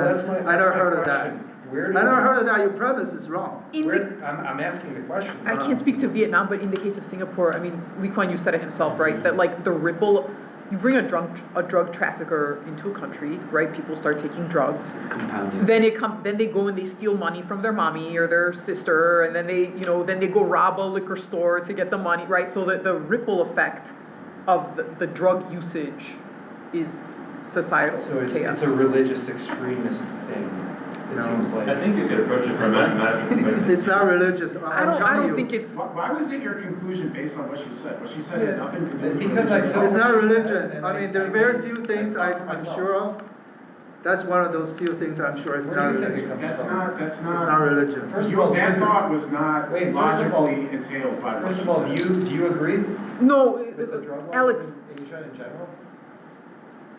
I never heard of that. I never heard of that. Your premise is wrong. I'm asking the question. I can't speak to Vietnam, but in the case of Singapore, I mean, Lee Kuan Yew said it himself, right? That like the ripple, you bring a drug trafficker into a country, right? People start taking drugs. It's compounded. Then they go and they steal money from their mommy or their sister, and then they go rob a liquor store to get the money, right? So that the ripple effect of the drug usage is societal chaos. It's a religious extremist thing. It seems like. I think you could approach it from a mathematical perspective. It's not religious. I don't think it's. Why was it your conclusion based on what she said? What she said had nothing to do with because religion. It's not religion. I mean, there are very few things I'm sure of. That's one of those few things I'm sure it's not religion. That's not. It's not religion. That thought was not logically entailed by what First of all, do you agree? No, with the drug laws Alex. in Asia in general?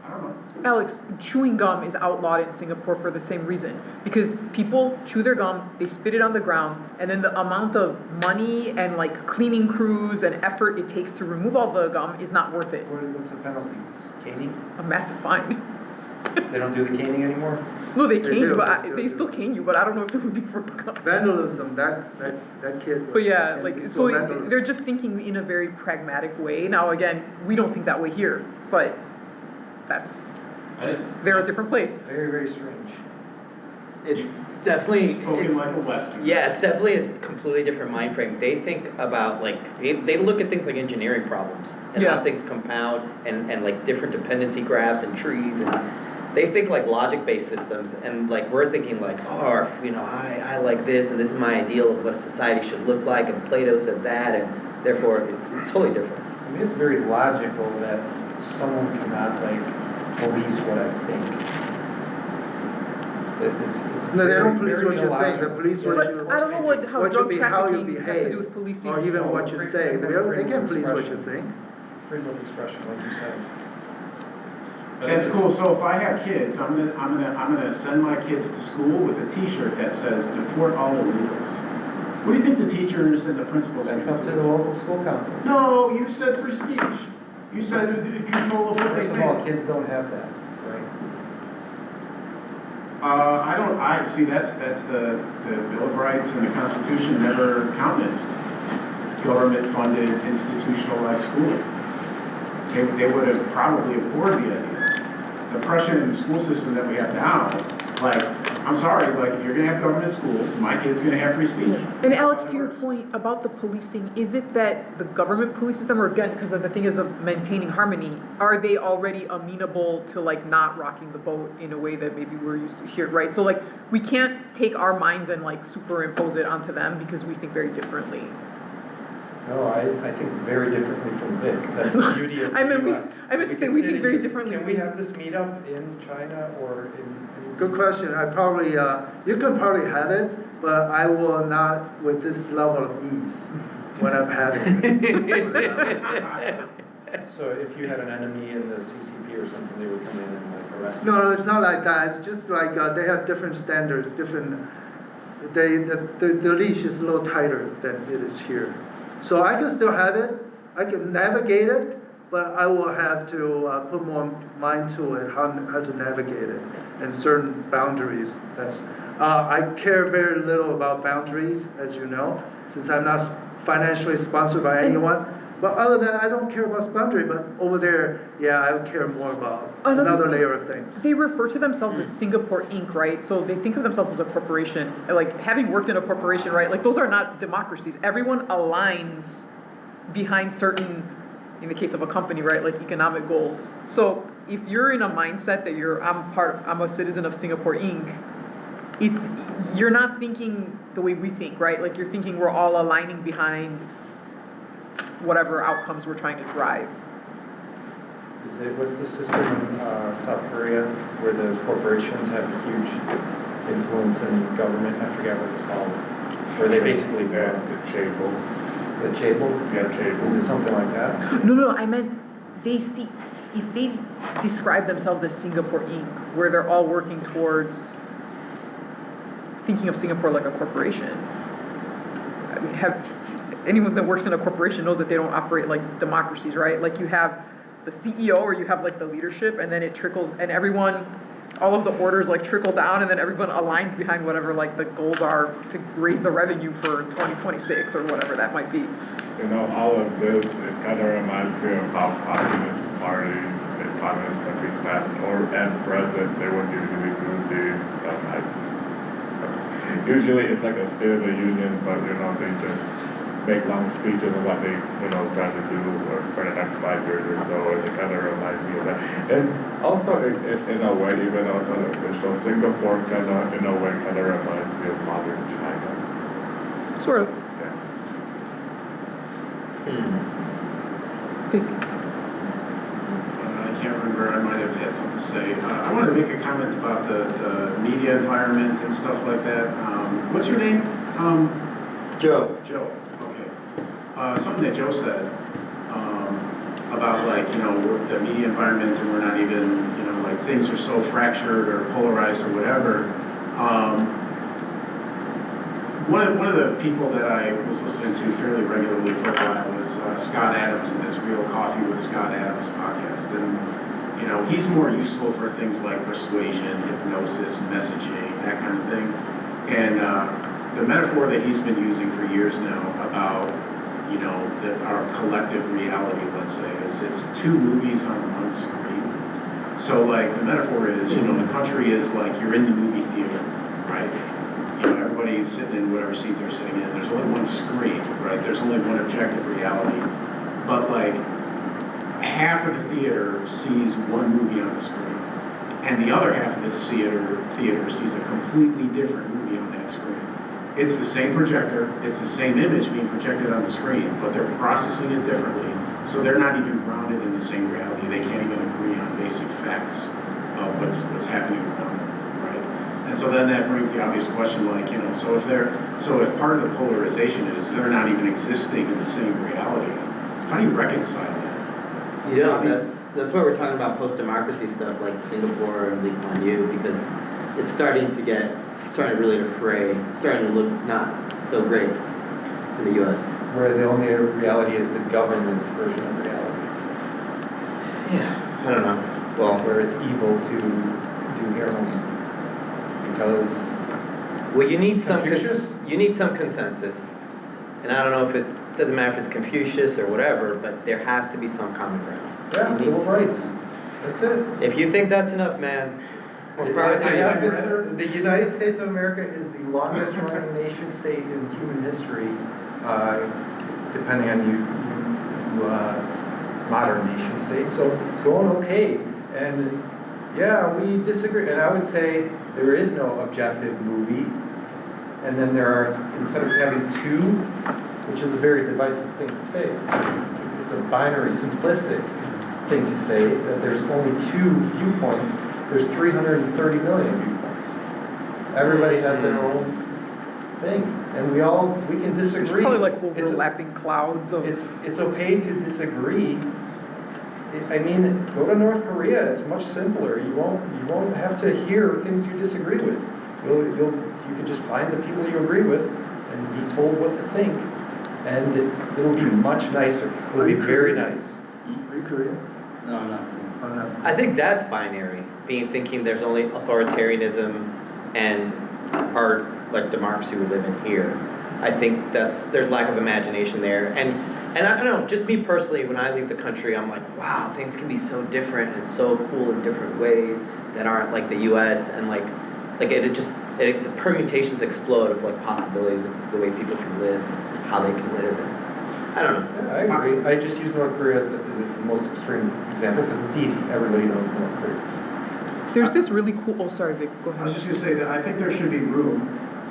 I don't know. Alex, chewing gum is outlawed in Singapore for the same reason. Because people chew their gum, they spit it on the ground, and then the amount of money and like cleaning crews and effort it takes to remove all the gum is not worth it. What's the penalty? Caning? A massive fine. They don't do the caning anymore? No, they They cane you, do, but they they still cane you, but I don't know if it would be for. Vandalism, that kid was. But yeah, like, guilty so of vandalism. they're just thinking in a very pragmatic way. Now, again, we don't think that way here, but they're a different place. Very, very strange. It's definitely, Spoken like a Western. yeah, it's definitely a completely different mind frame. They think about like, they look at things like engineering problems and how things compound and like different dependency graphs and trees, and they think like logic-based systems, and like we're thinking like, oh, you know, I like this and this is my ideal of what a society should look like, and Plato said that, and therefore it's totally different. I mean, it's very logical that someone cannot like police what I think. It's No, they very, don't police very what you think, they illogical. police what you. But I don't know how what drug you be, how you trafficking has to behave, do with policing. or even what you say, but they can't police what you think. Freedom of expression, like you said. That's cool. So if I have kids, I'm gonna send my kids to school with a T-shirt that says "Deport all illegals." What do you think the teachers and the principals? That's up to the local school council. No, you said free speech. You said control of what they First think. of all, kids don't have that, right? I see. That's the Bill of Rights and the Constitution never countenanced government-funded institutionalized schooling. They would have probably abhorred the idea. The Prussian school system that we have now, like, I'm sorry, like if you're gonna have government schools, my kid's gonna have free speech. And Alex, to your point about the policing, is it that the government polices them, or again, because of the thing is of maintaining harmony, are they already amenable to like not rocking the boat in a way that maybe we're used to here, right? So like, we can't take our minds and like superimpose it onto them because we think very differently. No, I think very differently from Vic. That's the beauty of the US. I meant to say we think very differently. Can we have this meetup in China or in? Good question. I probably, you can probably have it, but I will not with this level of ease when I'm having it. So if you had an enemy in the CCP or something, they would come in and like arrest you? No, it's not like that. It's just like they have different standards, different. The leash is a little tighter than it is here. So I can still have it. I can navigate it, but I will have to put more mind to it, how to navigate it, and certain boundaries. I care very little about boundaries, as you know, since I'm not financially sponsored by anyone. But other than that, I don't care about boundary. But over there, yeah, I care more about another layer of things. They refer to themselves as Singapore Inc., right? So they think of themselves as a corporation. Like, having worked in a corporation, right? Like, those are not democracies. Everyone aligns behind certain, in the case of a company, right? Like economic goals. So if you're in a mindset that I'm a citizen of Singapore Inc., you're not thinking the way we think, right? Like, you're thinking we're all aligning behind whatever outcomes we're trying to drive. What's the system in South Korea where the corporations have huge influence in government? I forget what it's called. Where they basically the chaebol. The chaebol? Yeah, chaebol. Is it something like that? No, I meant if they describe themselves as Singapore Inc., where they're all working towards thinking of Singapore like a corporation. I mean, anyone that works in a corporation knows that they don't operate like democracies, right? Like, you have the CEO, or you have like the leadership, and then it trickles, and all of the orders like trickle down, and then everyone aligns behind whatever like the goals are to raise the revenue for 2026 or whatever that might be. You know, all of this, it kind of reminds me of how communist parties in communist countries past and present, they would usually do these. Usually it's like a State of the Union, but you know, they just make long speeches of what they, try to do for the next 5 years or so, and it kind of reminds me of that. And also, in a way, even also official, Singapore kind of, in a way, kind of reminds me of modern China. Sort of. Yeah. I can't remember, I might have had something to say. I wanted to make a comment about the media environment and stuff like that. What's your name? Joe. Joe. Something that Joe said about the media environment, and we're not even, like things are so fractured or polarized or whatever. One of the people that I was listening to fairly regularly for a while was Scott Adams and his Real Coffee with Scott Adams podcast. And You know, he's more useful for things like persuasion, hypnosis, messaging, that kind of thing. And the metaphor that he's been using for years now about, you know, our collective reality, let's say, is it's two movies on one screen. So like the metaphor is, you know, the country is like you're in the movie theater, right? You know, everybody's sitting in whatever seat they're sitting in. There's only one screen, right? There's only one objective reality. But like half of the theater sees one movie on the screen, and the other half of the theater sees a completely different movie on that screen. It's the same projector, it's the same image being projected on the screen, but they're processing it differently, so they're not even grounded in the same reality. They can't even agree on basic facts of what's happening around them, right? And so then that brings the obvious question, like, you know, so if part of the polarization is they're not even existing in the same reality, how do you reconcile that? Yeah, that's why we're talking about post-democracy stuff like Singapore and Lee Kuan Yew, because it's starting really to fray, it's starting to look not so great in the U.S. Where the only reality is the government's version of reality. Yeah, I don't know. Well, where it's evil to do heroin because. Well, you need some consensus, and I don't know if it doesn't matter if it's Confucius or whatever, but there has to be some common ground. Yeah, Bill of Rights. That's it. If you think that's enough, man. The United States of America is the longest running nation state in human history, depending on modern nation states. So it's going okay. And yeah, we disagree. And I would say there is no objective movie. And then there are, instead of having two, which is a very divisive thing to say, it's a binary, simplistic thing to say that there's only two viewpoints. There's 330 million viewpoints. Everybody has their own thing, and we can disagree. There's probably like overlapping clouds of. It's okay to disagree. I mean, go to North Korea. It's much simpler. You won't have to hear things you disagree with. You can just find the people you agree with and be told what to think, and it'll be much nicer. It'll be very nice. Are you Korean? No, I'm not. Oh, no. I think that's binary, thinking there's only authoritarianism and our like democracy we live in here. I think there's lack of imagination there, and I don't know, just me personally, when I leave the country, I'm like, wow, things can be so different and so cool in different ways that aren't like the U.S. and like the permutations explode of like possibilities of the way people can live, how they can live. I don't know. Yeah, I agree. I just use North Korea as the most extreme example because it's easy. Everybody knows North Korea. There's this really cool. Oh, sorry, Vic. Go ahead. I was just going to say that I think there should be room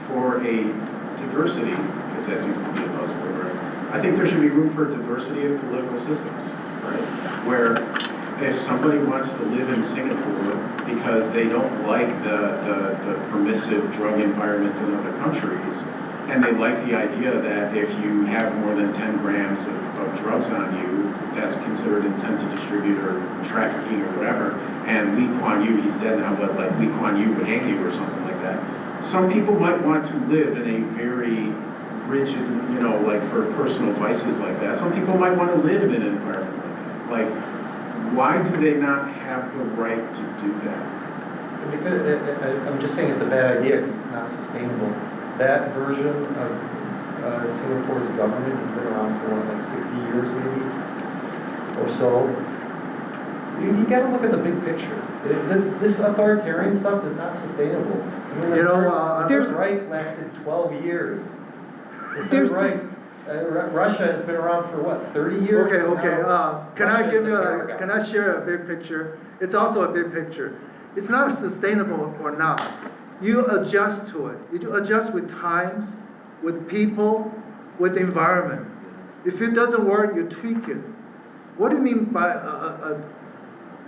for a diversity, because that seems to be a buzzword, right? I think there should be room for a diversity of political systems, right? Where if somebody wants to live in Singapore because they don't like the permissive drug environment in other countries, and they like the idea that if you have more than 10 grams of drugs on you, that's considered intent to distribute or trafficking or whatever. And Lee Kuan Yew, he's dead now, but like Lee Kuan Yew would hang you or something like that. Some people might want to live in a very rigid, you know, like for personal vices like that. Some people might want to live in an environment like that. Like, why do they not have the right to do that? Because I'm just saying it's a bad idea because it's not sustainable. That version of Singapore's government has been around for like 60 years maybe, or so. You got to look at the big picture. This authoritarian stuff is not sustainable. I mean, the Third Reich lasted 12 years. The Third Reich, Russia has been around for what, 30 years? Okay. Can I share a big picture? It's also a big picture. It's not sustainable or not. You adjust to it. You adjust with times, with people, with environment. If it doesn't work, you tweak it. What do you mean by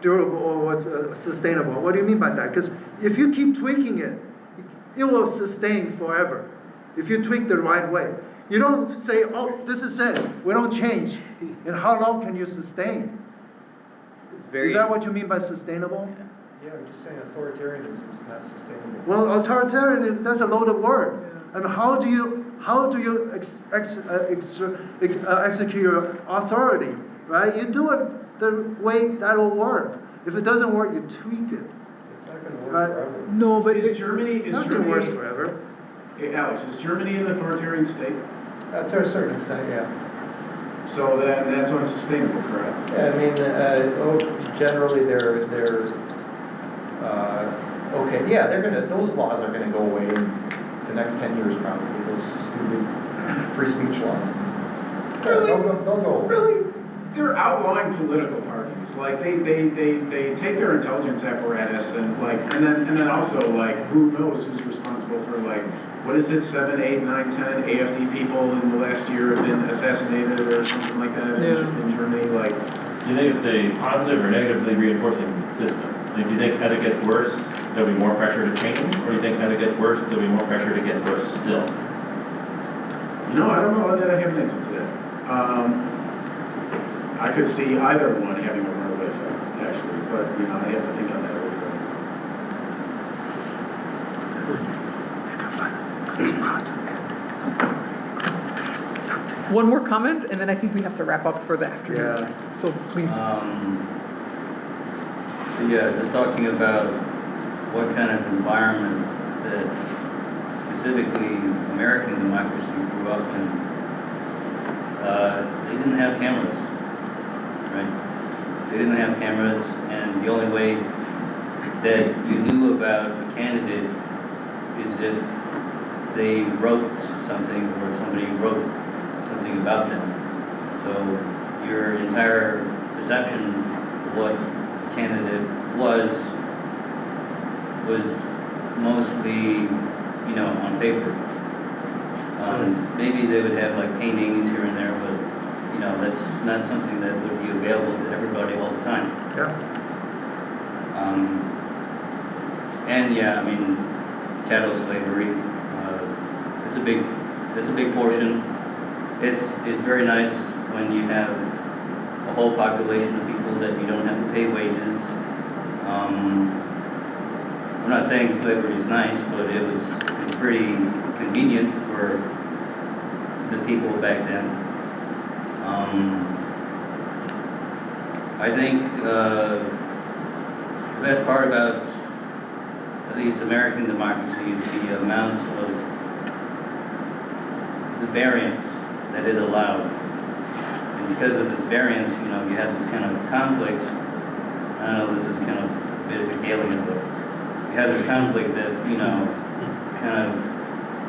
durable or what's sustainable? What do you mean by that? Because if you keep tweaking it, it will sustain forever. If you tweak the right way. You don't say, oh, this is it. We don't change. And how long can you sustain? Is that what you mean by sustainable? Yeah, I'm just saying authoritarianism is not sustainable. Well, authoritarianism, that's a loaded word. And how do you execute your authority, right? You do it the way that will work. If it doesn't work, you tweak it. It's not gonna work Right? forever. No, but Is Germany, Nothing works forever. Hey, Alex, is Germany an authoritarian state? To a certain extent, yeah. So then that's unsustainable, correct? Yeah, I mean, generally they're okay. Yeah, those laws are gonna go away in the next 10 years probably. Those stupid free speech laws. Really? They'll go away. Really? They're outlawing political parties. Like they take their intelligence apparatus and then also like who knows who's responsible for like what is it 7, 8, 9, 10 AfD people in the last year have been assassinated or something like that in Germany. Like, do you think it's a positive or negatively reinforcing system? Like, do you think as it gets worse, there'll be more pressure to change, or do you think as it gets worse, there'll be more pressure to get worse still? No, I don't know that I have an answer to that. I could see either one having a runaway effect, actually, but I have to think on that a little bit. one more comment, and then I think we have to wrap up for the afternoon. Yeah. So please. Yeah, just talking about what kind of environment that specifically American democracy grew up in. They didn't have cameras, right? They didn't have cameras, and the only way that you knew about a candidate is if they wrote something or somebody wrote something about them. So your entire perception of what a candidate was mostly, on paper. Maybe they would have like paintings here and there, but that's not something that would be available to everybody all the time. Yeah. And yeah, I mean, chattel slavery. It's a big portion. It's very nice when you have a whole population of people that you don't have to pay wages. I'm not saying slavery is nice, but it's pretty convenient for the people back then. I think the best part about at least American democracy is the amount of the variance that it allowed. And because of this variance, you have this kind of conflict. I don't know, this is kind of a bit of alien, but you have this conflict that, kind of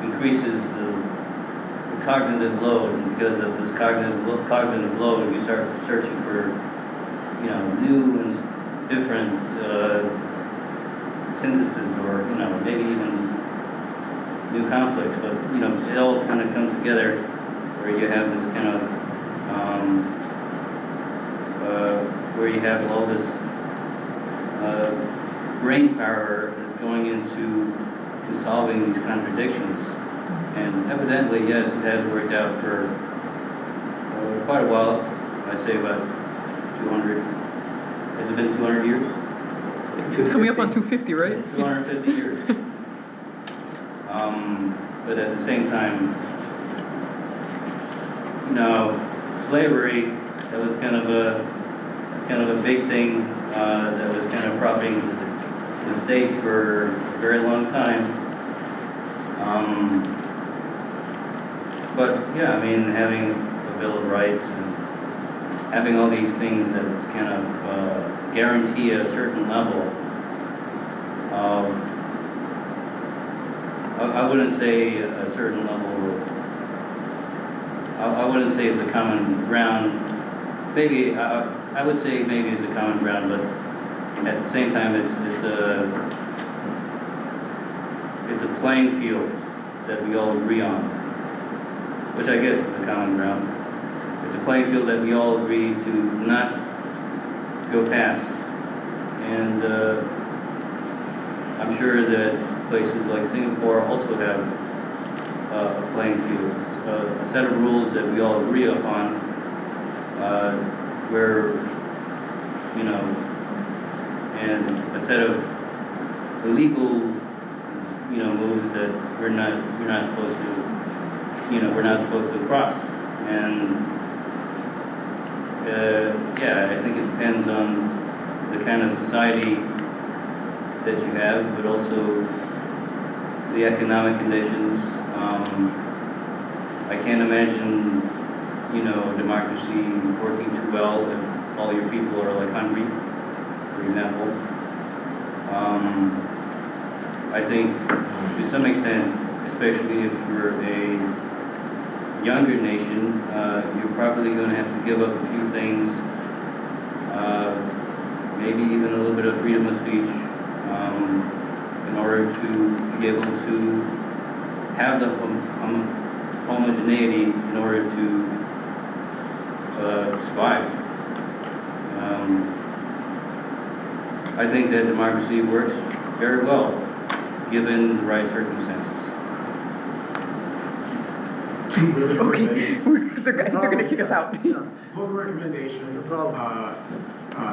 increases the cognitive load, and because of this cognitive load, you start searching for, new and different synthesis, or maybe even new conflicts. But it all kind of comes together where you have this kind of where you have all this brain power that's going into solving these contradictions. And evidently, yes, it has worked out for quite a while. I'd say about 200. Has it been 200 years? Coming up on 250, right? 250 years. But at the same time, slavery, that was kind of a big thing that was kind of propping the state for a very long time. But yeah, I mean, having a Bill of Rights and having all these things that kind of guarantee a certain level of, I wouldn't say a certain level of, I wouldn't say it's a common ground. Maybe, I would say maybe it's a common ground, but at the same time, it's a playing field that we all agree on, which I guess is a common ground. It's a playing field that we all agree to not go past. And I'm sure that places like Singapore also have a playing field, a set of rules that we all agree upon, where, and a set of illegal, moves that we're not supposed to, we're not supposed to cross. And yeah, I think it depends on the kind of society that you have, but also the economic conditions. I can't imagine, you know, democracy working too well if all your people are like hungry, for example. I think to some extent, especially if you're a younger nation, you're probably going to have to give up a few things, maybe even a little bit of freedom of speech, in order to be able to have the homogeneity in order to survive. I think that democracy works very well, given the right circumstances. Two really quick things. Because they're going to kick us out. Book recommendation,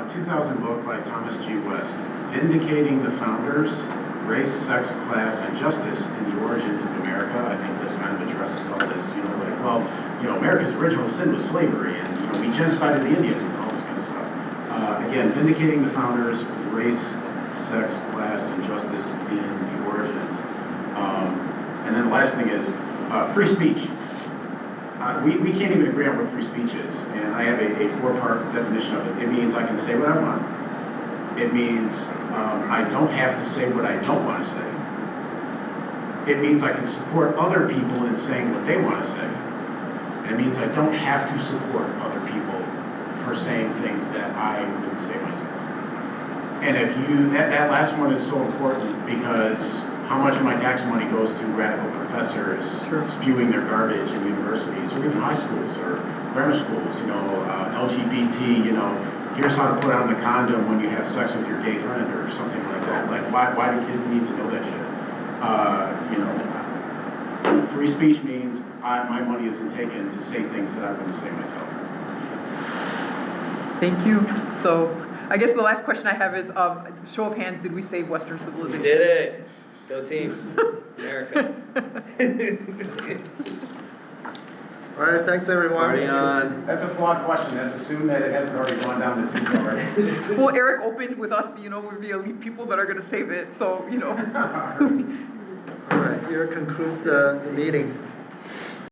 2000 book by Thomas G. West, Vindicating the Founders, Race, Sex, Class, and Justice in the Origins of America. I think this kind of addresses all this, you know, like, well, you know, America's original sin was slavery, and, you know, we genocided the Indians and all this kind of stuff. Again, Vindicating the Founders, Race, Sex, Class, and Justice in the Origins. And then the last thing is free speech. We can't even agree on what free speech is, and I have a four-part definition of it. It means I can say what I want. It means I don't have to say what I don't want to say. It means I can support other people in saying what they want to say. And it means I don't have to support other people for saying things that I wouldn't say myself. And if you, that last one is so important because how much of my tax money goes to radical professors spewing their garbage in universities or even high schools or grammar schools, you know, LGBT, you know, here's how to put on the condom when you have sex with your gay friend or something like that. Like, why do kids need to know that shit? You know, free speech means my money isn't taken to say things that I wouldn't say myself. Thank you. So, I guess the last question I have is, show of hands, did we save Western civilization? We did it. Go team. America. All right, thanks everyone. Party on. That's a flawed question. That's assumed that it hasn't already gone down the tube already. Well, Eric opened with us, you know, with the elite people that are going to save it, so, you know. All right, here concludes the meeting.